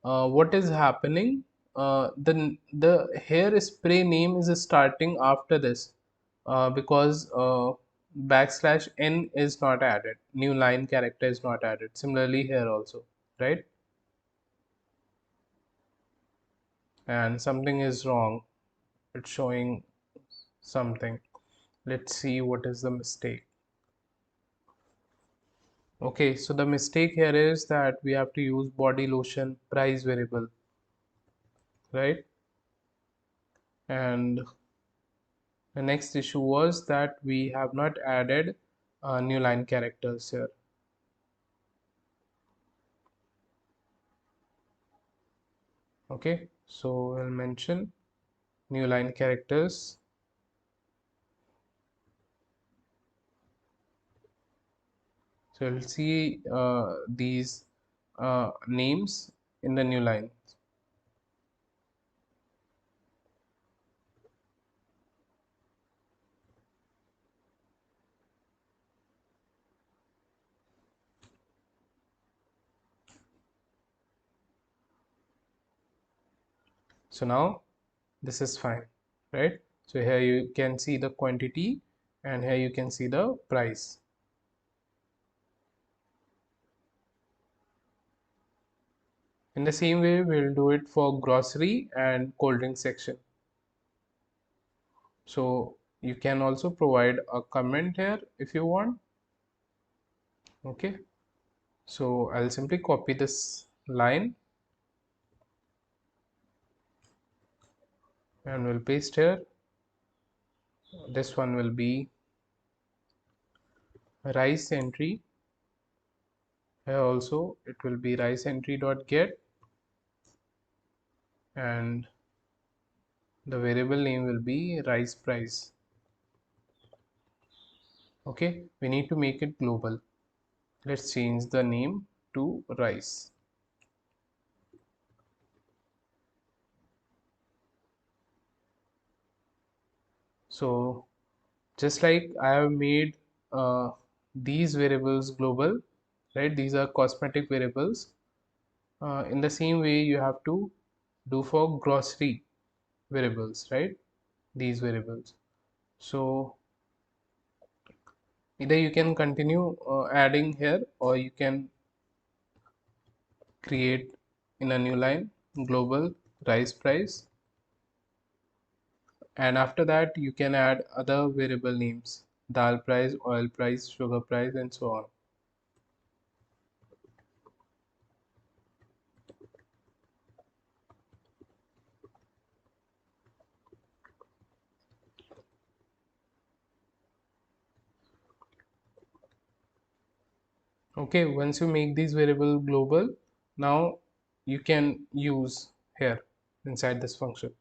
what is happening, the hairspray name is starting after this because backslash n is not added, new line character is not added. Similarly here also, right? And something is wrong, it's showing something. Let's see what is the mistake. Okay, so the mistake here is that we have to use body lotion price variable, right? And the next issue was that we have not added new line characters here. Okay, so we'll mention new line characters. So you'll see these names in the new line. So now this is fine, right? So here you can see the quantity and here you can see the price. In the same way, we'll do it for grocery and cold drink section. So you can also provide a comment here if you want. Okay, so I'll simply copy this line and we'll paste here. This one will be rice entry. Here also it will be rice entry dot get, and the variable name will be rice price. Okay, we need to make it global. Let's change the name to rice. So just like I have made these variables global, right? These are cosmetic variables. In the same way, you have to do for grocery variables, right? These variables. So either you can continue adding here, or you can create in a new line global rice price, and after that you can add other variable names: dal price, oil price, sugar price, and so on. Okay, once you make these variable global, now you can use here inside this function.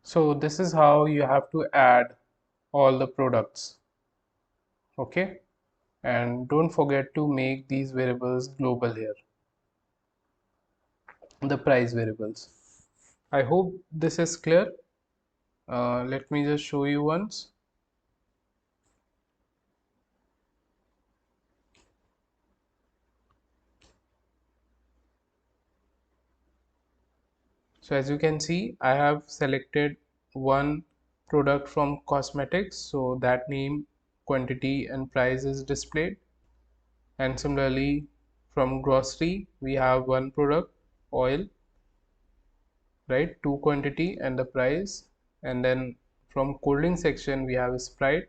So this is how you have to add all the products. Okay, and don't forget to make these variables global here, the price variables. I hope this is clear. Let me just show you once. So as you can see, I have selected one product from cosmetics, so that name, quantity and price is displayed. And similarly from grocery we have one product, oil, right, two quantity and the price. And then from cold drink section we have Sprite,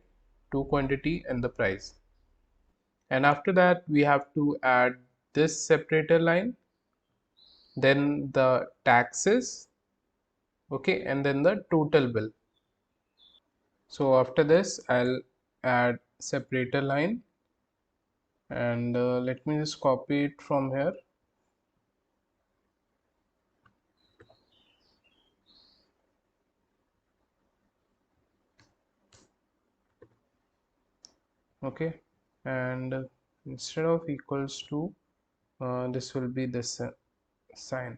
two quantity and the price. And after that we have to add this separator line, then the taxes, okay, and then the total bill. So after this I'll add separator line, and let me just copy it from here. Okay, and instead of equals to, this will be this sign.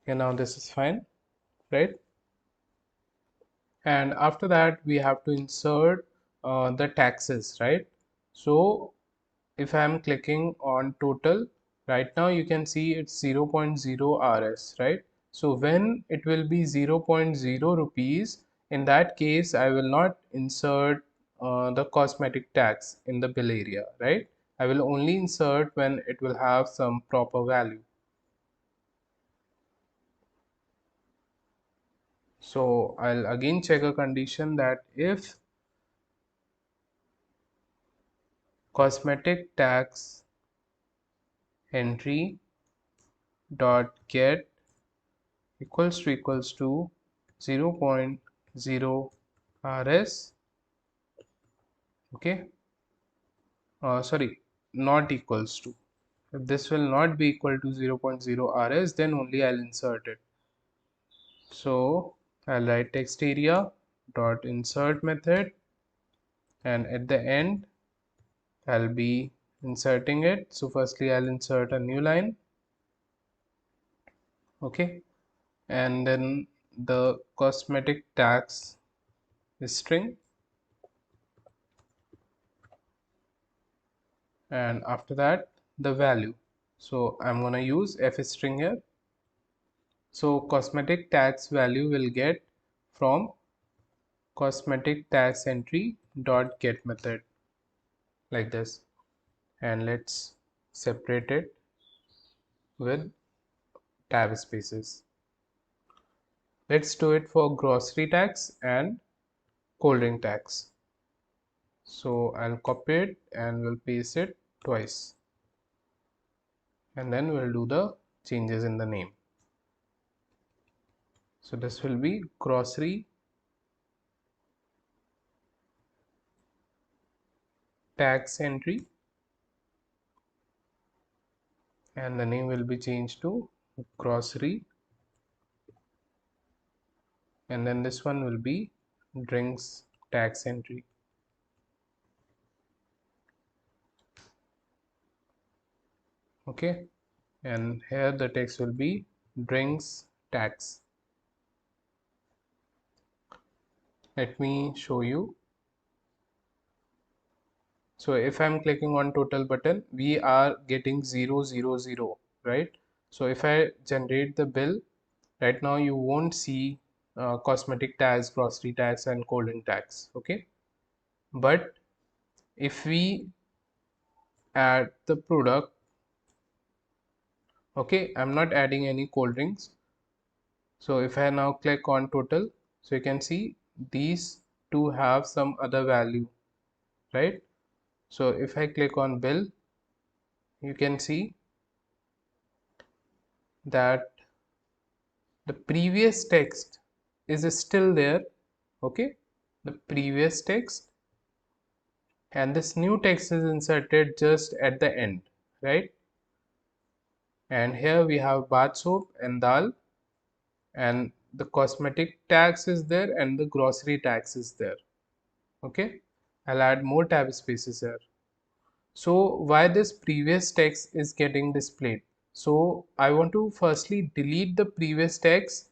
Okay, now this is fine, right? And after that we have to insert the taxes, right? So if I am clicking on total, right now you can see it's 0.0 rs, right? So when it will be 0.0 rupees, in that case I will not insert the cosmetic tax in the bill area, right? I will only insert when it will have some proper value. So I'll again check a condition that if cosmetic tax entry dot get equals to 0.0 rs, okay, sorry, not equals to, if this will not be equal to 0.0 rs, then only I'll insert it. So I'll write text area dot insert method, and at the end I'll be inserting it. So firstly I'll insert a new line, okay, and then the cosmetic tax string, and after that the value. So I'm gonna use f string here. So cosmetic tax value will get from cosmetic tax entry dot get method, like this, and let's separate it with tab spaces. Let's do it for grocery tax and cold drink tax. So I'll copy it and we'll paste it twice, and then we'll do the changes in the name. So this will be grocery tax entry, and the name will be changed to grocery, and then this one will be drinks tax entry. Okay, and here the text will be drinks tax. Let me show you. So if I'm clicking on total button, we are getting 000, right? So if I generate the bill right now, you won't see cosmetic tax, grocery tax and cold drink tax, okay? But if we add the product, okay, I'm not adding any cold drinks. So if I now click on total, so you can see these to have some other value, right? So if I click on bill, you can see that the previous text is still there. Okay, the previous text, and this new text is inserted just at the end, right? And here we have bath soap and dal, and the cosmetic tax is there and the grocery tax is there. Okay, I'll add more tab spaces here. So why this previous text is getting displayed? So I want to firstly delete the previous text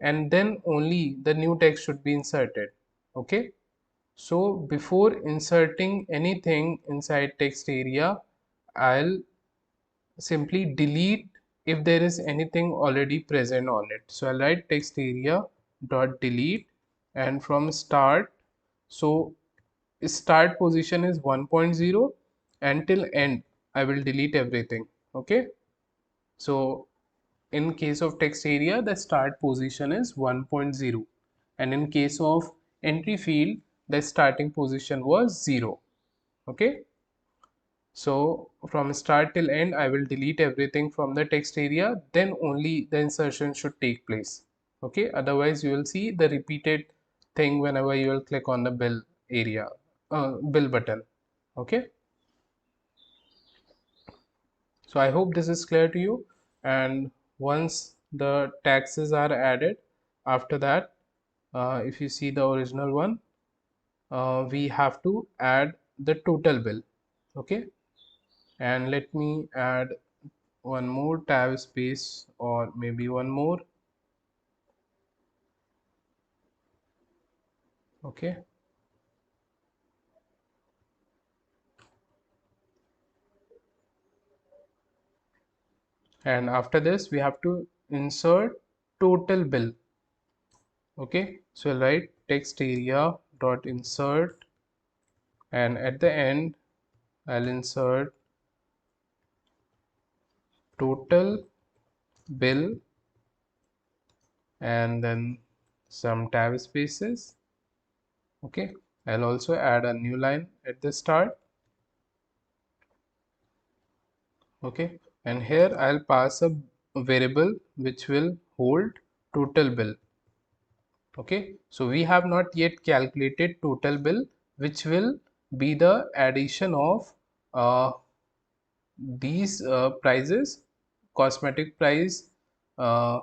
and then only the new text should be inserted. Okay, so before inserting anything inside text area, I'll simply delete if there is anything already present on it. So I'll write text area dot delete, and from start, so start position is 1.0 until end I will delete everything. Okay, so in case of text area the start position is 1.0, and in case of entry field the starting position was 0. Okay, so from start till end I will delete everything from the text area, then only the insertion should take place. Okay, otherwise you will see the repeated thing whenever you will click on the bill area, bill button. Okay, so I hope this is clear to you. And once the taxes are added, after that, if you see the original one, we have to add the total bill. Okay, and let me add one more tab space, or maybe one more. Okay, and after this we have to insert total bill. Okay, so I'll write text area dot insert, and at the end I'll insert total bill and then some tab spaces. Okay, I'll also add a new line at the start. Okay, and here I'll pass a variable which will hold total bill. Okay, so we have not yet calculated total bill, which will be the addition of these prices: cosmetic price, uh,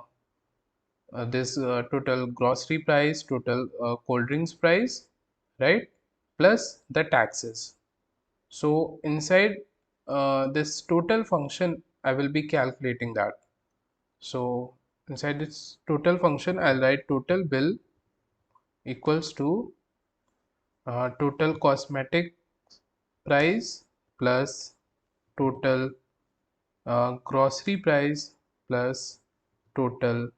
this total grocery price, total cold drinks price, right, plus the taxes. So inside this total function I will be calculating that. So inside this total function I'll write total bill equals to total cosmetic price plus total grocery price plus total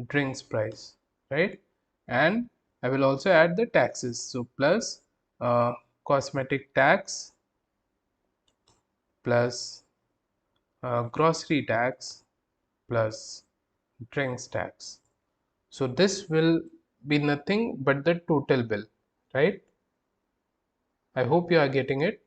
drinks price, right? And I will also add the taxes, so plus cosmetic tax plus grocery tax plus drinks tax. So this will be nothing but the total bill, right? I hope you are getting it.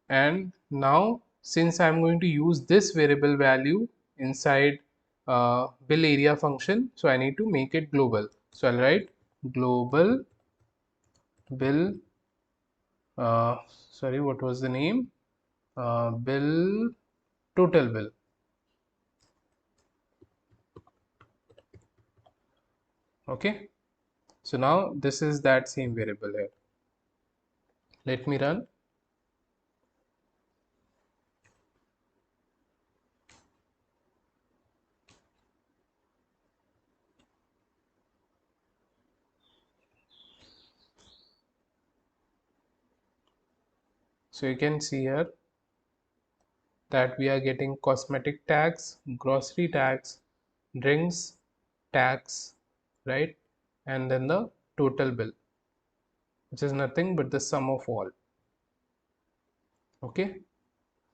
And now since I'm going to use this variable value inside bill area function, so I need to make it global. So I'll write global bill, sorry, what was the name, bill, total bill. Okay, so now this is that same variable here. Let me run. So you can see here that we are getting cosmetic tax, grocery tax, drinks tax, right? And then the total bill, which is nothing but the sum of all. Okay.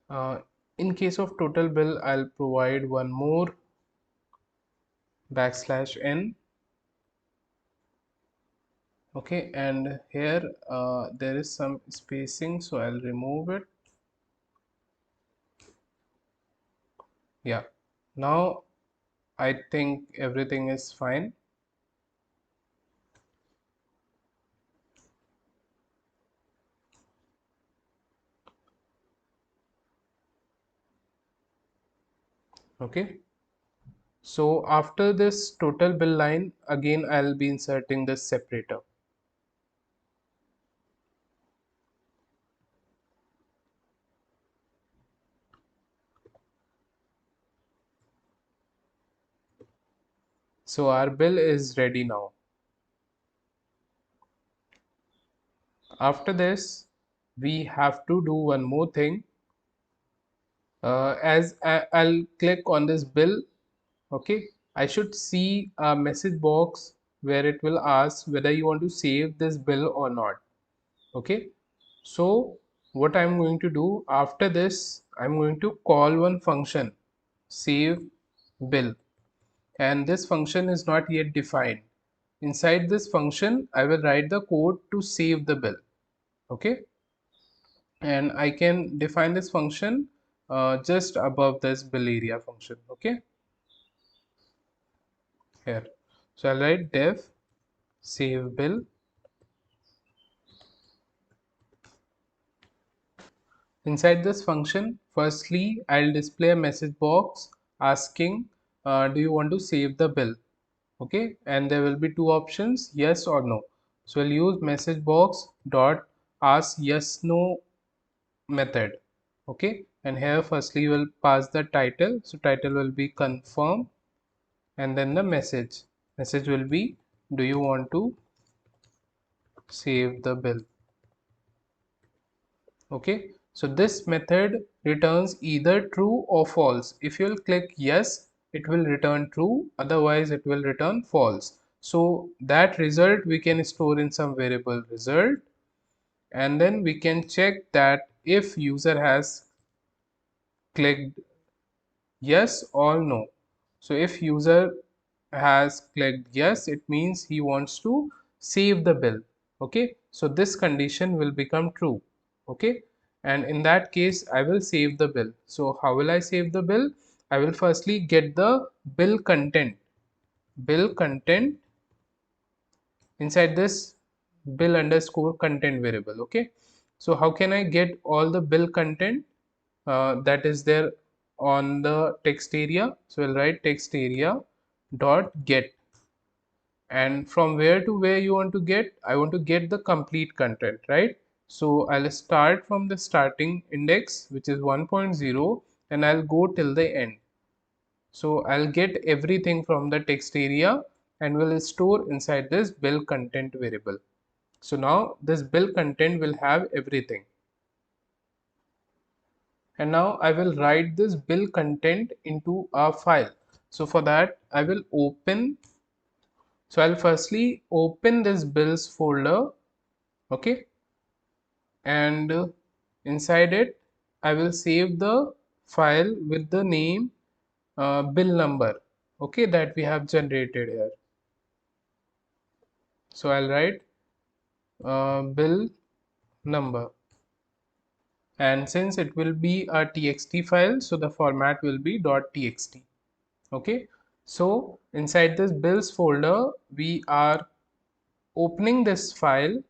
Uh, in case of total bill, I'll provide one more \n. Okay, and here there is some spacing, so I'll remove it. Yeah, now I think everything is fine. Okay, so after this total bill line, again I'll be inserting this separator. So our bill is ready now. After this, we have to do one more thing. I'll click on this bill, okay, I should see a message box where it will ask whether you want to save this bill or not. Okay, so what I'm going to do after this, I'm going to call one function, save bill, and this function is not yet defined. Inside this function, I will write the code to save the bill. Okay, and I can define this function just above this bill area function. Okay, here, so I'll write def save bill. Inside this function, firstly I'll display a message box asking do you want to save the bill. Okay, and there will be two options, yes or no. So I'll use message box dot ask yes no method. Okay, and here firstly we'll pass the title, so title will be confirm, and then the message will be do you want to save the bill. Okay, so this method returns either true or false. If you'll click yes, it will return true, otherwise it will return false. So that result we can store in some variable result, and then we can check that if user has clicked yes or no. So if user has clicked yes, it means he wants to save the bill. Okay, so this condition will become true. Okay, and in that case I will save the bill. So how will I save the bill? I will firstly get the bill content inside this bill underscore content variable. Okay, so how can I get all the bill content that is there on the text area? So I'll write text area dot get, and from where to where you want to get, I want to get the complete content, right? So I'll start from the starting index, which is 1.0, and I'll go till the end. So I'll get everything from the text area and will store inside this bill content variable. So now this bill content will have everything. And now I will write this bill content into a file. So for that I will open, so I'll firstly open this bills folder. Okay, and inside it I will save the file with the name bill number, okay, that we have generated here. So I'll write bill number, and since it will be a txt file, so the format will be .txt. Okay, so inside this bills folder we are opening this file,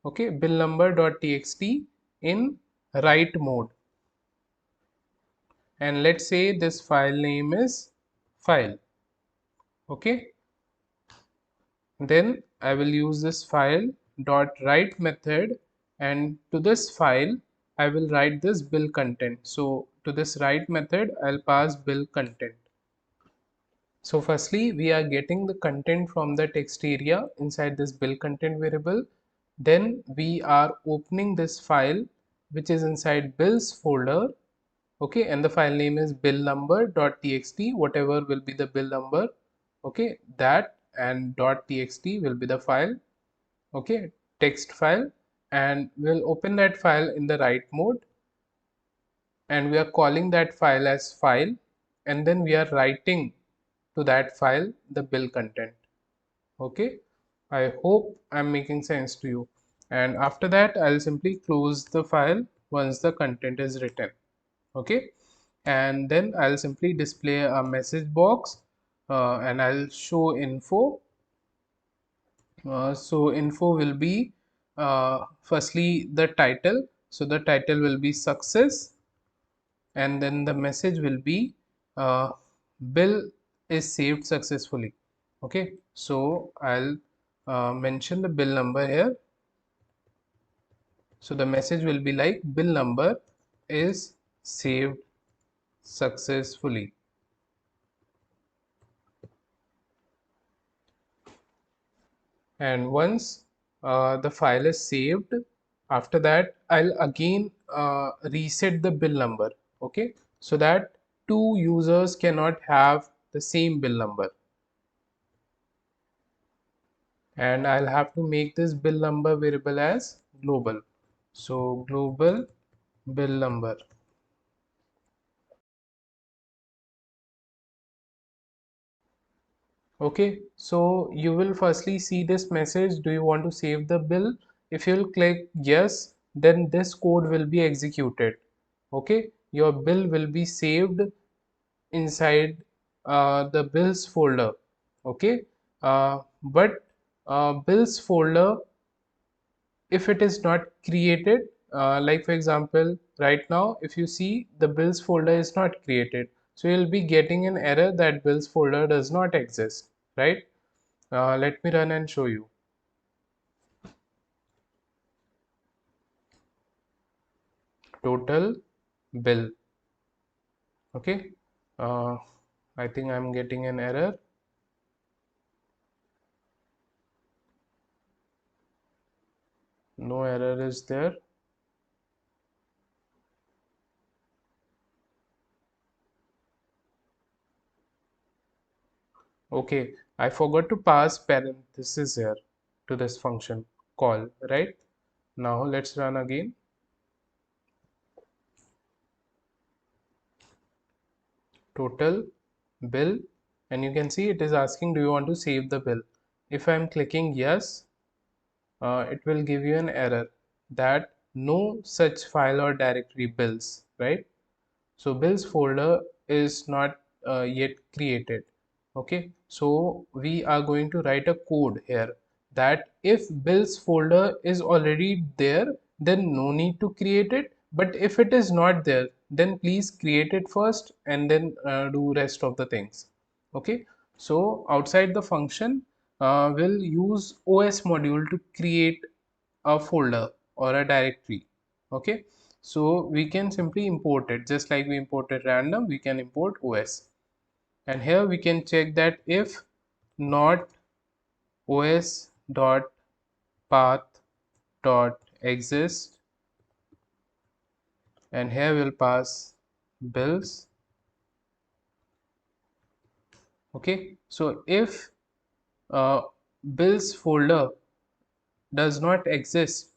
okay, bill number.txt in write mode, and let's say this file name is file. Okay, then I will use this file dot write method, and to this file I will write this bill content. So to this write method I'll pass bill content. So firstly we are getting the content from the text area inside this bill content variable. Then we are opening this file which is inside bills folder. Okay, and the file name is bill number.txt, whatever will be the bill number. Okay, that and .txt will be the file. Okay, text file, and we'll open that file in the write mode, and we are calling that file as file, and then we are writing to that file the bill content. Okay, I hope I'm making sense to you. And after that, I'll simply close the file once the content is written. Okay. And then I'll simply display a message box and I'll show info. So info will be firstly the title. So the title will be success, and then the message will be bill is saved successfully. Okay, so I'll mention the bill number here. So the message will be like bill number is saved successfully. And once the file is saved, after that I'll again reset the bill number. Okay, so that two users cannot have the same bill number, and I'll have to make this bill number variable as global. So global bill number. Okay, so you will firstly see this message, do you want to save the bill? If you'll click yes, then this code will be executed. Okay, your bill will be saved inside the bills folder. Okay, but bills folder, if it is not created, like for example right now if you see the bills folder is not created, so you'll be getting an error that bills folder does not exist, right? Let me run and show you. Total bill. Okay, uh, I think I'm getting an error. No error is there. Okay, I forgot to pass parenthesis here to this function call, right? Now let's run again. Total bill, and you can see it is asking, do you want to save the bill? If I'm clicking yes, it will give you an error that no such file or directory bills, right? So bills folder is not yet created. Okay, so we are going to write a code here that if bills folder is already there, then no need to create it, but if it is not there, then please create it first and then do rest of the things. Okay, so outside the function, we'll use OS module to create a folder or a directory. Okay, so we can simply import it just like we imported random, we can import OS. And here we can check that if not os dot path dot exist, and here we'll pass bills. Okay, so if uh, bills folder does not exist,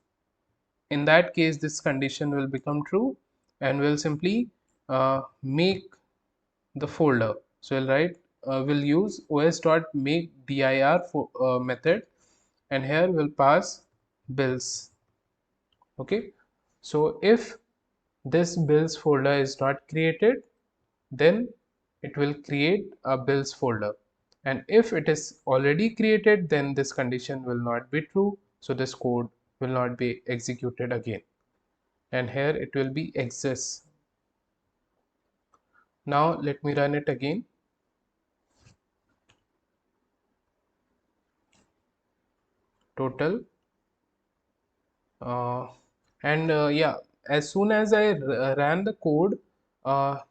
in that case this condition will become true, and we'll simply make the folder. So we'll write, we'll use os.makedir method, and here we'll pass bills. Okay, so if this bills folder is not created, then it will create a bills folder, and if it is already created, then this condition will not be true, so this code will not be executed again, and here it will be exists. Now let me run it again. Total and yeah, as soon as I ran the code,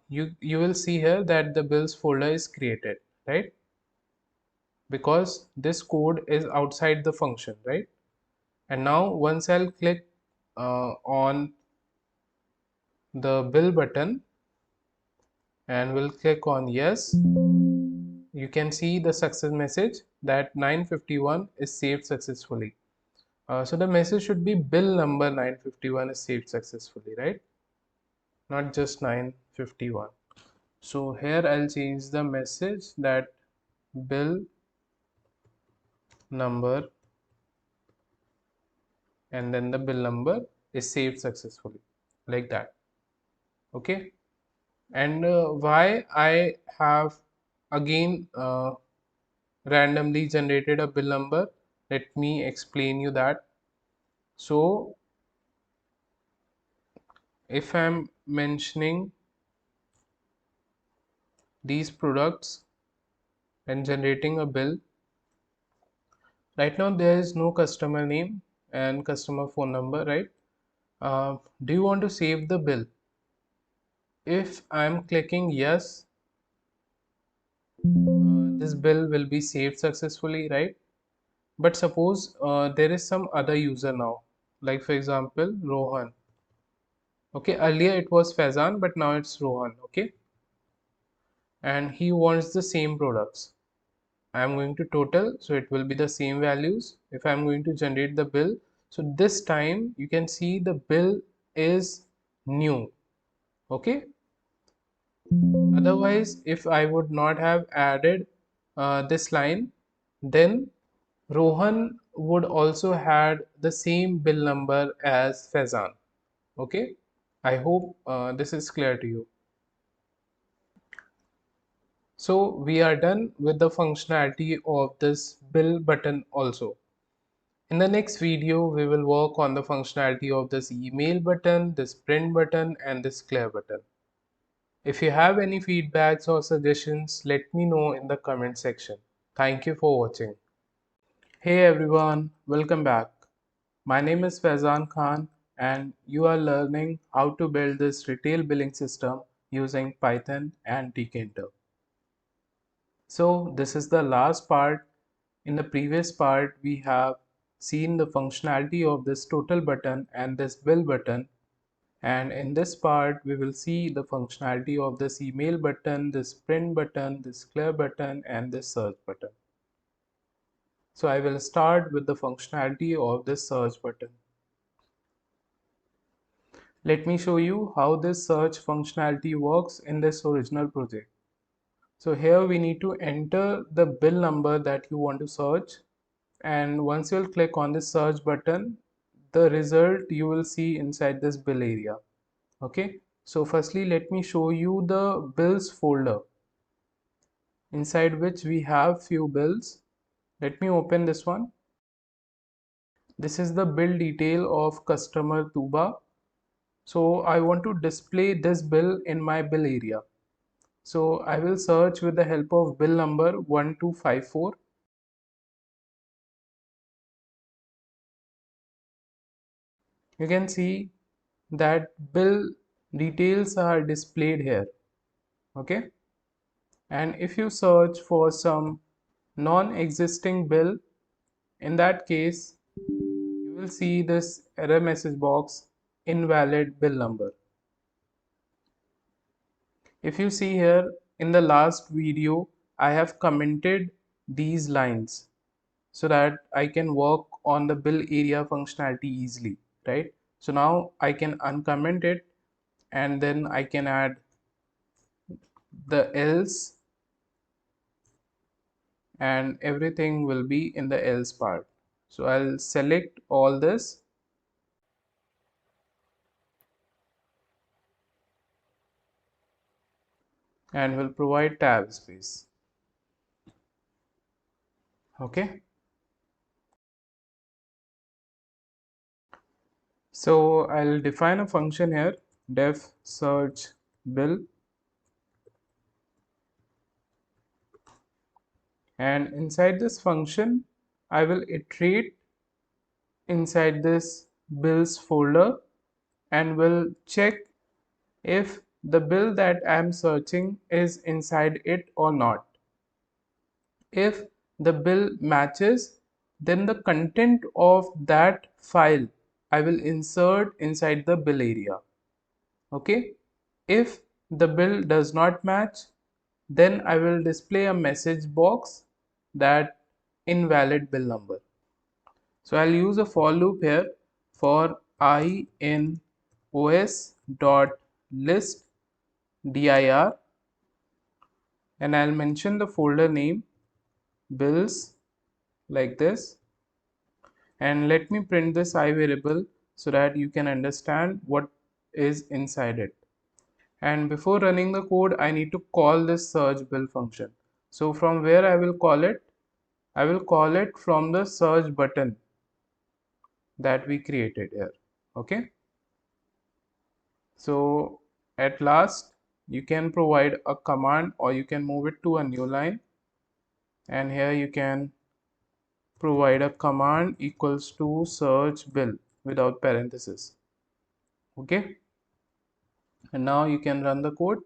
you will see here that the bills folder is created, right? Because this code is outside the function, right? And now once I'll click on the bill button and we'll click on yes, you can see the success message that 951 is saved successfully. So the message should be bill number 951 is saved successfully, right? Not just 951. So here I'll change the message that bill number and then the bill number is saved successfully, like that. Okay. And why I have again randomly generated a bill number, let me explain you that. So if I'm mentioning these products and generating a bill, right now there is no customer name and customer phone number, right? Do you want to save the bill? If I'm clicking yes, this bill will be saved successfully, right? But suppose there is some other user now, like for example Rohan. Okay, earlier it was Faizan, but now it's Rohan. Okay, and he wants the same products. I'm going to total, so it will be the same values. If I'm going to generate the bill, so this time you can see the bill is new. Okay, otherwise if I would not have added this line, then Rohan would also had the same bill number as Faizan. Okay, I hope this is clear to you. So we are done with the functionality of this bill button also. In the next video, we will work on the functionality of this email button, this print button, and this clear button. If you have any feedbacks or suggestions, let me know in the comment section. Thank you for watching. Hey everyone, welcome back. My name is Faizan Khan and you are learning how to build this retail billing system using Python and Tkinter. So this is the last part. In the previous part, we have seen the functionality of this total button and this bill button. And in this part, we will see the functionality of this email button, this print button, this clear button, and this search button. So I will start with the functionality of this search button. Let me show you how this search functionality works in this original project. So here we need to enter the bill number that you want to search, and once you'll click on this search button, the result you will see inside this bill area. Okay, so firstly let me show you the bills folder inside which we have few bills. Let me open this one. This is the bill detail of customer Tuba. So I want to display this bill in my bill area. So I will search with the help of bill number 1254. You can see that bill details are displayed here. Okay, and if you search for some non-existing bill, in that case you will see this error message box, invalid bill number. If you see here in the last video, I have commented these lines so that I can work on the bill area functionality easily, right? So now I can uncomment it and then I can add the else, and everything will be in the else part. So I'll select all this and will provide tab space. Okay, so I'll define a function here, def search bill, and inside this function I will iterate inside this bills folder and will check if the bill that I am searching is inside it or not. If the bill matches, then the content of that file I will insert inside the bill area. Okay, if the bill does not match, then I will display a message box that invalid bill number. So I'll use a for loop here for I in os dot list dir, and I'll mention the folder name bills like this, And let me print this I variable so that you can understand what is inside it. And before running the code, I need to call this search bill function. So from where I will call it? I will call it from the search button that we created here. Okay. So at last, you can provide a command or you can move it to a new line. And here you can provide a command equals to search bill without parenthesis. Okay. And now you can run the code.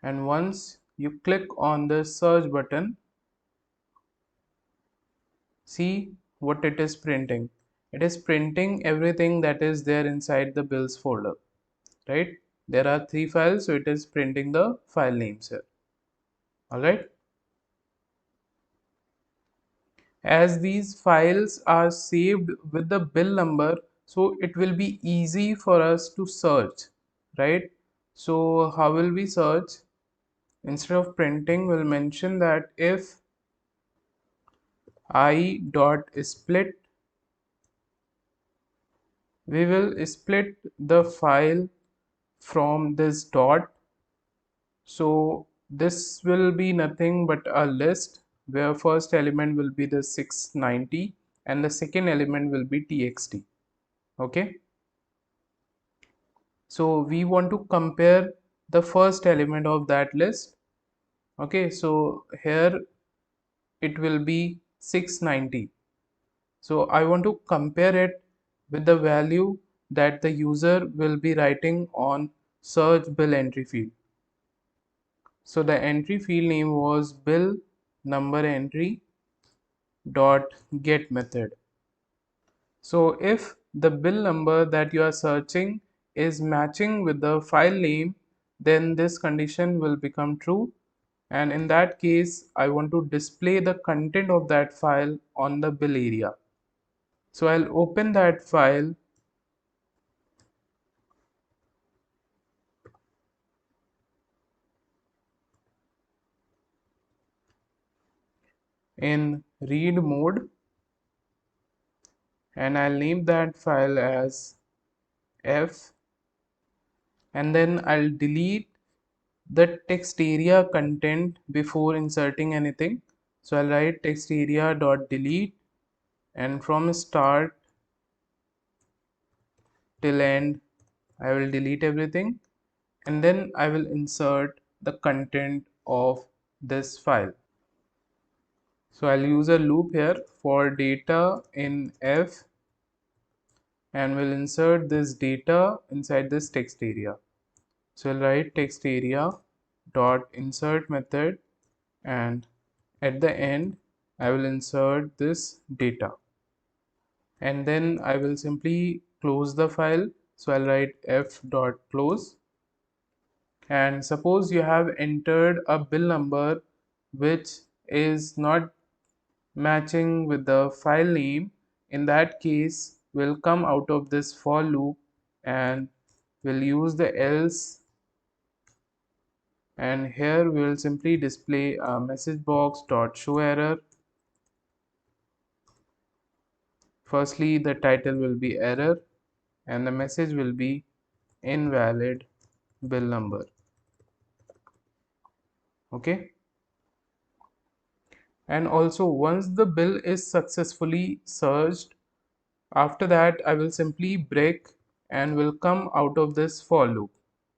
And once you click on the search button, see what it is printing. It is printing everything that is there inside the bills folder, right? There are 3 files, so it is printing the file names here. All right. As these files are saved with the bill number, so it will be easy for us to search, right? So how will we search? Instead of printing, we'll mention that if I dot split, we will split the file from this dot. So this will be nothing but a list where first element will be the 690 and the second element will be txt. Okay. So we want to compare the first element of that list. Okay. So here it will be 690. So I want to compare it with the value that the user will be writing on search bill entry field. So the entry field name was bill number entry dot get method. So if the bill number that you are searching is matching with the file name, then this condition will become true. And in that case, I want to display the content of that file on the bill area. So I'll open that file in read mode and I'll name that file as f, and then I'll delete the text area content before inserting anything. So I'll write text area dot delete, and from start till end I will delete everything, and then I will insert the content of this file. So I'll use a loop here for data in f, and we'll insert this data inside this text area. So I'll write text area dot insert method, and at the end I will insert this data, and then I will simply close the file. So I'll write f dot close, and suppose you have entered a bill number which is not matching with the file name. In that case, we'll come out of this for loop and we'll use the else, and here we will simply display a message box dot show error. Firstly, the title will be error and the message will be invalid bill number. Okay. And also once the bill is successfully searched, after that I will simply break and will come out of this for loop.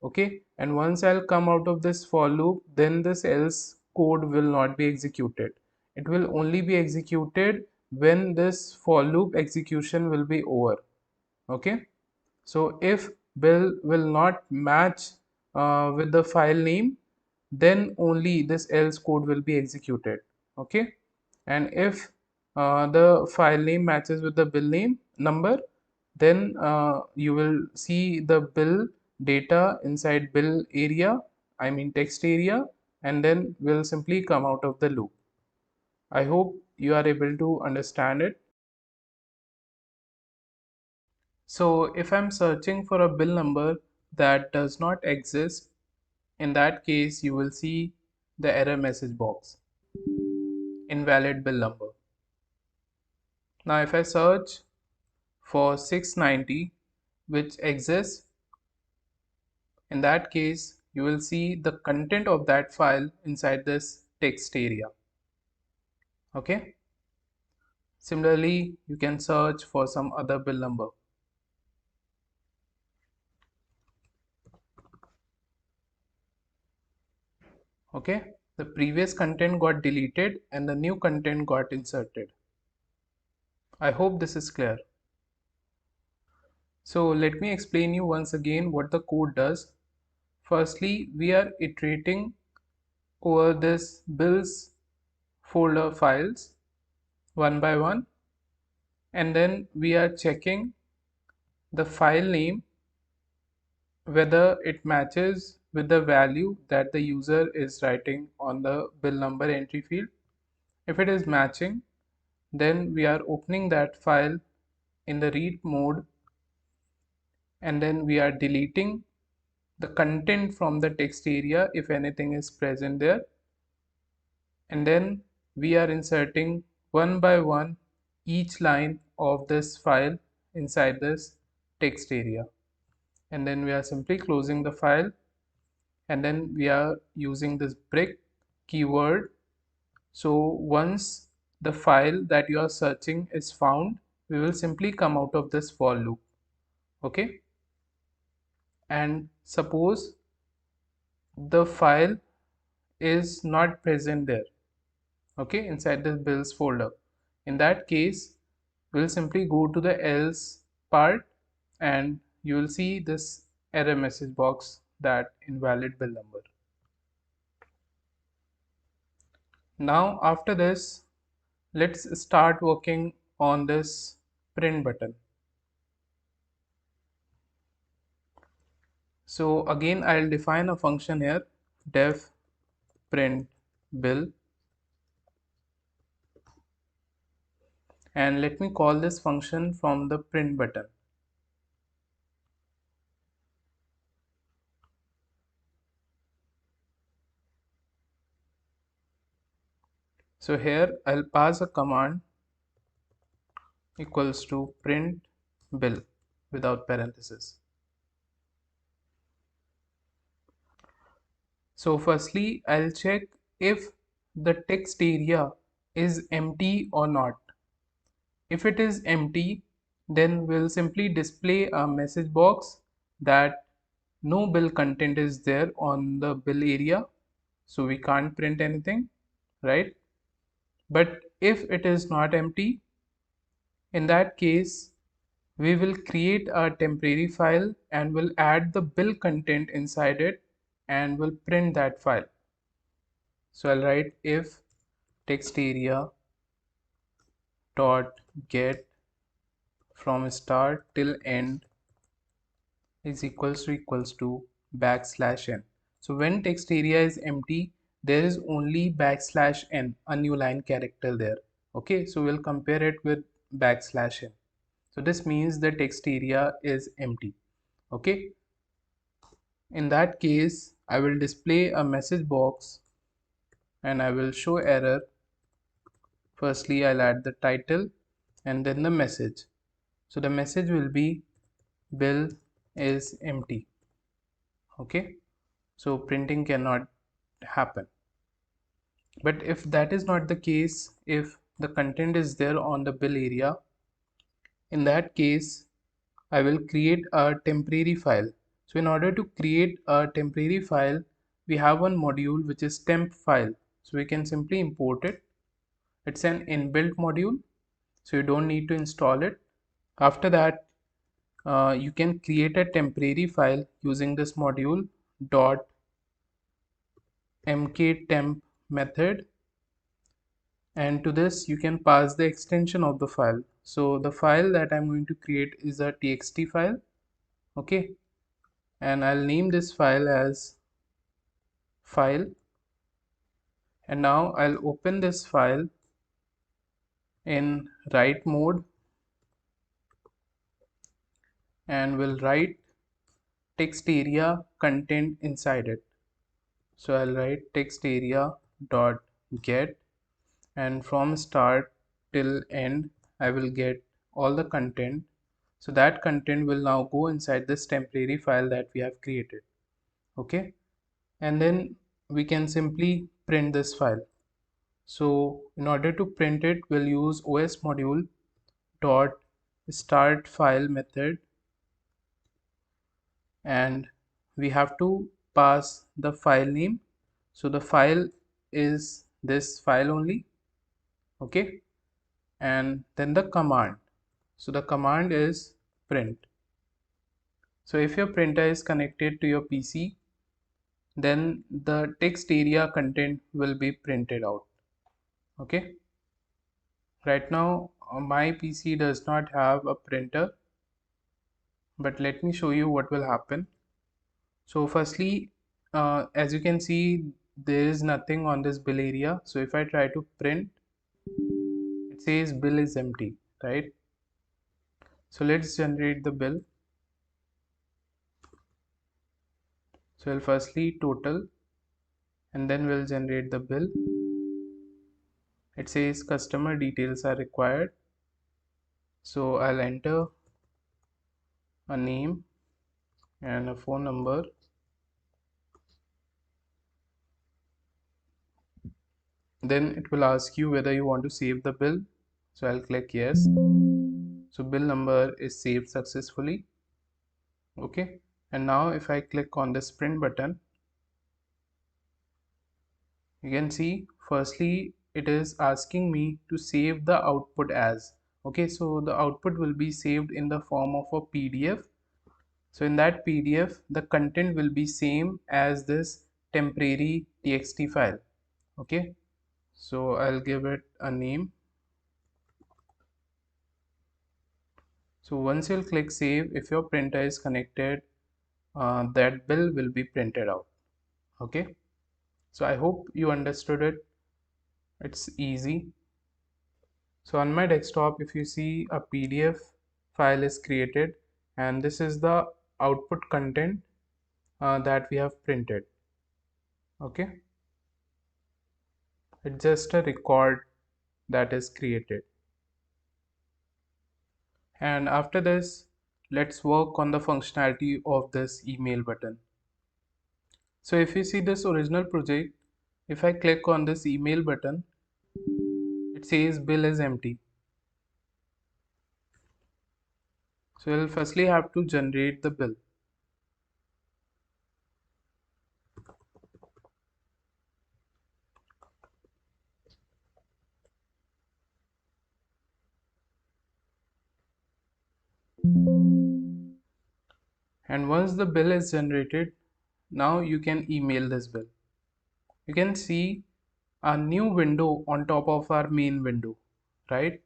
Okay. And once I'll come out of this for loop, then this else code will not be executed. It will only be executed when this for loop execution will be over. Okay. So if bill will not match with the file name, then only this else code will be executed. Okay. And if the file name matches with the bill name number, then you will see the bill data inside bill area, I mean text area, and then will simply come out of the loop. I hope you are able to understand it. So if I'm searching for a bill number that does not exist, in that case you will see the error message box, invalid bill number. Now if I search for 690 which exists, in that case you will see the content of that file inside this text area. Okay. Similarly, you can search for some other bill number. Okay, the previous content got deleted and the new content got inserted. I hope this is clear. So let me explain you once again what the code does. Firstly, we are iterating over this bills folder files one by one, and then we are checking the file name whether it matches with the value that the user is writing on the bill number entry field. If it is matching, then we are opening that file in the read mode, and then we are deleting the content from the text area if anything is present there, and then we are inserting one by one each line of this file inside this text area, and then we are simply closing the file, and then we are using this brick keyword. So once the file that you are searching is found, we will simply come out of this for loop. Okay, and suppose the file is not present there, okay, inside this bills folder. In that case, we'll simply go to the else part, and you will see this error message box that invalid bill number. Now after this, let's start working on this print button. So again, I'll define a function here, def print bill, and let me call this function from the print button. So here I'll pass a command equals to print bill without parenthesis. So firstly, I'll check if the text area is empty or not. If it is empty, then we'll simply display a message box that no bill content is there on the bill area, so we can't print anything, right? But if it is not empty, in that case we will create a temporary file and will add the bill content inside it and will print that file. So I'll write if text area dot get from start till end is equals to \n. So when text area is empty, there is only \n, a new line character there. Okay, so we'll compare it with \n. So this means the text area is empty. Okay, in that case I will display a message box and I will show error. Firstly, I'll add the title and then the message. So the message will be bill is empty. Okay, so printing cannot happen. But if that is not the case, if the content is there on the bill area, in that case I will create a temporary file. So in order to create a temporary file, we have one module which is temp file, so we can simply import it. It's an inbuilt module, so you don't need to install it. After that, you can create a temporary file using this module dot mktemp method, and to this you can pass the extension of the file. So the file that I'm going to create is a txt file. Okay, and I'll name this file as file, and now I'll open this file in write mode and will write text area content inside it. So I'll write text area dot get, and from start till end I will get all the content. So that content will now go inside this temporary file that we have created. Okay, and then we can simply print this file. So in order to print it, we'll use os module dot start file method, and we have to pass the file name. So the file is this file only. Okay, and then the command. So the command is print. So if your printer is connected to your PC, then the text area content will be printed out. Okay, right now my PC does not have a printer, but let me show you what will happen. So firstly, as you can see, there is nothing on this bill area. So if I try to print, it says bill is empty, right? So let's generate the bill. So we'll firstly total, and then we'll generate the bill. It says customer details are required. So I'll enter a name and a phone number. Then it will ask you whether you want to save the bill. So I'll click yes. So bill number is saved successfully. Okay, and now if I click on this print button, you can see firstly it is asking me to save the output as. Okay, so the output will be saved in the form of a PDF. So in that PDF, the content will be same as this temporary txt file. Okay, so I'll give it a name. So once you'll click save, if your printer is connected, that bill will be printed out. Okay, so I hope you understood it. It's easy. So on my desktop, if you see, a PDF file is created, and this is the output content that we have printed. Okay, it's just a record that is created. And after this, let's work on the functionality of this email button. So if you see this original project, if I click on this email button, it says bill is empty. So we'll firstly have to generate the bill. And once the bill is generated, now you can email this bill. You can see a new window on top of our main window, right?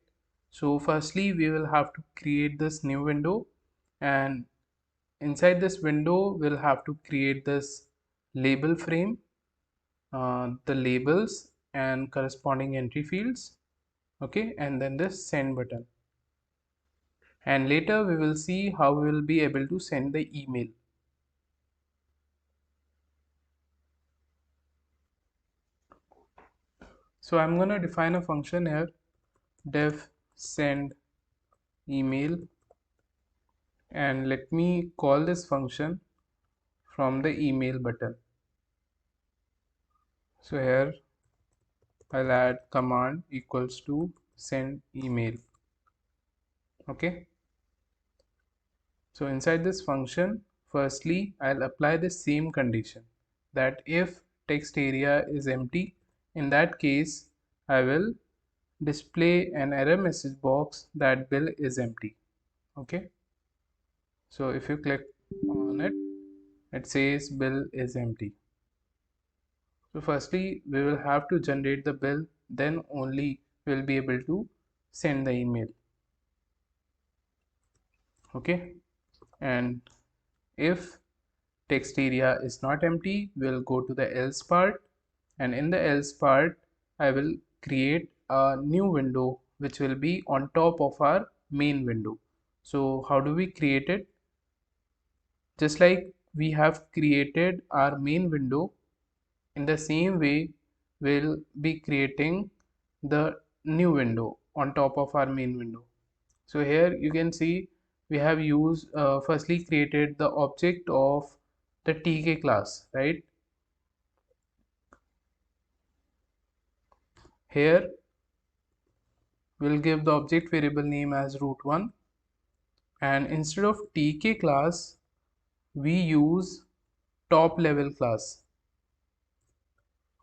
So firstly, we will have to create this new window, and inside this window, we'll have to create this label frame, the labels and corresponding entry fields. Okay, and then this send button. And later we will see how we will be able to send the email. So I'm going to define a function here, def send email, and let me call this function from the email button. So here I'll add command equals to send email. Okay, so inside this function, firstly I'll apply the same condition, that if text area is empty, in that case I will display an error message box that bill is empty. Okay, so if you click on it, it says bill is empty. So firstly we will have to generate the bill, then only we will be able to send the email. Okay, and if text area is not empty, we'll go to the else part, and in the else part I will create a new window which will be on top of our main window. So how do we create it? Just like we have created our main window, in the same way we'll be creating the new window on top of our main window. So here you can see we have used firstly created the object of the tk class, right? Here we'll give the object variable name as root1, and instead of tk class we use top level class.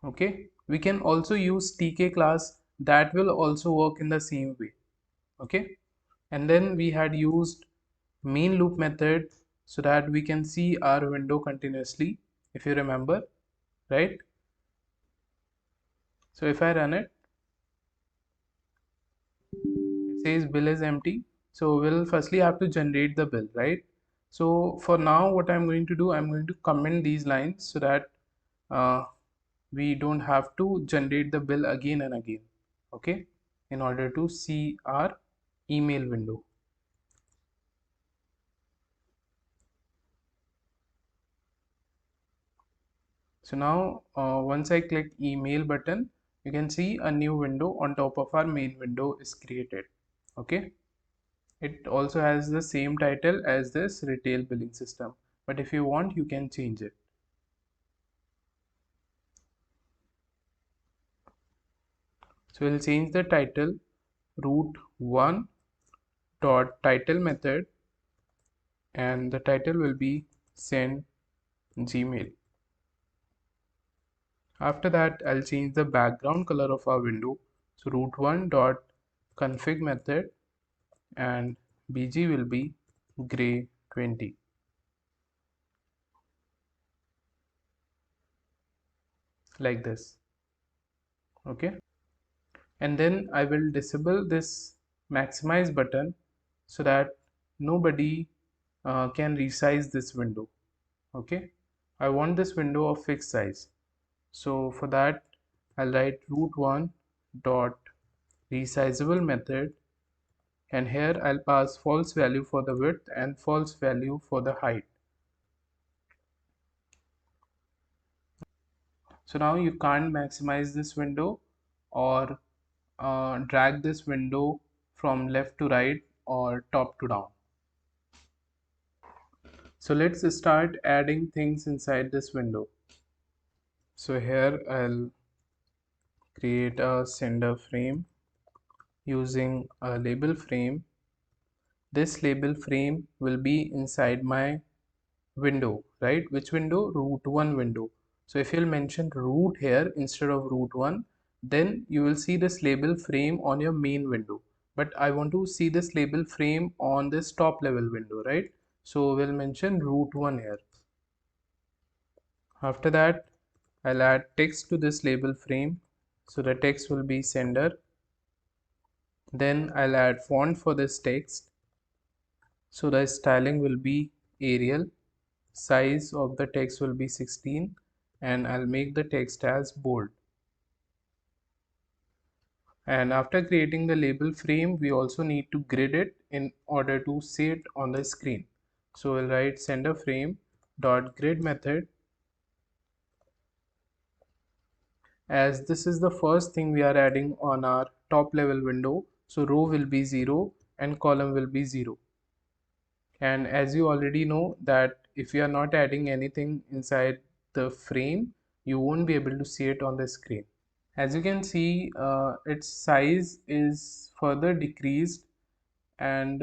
Okay, we can also use tk class, that will also work in the same way. Okay, and then we had used main loop method so that we can see our window continuously, if you remember, right? So if I run it, it says bill is empty. So we'll firstly have to generate the bill, right? So for now what I'm going to do, I'm going to comment these lines so that uh, we don't have to generate the bill again and again. Okay, in order to see our email window. So now once I click email button, you can see a new window on top of our main window is created. Okay, it also has the same title as this retail billing system, but if you want you can change it. So we'll change the title root1 dot title method, and the title will be send Gmail. After that I'll change the background color of our window. So root1 dot config method, and bg will be gray 20, like this. Okay, and then I will disable this maximize button so that nobody can resize this window. Okay, I want this window of fixed size, so for that I'll write root1 dot resizable method, and here I'll pass false value for the width and false value for the height. So now you can't maximize this window or drag this window from left to right or top to down. So let's start adding things inside this window. So here I'll create a sender frame using a label frame. This label frame will be inside my window, right? Which window? root1 window. So if you'll mention root here instead of root1, then you will see this label frame on your main window, but I want to see this label frame on this top level window, right? So we'll mention root1 here. After that I'll add text to this label frame, so the text will be sender. Then I'll add font for this text, so the styling will be Arial. Size of the text will be 16, and I'll make the text as bold. And after creating the label frame, we also need to grid it in order to see it on the screen. So we'll write sender frame dot grid method, as this is the first thing we are adding on our top level window. So row will be 0 and column will be 0. And as you already know that if you are not adding anything inside the frame, you won't be able to see it on the screen. As you can see, its size is further decreased, and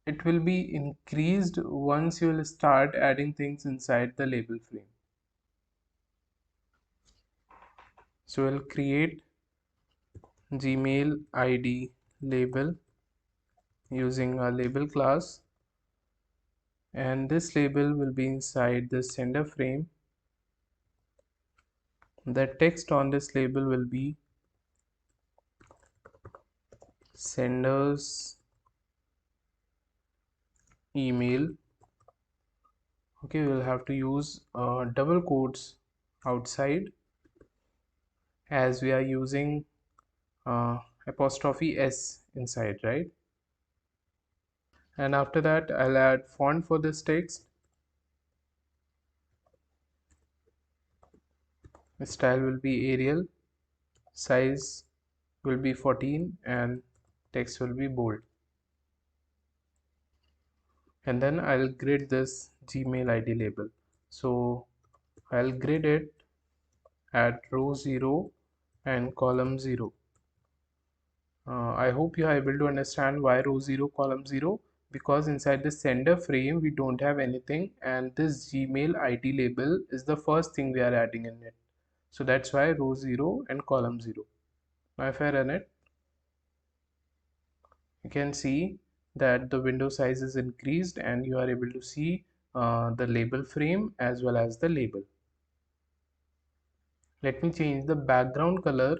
it will be increased once you will start adding things inside the label frame. So we'll create Gmail ID label using a label class, and this label will be inside the sender frame. The text on this label will be sender's email. Okay, we'll have to use double quotes outside, as we are using apostrophe s inside, right? And after that I'll add font for this text. Style will be Arial, size will be 14, and text will be bold. and then I'll grid this Gmail ID label. So I'll grid it at row 0 and column 0. I hope you are able to understand why row 0 column 0, because inside the sender frame we don't have anything, and this Gmail ID label is the first thing we are adding in it. So that's why row 0 and column 0. Now if I run it, you can see that the window size is increased and you are able to see the label frame as well as the label. Let me change the background color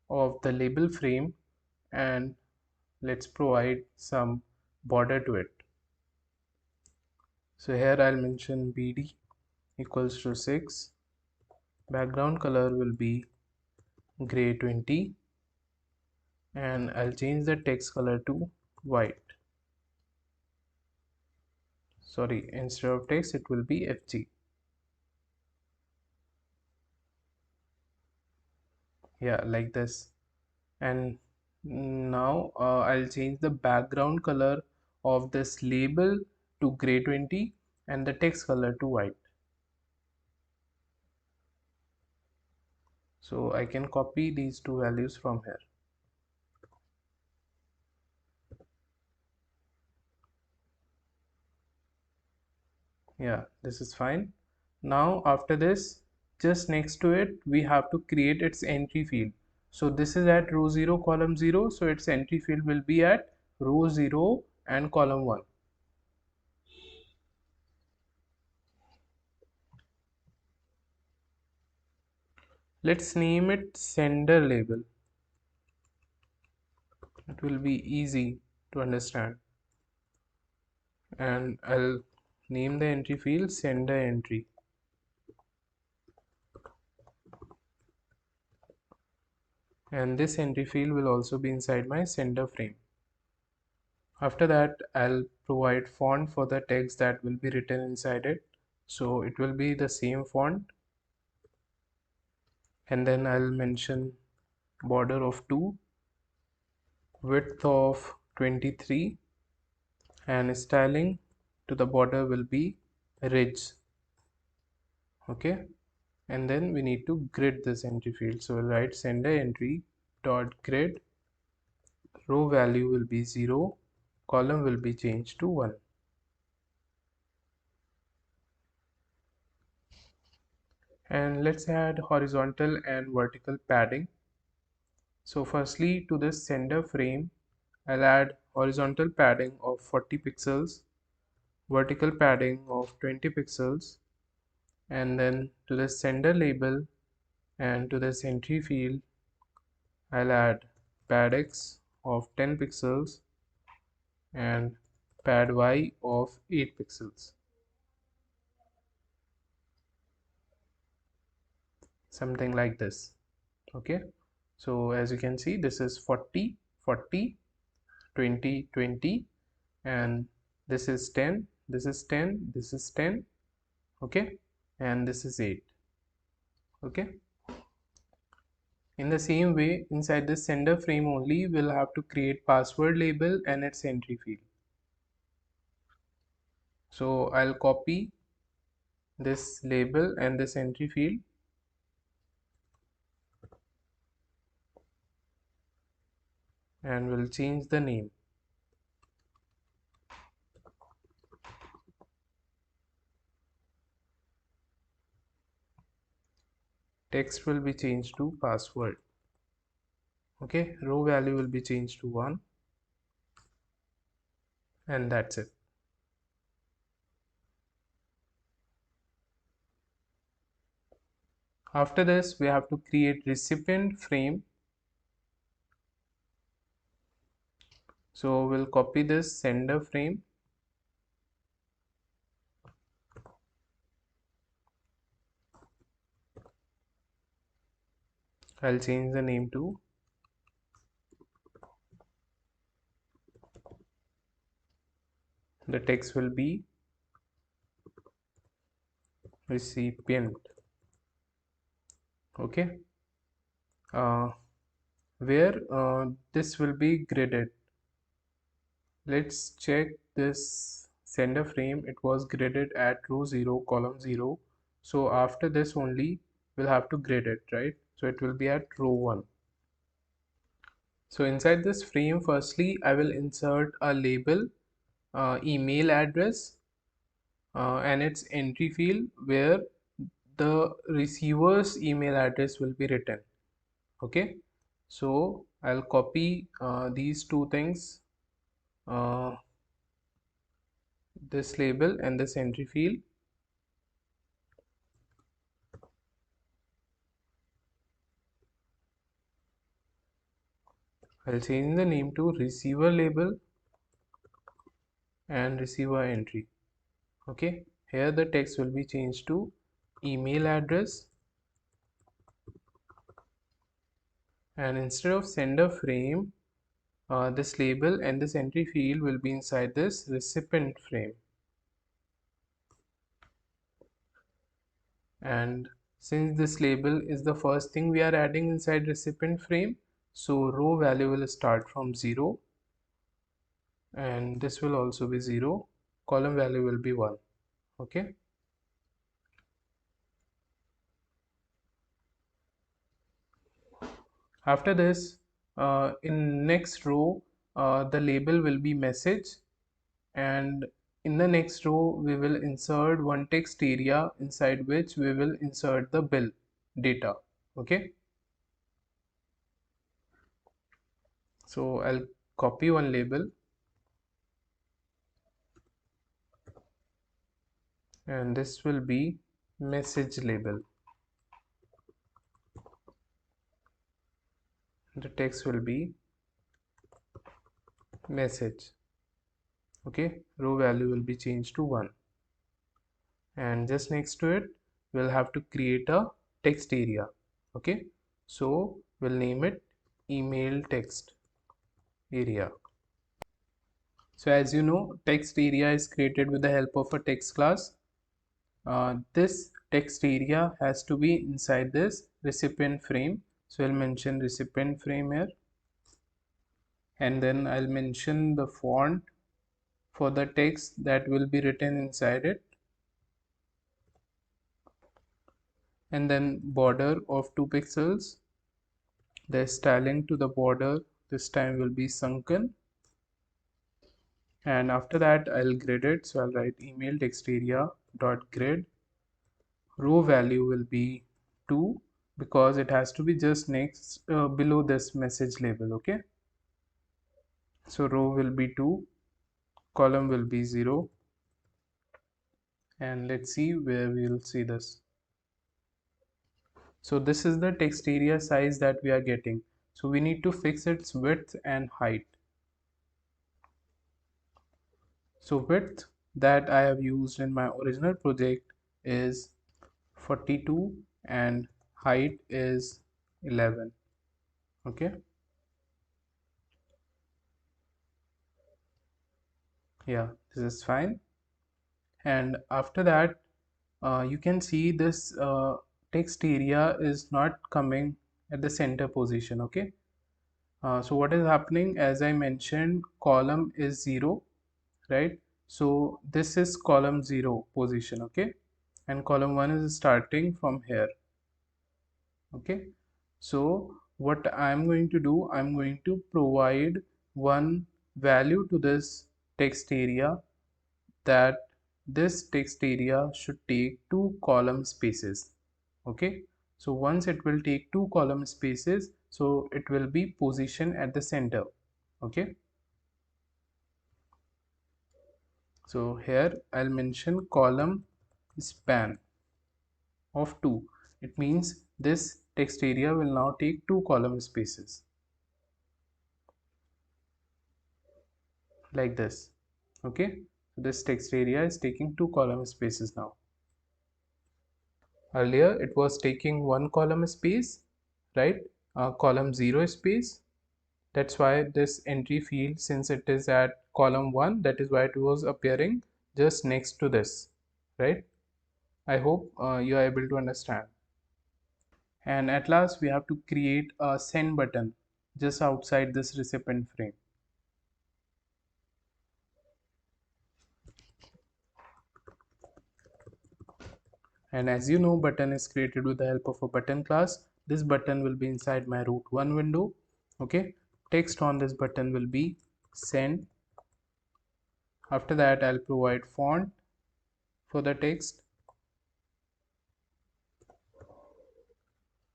of the label frame, and let's provide some border to it. So here I'll mention BD equals to 6. Background color will be gray 20, and I'll change the text color to white. Sorry, instead of text it will be FG. Yeah, like this. And now I'll change the background color of this label to gray 20 and the text color to white. So I can copy these two values from here. Yeah, this is fine. Now after this, just next to it we have to create its entry field. So this is at row 0 column 0, so its entry field will be at row 0 and column 1. Let's name it sender label. It will be easy to understand. And I'll name the entry field sender entry. And this entry field will also be inside my sender frame. After that, I'll provide font for the text that will be written inside it. So it will be the same font. And then I'll mention border of 2, width of 23, and styling to the border will be ridge. Okay. And then we need to grid this entry field. So we'll write sender entry dot grid. Row value will be 0, column will be changed to 1. And let's add horizontal and vertical padding. So firstly, to this sender frame, I'll add horizontal padding of 40 pixels, vertical padding of 20 pixels, and then to the sender label and to this entry field, I'll add pad X of 10 pixels and pad Y of 8 pixels. Something like this. Okay, so as you can see, this is 40, 40, 20, 20, and this is 10, this is 10, this is 10. Okay, and this is 8. Okay, in the same way, inside the sender frame only, we'll have to create password label and its entry field. So I'll copy this label and this entry field, and we'll change the name. Text will be changed to password. Okay, row value will be changed to 1, and that's it. After this, we have to create recipient frame. So we'll copy this sender frame, I'll change the name to the text will be recipient. Okay, where this will be graded. Let's check this sender frame, it was gridded at row 0 column 0. So after this only we'll have to grid it, right? So it will be at row 1. So inside this frame, firstly I will insert a label, email address, and its entry field where the receiver's email address will be written. Okay, so I'll copy these two things, uh, this label and this entry field. I'll change the name to receiver label and receiver entry. Okay, here the text will be changed to email address, and instead of sender frame, this label and this entry field will be inside this recipient frame. And since this label is the first thing we are adding inside recipient frame, so row value will start from 0, and this will also be 0, column value will be 1. Okay, after this, in next row, the label will be message, and in the next row we will insert one text area inside which we will insert the bill data. Okay, so I'll copy one label, and this will be message label. The text will be message. Okay, row value will be changed to 1, and just next to it we'll have to create a text area. Okay, so we'll name it email text area. So as you know, text area is created with the help of a text class. This text area has to be inside this recipient frame, so I'll mention recipient frame here, and then I'll mention the font for the text that will be written inside it, and then border of 2 pixels. The styling to the border this time will be sunken, and after that I'll grid it. So I'll write email text area dot grid. Row value will be 2 because it has to be just next below this message label. Okay, so row will be 2, column will be 0, and let's see where we'll see this. So this is the text area size that we are getting, so we need to fix its width and height. So width that I have used in my original project is 42 and height is 11. Okay, yeah, this is fine. And after that, you can see this text area is not coming at the center position. Okay, so what is happening, as I mentioned, column is 0, right? So this is column 0 position. Okay, and column 1 is starting from here. Okay, so what I'm going to do, I'm going to provide one value to this text area, that this text area should take 2 column spaces. Okay, so once it will take 2 column spaces, so it will be positioned at the center. Okay, so here I'll mention column span of 2. It means this text area will now take 2 column spaces like this. Okay, so this text area is taking 2 column spaces now. Earlier it was taking 1 column space, right? Column 0 space. That's why this entry field, since it is at column 1, that is why it was appearing just next to this, right? I hope you are able to understand. And at last we have to create a send button just outside this recipient frame. And as you know, button is created with the help of a button class. This button will be inside my root1 window. Okay, text on this button will be send. After that, I'll provide font for the text,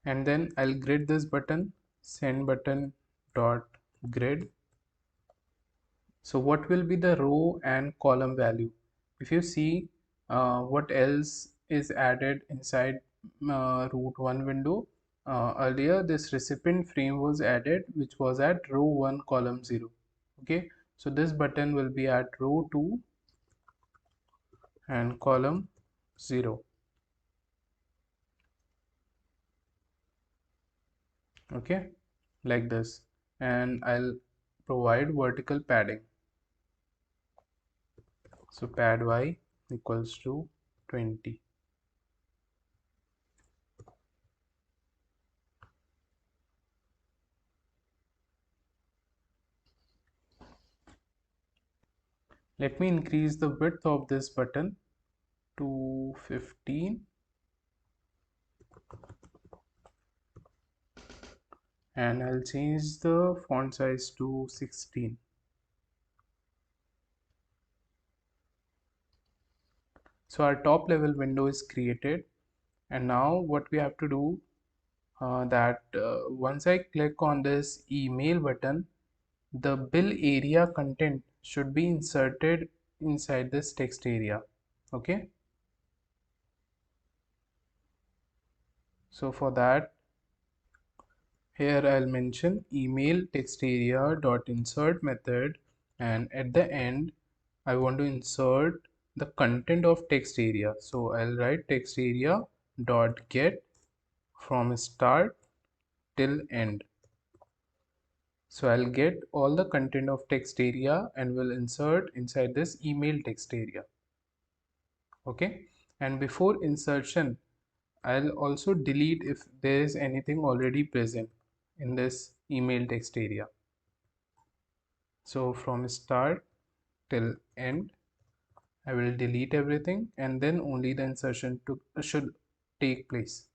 and then I'll grid this button, send button dot grid. So what will be the row and column value? If you see what else is added inside root1 window, earlier this recipient frame was added, which was at row 1 column 0. Okay, so this button will be at row 2 and column 0. Okay, like this, and I'll provide vertical padding. So pad y equals to 20. Let me increase the width of this button to 15, and I'll change the font size to 16. So our top level window is created, and now what we have to do once I click on this email button, the bill area content should be inserted inside this text area. Okay, so for that, here I'll mention email text area dot insert method, and at the end I want to insert the content of text area. So I'll write text area dot get from start till end. So I'll get all the content of text area and will insert inside this email text area. Okay, and before insertion, I'll also delete if there is anything already present in this email text area. So from start till end, I will delete everything, and then only the insertion should take place.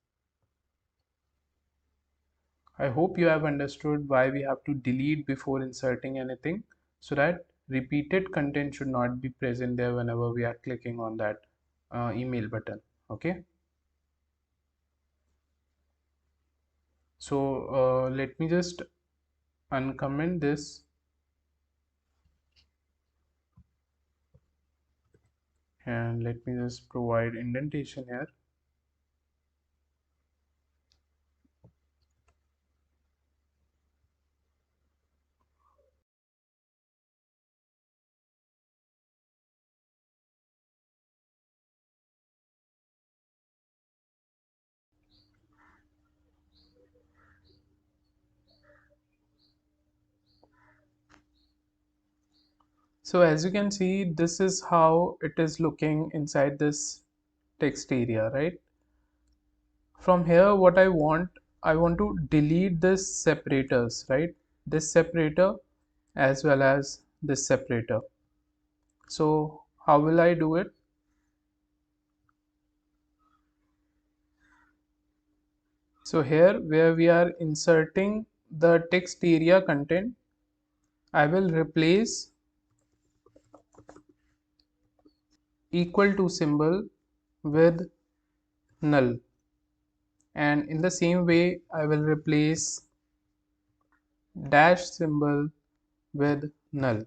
I hope you have understood why we have to delete before inserting anything, so that repeated content should not be present there whenever we are clicking on that email button. Okay, so let me just uncomment this, and let me just provide indentation here. So as you can see, this is how it is looking inside this text area, right? From here, what I want to delete this separators, right? This separator as well as this separator. So how will I do it? So here where we are inserting the text area content, I will replace equal to symbol with null, and in the same way I will replace dash symbol with null.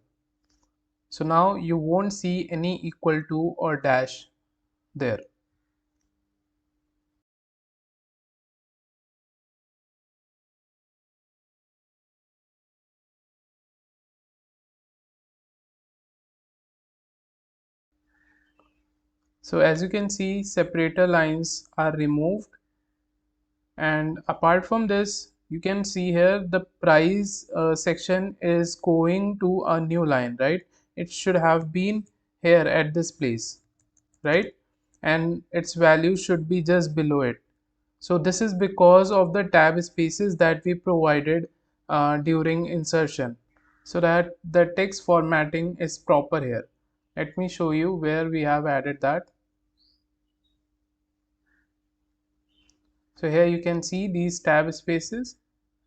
So now you won't see any equal to or dash there. So as you can see, separator lines are removed, and apart from this, you can see here the price section is going to a new line, right? It should have been here at this place, right? And its value should be just below it. So this is because of the tab spaces that we provided during insertion, so that the text formatting is proper here. Let me show you where we have added that. So here you can see these tab spaces,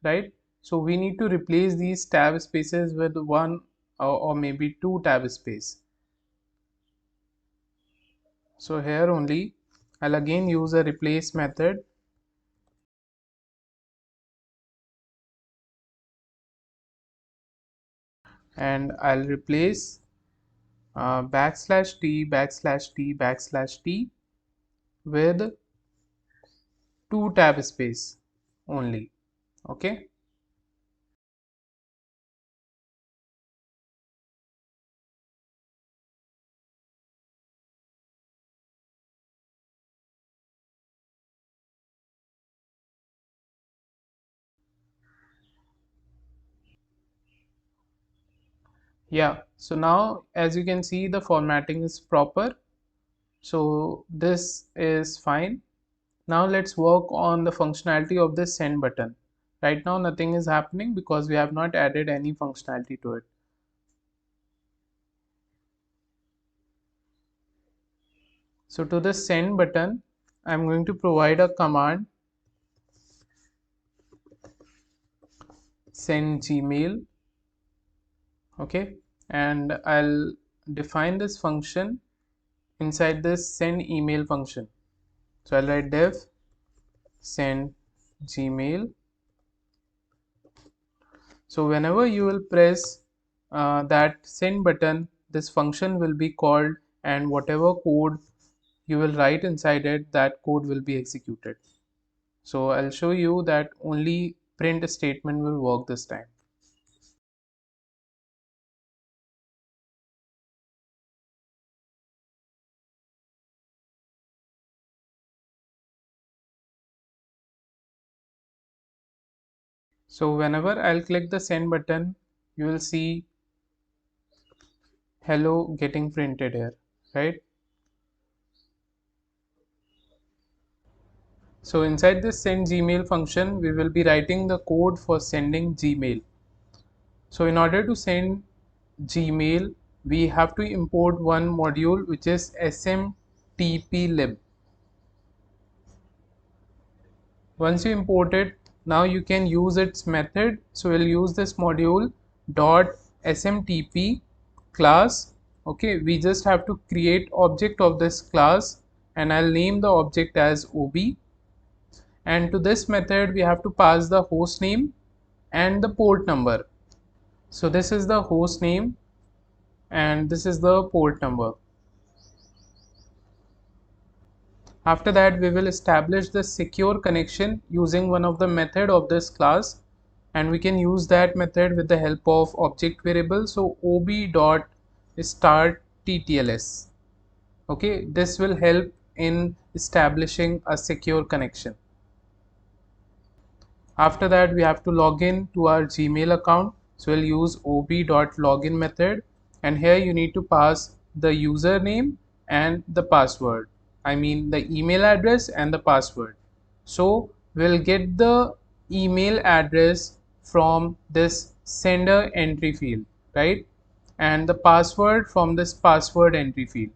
right? So we need to replace these tab spaces with one or maybe two tab space. So here only I'll again use a replace method, and I'll replace /t with two tab space only. Okay. Yeah, so now as you can see the formatting is proper, so this is fine. Now let's work on the functionality of this send button. Right now nothing is happening because we have not added any functionality to it. So to the send button I'm going to provide a command, send Gmail. Okay, and I'll define this function inside this send email function. So I'll write def send Gmail. So whenever you will press that send button, this function will be called, and whatever code you will write inside it, that code will be executed. So I'll show you that only print statement will work this time. So whenever I'll click the send button, you will see hello getting printed here, right? So inside this send Gmail function, we will be writing the code for sending Gmail. So in order to send Gmail, we have to import one module which is smtplib. Once you import it, now you can use its method. So we'll use this module dot smtp class. Okay, we just have to create object of this class, and I'll name the object as ob, and to this method we have to pass the host name and the port number. So this is the host name and this is the port number. After that we will establish the secure connection using one of the method of this class, and we can use that method with the help of object variable. So ob dot start ttls. Okay, this will help in establishing a secure connection. After that we have to log in to our Gmail account. So we'll use ob.login method, and here you need to pass the username and the password. I mean the email address and the password. So we'll get the email address from this sender entry field, right? And the password from this password entry field.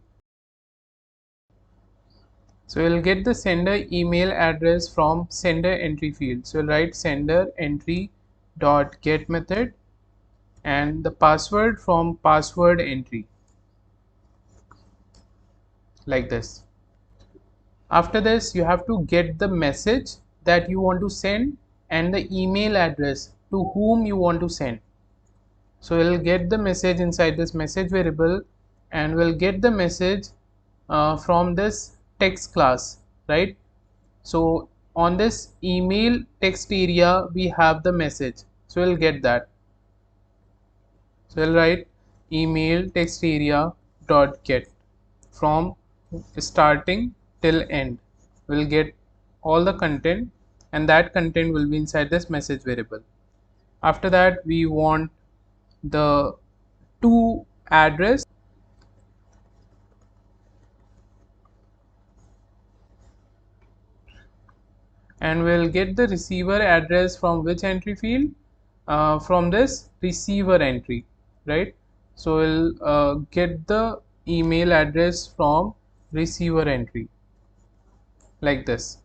So we'll get the sender email address from sender entry field. So we'll write sender entry dot get method and the password from password entry, like this. After this you have to get the message that you want to send and the email address to whom you want to send. So we'll get the message inside this message variable, and we'll get the message from this text class, right? So on this email text area we have the message, so we'll get that. So we'll write email text area dot get from starting till end. We'll get all the content, and that content will be inside this message variable. After that we want the to address, and we'll get the receiver address from which entry field, from this receiver entry, right? So we'll get the email address from receiver entry, like this.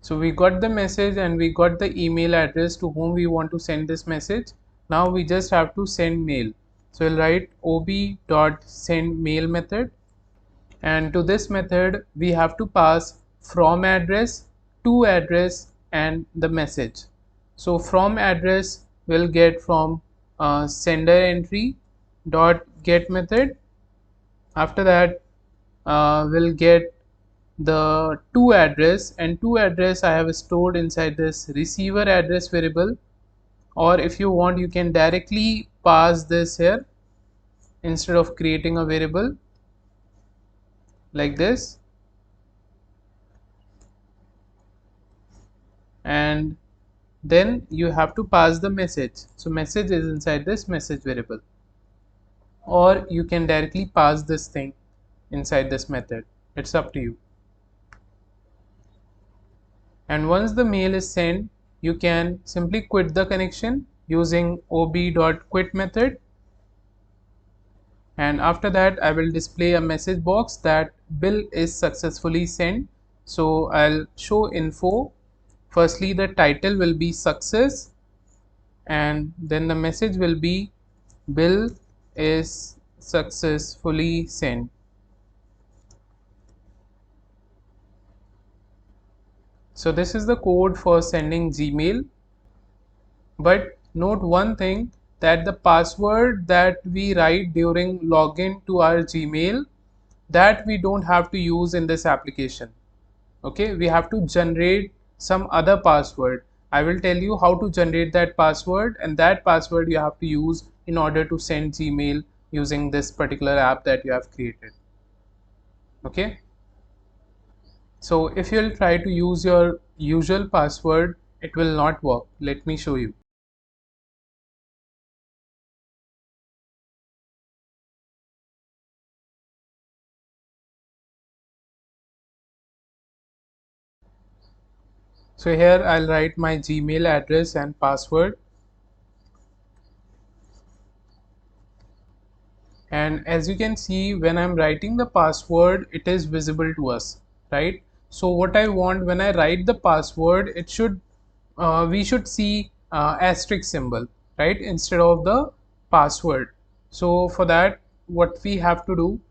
So we got the message and we got the email address to whom we want to send this message. Now we just have to send mail. So we'll write ob.sendMail method, and to this method we have to pass from address, to address, and the message. So from address we'll get from sender entry dot get method. After that we'll get the to address, and to address I have stored inside this receiver address variable, or if you want you can directly pass this here instead of creating a variable like this. And then you have to pass the message. So message is inside this message variable, or you can directly pass this thing inside this method. It's up to you. And once the mail is sent, you can simply quit the connection using ob.quit method. And after that I will display a message box that bill is successfully sent. So I'll show info. Firstly the title will be success, and then the message will be bill is successfully sent. So this is the code for sending Gmail. But note one thing, that the password that we write during login to our Gmail, that we don't have to use in this application. Okay, we have to generate some other password. I will tell you how to generate that password, and that password you have to use in order to send Gmail using this particular app that you have created. Okay, so if you'll try to use your usual password, it will not work. Let me show you. So here I'll write my Gmail address and password, and as you can see when I'm writing the password it is visible to us, right? So what I want, when I write the password, it should we should see asterisk symbol, right, instead of the password. So for that what we have to do,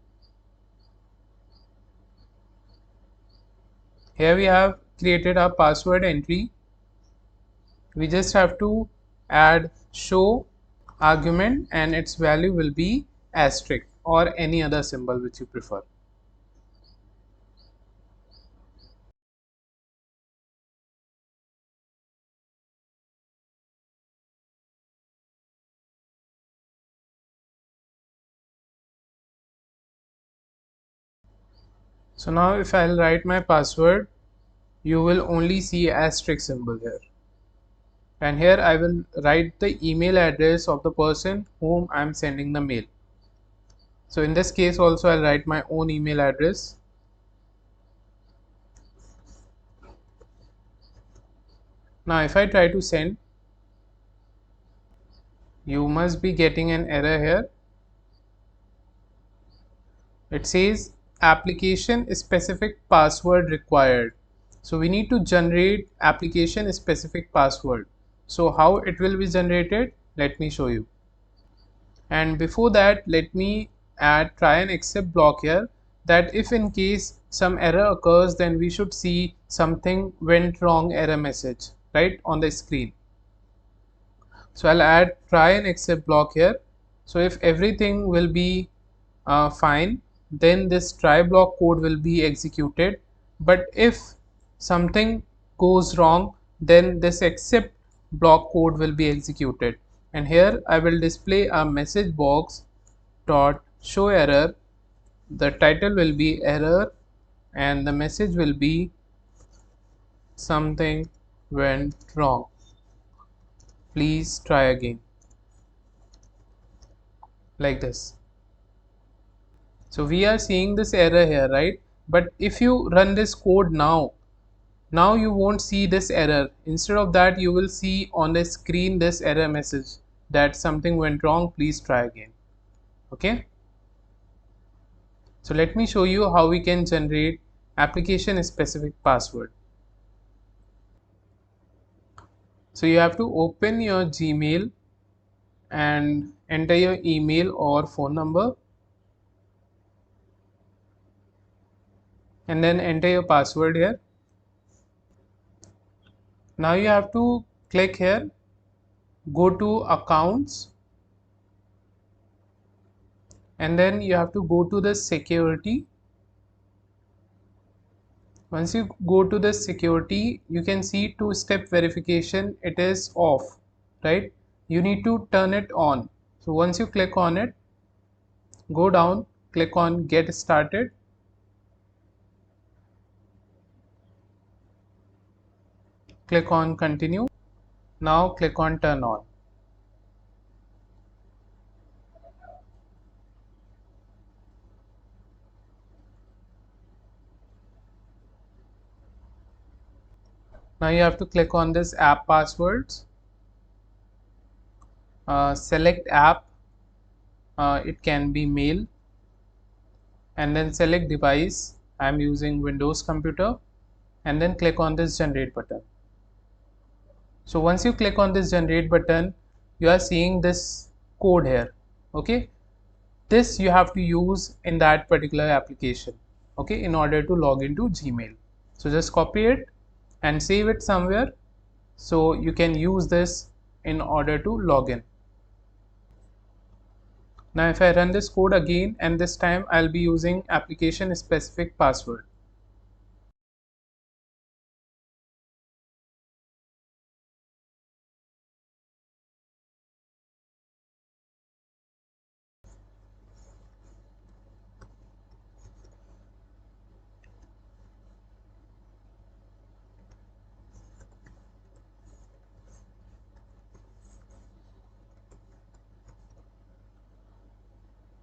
here we have created our password entry. We just have to add show argument and its value will be asterisk or any other symbol which you prefer. So now if I'll write my password, you will only see asterisk symbol here, and here I will write the email address of the person whom I'm sending the mail. So in this case also I'll write my own email address. Now if I try to send, you must be getting an error here. It says application specific password required. So we need to generate application specific password. So how it will be generated, let me show you. And before that let me add try and except block here, that if in case some error occurs then we should see something went wrong error message right on the screen. So I'll add try and except block here. So if everything will be fine, then this try block code will be executed. But if something goes wrong, then this except block code will be executed. And here I will display a message box dot show error. The title will be error and the message will be something went wrong. Please try again, like this. So we are seeing this error here, right? But if you run this code now you won't see this error. Instead of that you will see on the screen this error message that something went wrong, please try again. Okay, so let me show you how we can generate application specific password. So you have to open your Gmail and enter your email or phone number, and then enter your password here. Now you have to click here, go to accounts, and then you have to go to the security. Once you go to the security, you can see two-step verification, it is off, right? You need to turn it on. So once you click on it, go down, click on get started, click on continue. Now click on turn on. Now you have to click on this app passwords, select app, it can be mail, and then select device. I am using Windows computer, and then click on this generate button. So once you click on this generate button, you are seeing this code here. Okay, this you have to use in that particular application, okay, in order to log into Gmail. So just copy it and save it somewhere so you can use this in order to log in. Now if I run this code again, and this time I'll be using application specific password.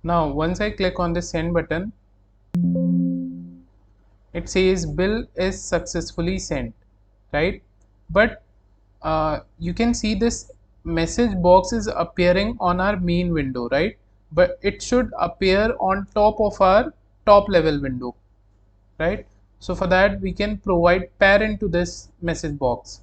Now once I click on the send button, it says bill is successfully sent, right? But you can see this message box is appearing on our main window, right? But it should appear on top of our top level window, right? So for that we can provide parent to this message box,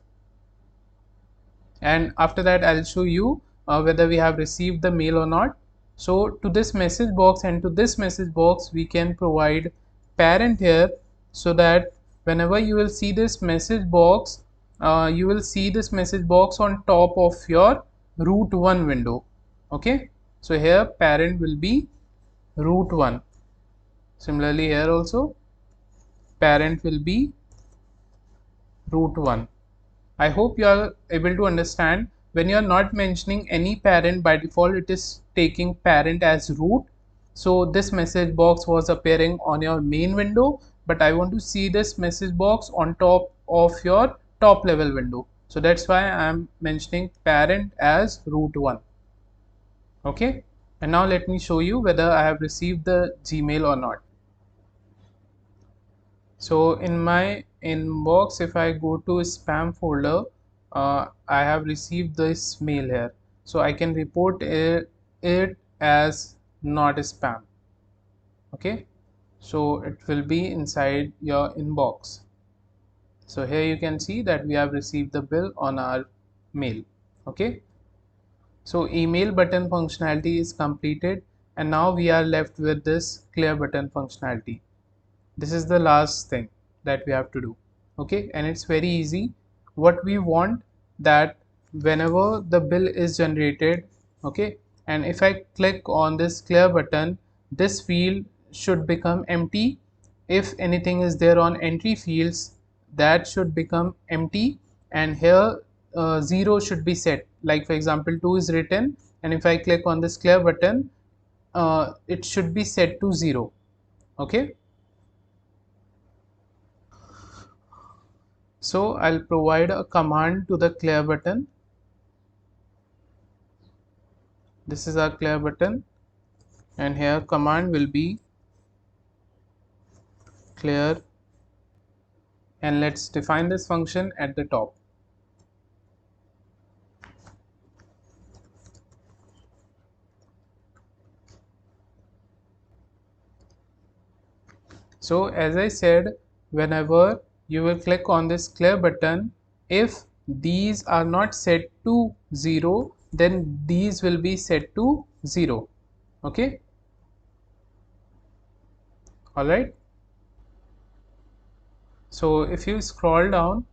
and after that I'll show you whether we have received the mail or not. So to this message box and to this message box we can provide parent here, so that whenever you will see this message box, you will see this message box on top of your root 1 window. Okay, so here parent will be root 1. Similarly here also parent will be root 1. I hope you are able to understand. When you are not mentioning any parent, by default it is taking parent as root. So this message box was appearing on your main window, but I want to see this message box on top of your top level window. So that's why I am mentioning parent as root 1. Okay, and now let me show you whether I have received the Gmail or not. So in my inbox, if I go to spam folder, I have received this mail here, so I can report it as not spam. Okay, so it will be inside your inbox. So here you can see that we have received the bill on our mail. Okay, so email button functionality is completed, and now we are left with this clear button functionality. This is the last thing that we have to do. Okay, and it's very easy. What we want, that whenever the bill is generated, okay, and if I click on this clear button, this field should become empty. If anything is there on entry fields, that should become empty, and here 0 should be set. Like for example 2 is written, and if I click on this clear button, it should be set to 0. Okay, so I'll provide a command to the clear button. This is our clear button, and here command will be clear, and let's define this function at the top. So as I said, whenever you will click on this clear button, if these are not set to 0, then these will be set to 0. Okay, all right. So if you scroll down,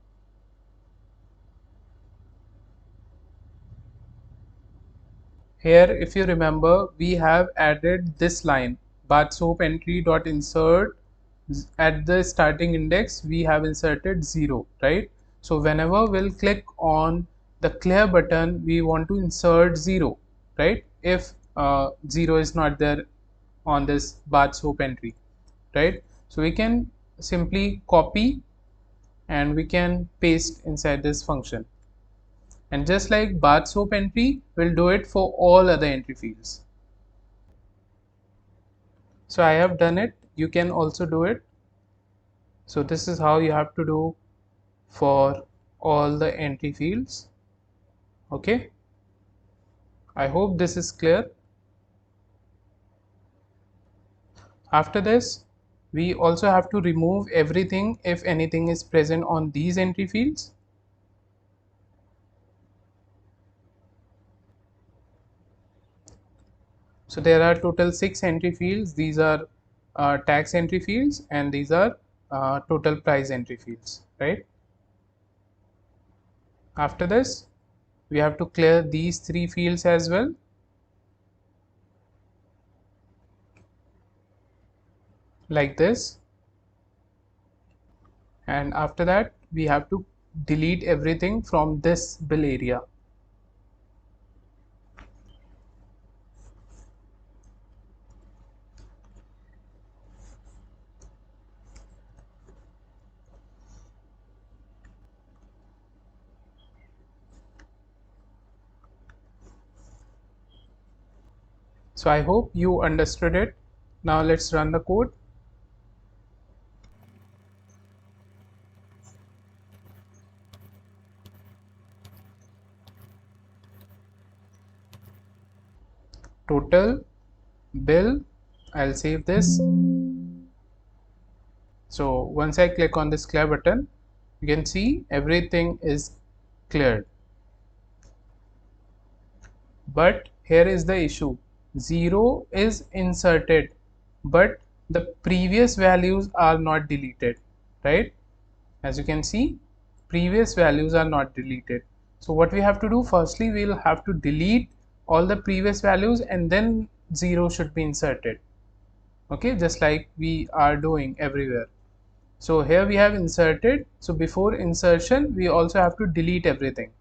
here, if you remember, we have added this line bath soap entry dot insert. At the starting index we have inserted 0, right? So whenever we'll click on the clear button, we want to insert 0, right? If 0 is not there on this bath soap entry, right? So we can simply copy and we can paste inside this function, and just like bath soap entry, we'll do it for all other entry fields. So I have done it, you can also do it. So this is how you have to do for all the entry fields. Okay, I hope this is clear. After this, we also have to remove everything if anything is present on these entry fields. So there are total 6 entry fields. These are tax entry fields, and these are total price entry fields, right? After this, we have to clear these 3 fields as well, like this. And after that, we have to delete everything from this bill area. So I hope you understood it. Now let's run the code. Total bill, I'll save this. So once I click on this clear button, you can see everything is cleared. But here is the issue, 0 is inserted, but the previous values are not deleted, right? As you can see, previous values are not deleted. So what we have to do, firstly we will have to delete all the previous values and then 0 should be inserted. Okay, just like we are doing everywhere. So here we have inserted, so before insertion we also have to delete everything.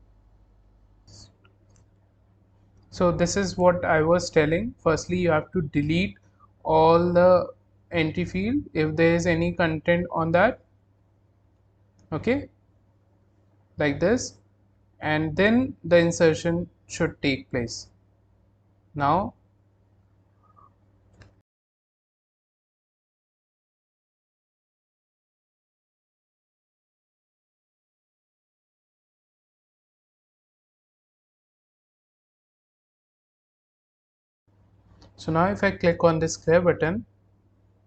So this is what I was telling. Firstly you have to delete all the entry field if there is any content on that. Okay, like this, and then the insertion should take place. Now so now if I click on this clear button,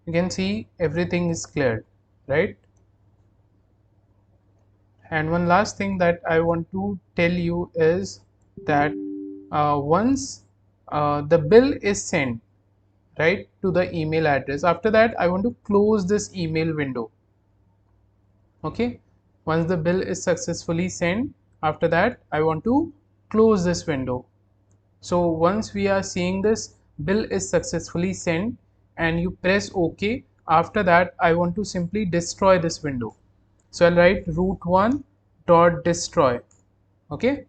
you can see everything is cleared, right? And one last thing that I want to tell you is that once the bill is sent, right, to the email address, after that I want to close this email window. Okay, once the bill is successfully sent, after that I want to close this window. So once we are seeing this bill is successfully sent and you press OK, after that I want to simply destroy this window. So I'll write root1 dot destroy. Okay,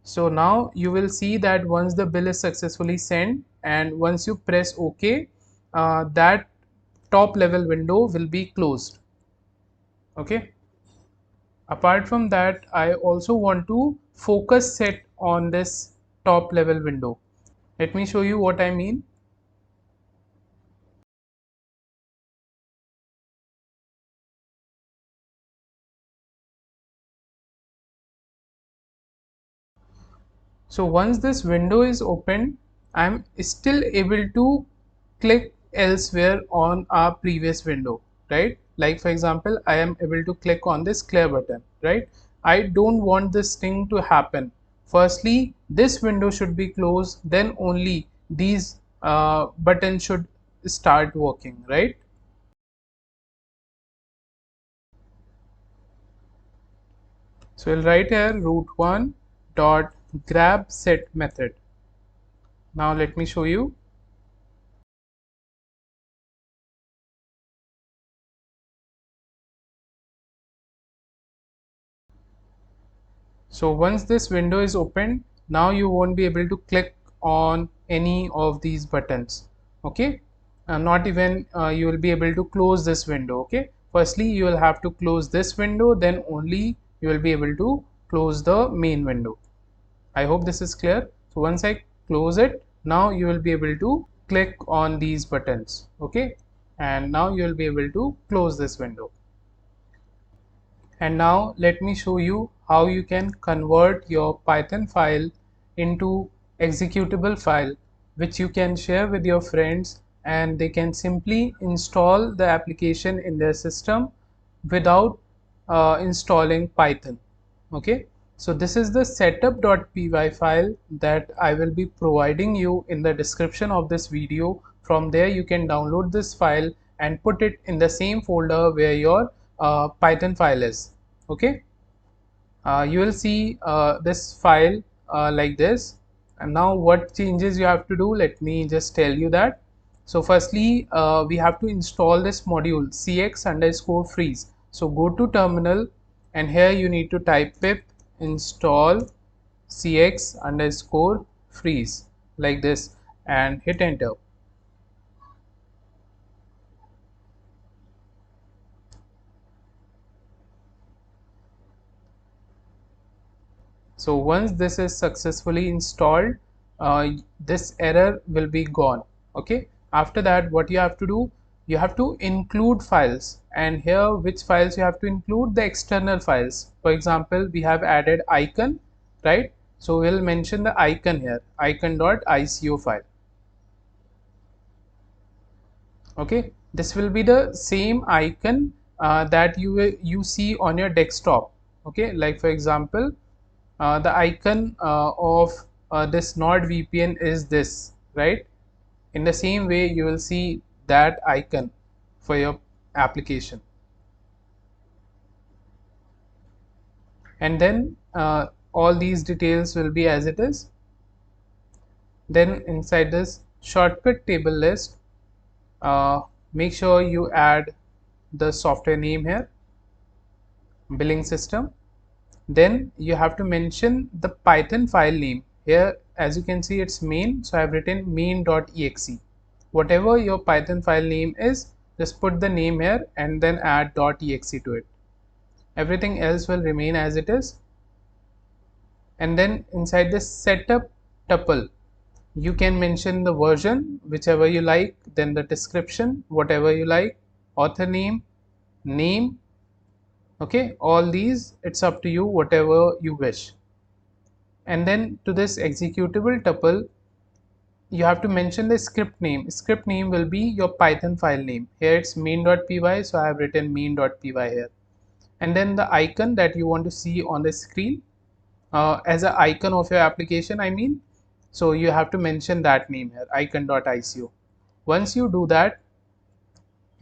so now you will see that once the bill is successfully sent and once you press OK, that top level window will be closed. Okay, apart from that, I also want to focus set on this top level window. Let me show you what I mean. So once this window is open, I'm still able to click elsewhere on our previous window, right? Like for example, I am able to click on this clear button, right? I don't want this thing to happen. Firstly, this window should be closed, then only these buttons should start working, right? So we'll write here root1 dot grab set method. Now let me show you. So once this window is opened, now you won't be able to click on any of these buttons. Okay, not even you will be able to close this window. Okay, firstly you will have to close this window, then only you will be able to close the main window. I hope this is clear. So once I close it, now you will be able to click on these buttons. Okay, and now you will be able to close this window. And now let me show you how you can convert your Python file into executable file, which you can share with your friends and they can simply install the application in their system without installing Python. Okay, so this is the setup.py file that I will be providing you in the description of this video. From there you can download this file and put it in the same folder where your Python file is. Okay, you will see this file like this. And now what changes you have to do, let me just tell you that. So firstly we have to install this module cx underscore freeze. So go to terminal and here you need to type pip install cx underscore freeze like this and hit enter. So once this is successfully installed, this error will be gone. Okay, after that what you have to do, you have to include files, and here which files you have to include? The external files. For example, we have added icon, right? So we'll mention the icon here, icon.ico file. Okay, this will be the same icon that you see on your desktop. Okay, like for example the icon of this NordVPN is this, right? In the same way you will see that icon for your application, and then all these details will be as it is. Then inside this shortcut table list, make sure you add the software name here, billing system. Then you have to mention the Python file name here. As you can see, it's main, so I have written main.exe. Whatever your Python file name is, just put the name here and then add .exe to it. Everything else will remain as it is. And then inside this setup tuple, you can mention the version whichever you like, then the description whatever you like, author name, name. Okay, all these it's up to you, whatever you wish. And then to this executable tuple, you have to mention the script name. Script name will be your Python file name. Here it's main.py, so I have written main.py here. And then the icon that you want to see on the screen as an icon of your application, I mean. So you have to mention that name here, icon.ico. Once you do that,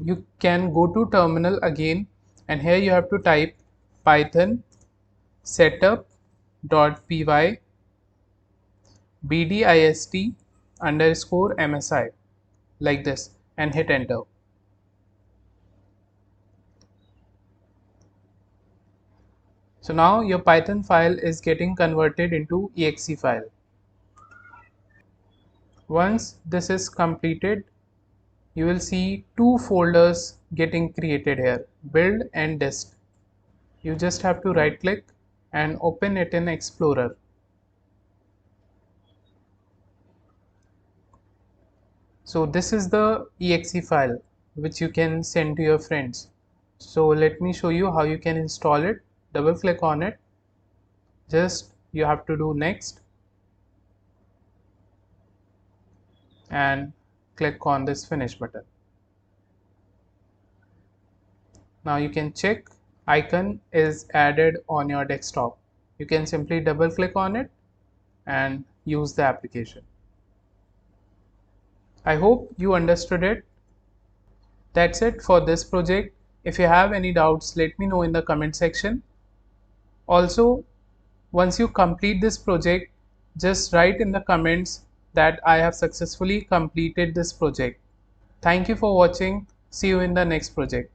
you can go to terminal again, and here you have to type Python setup.py bdist underscore msi like this and hit enter. So now your Python file is getting converted into exe file. Once this is completed, you will see two folders getting created here, build and dist. You just have to right click and open it in Explorer. So this is the exe file which you can send to your friends. So let me show you how you can install it. Double click on it. Just you have to do next and click on this finish button. Now you can check icon is added on your desktop. You can simply double click on it and use the application. I hope you understood it. That's it for this project. If you have any doubts, let me know in the comment section. Also, once you complete this project, just write in the comments that I have successfully completed this project. Thank you for watching. See you in the next project.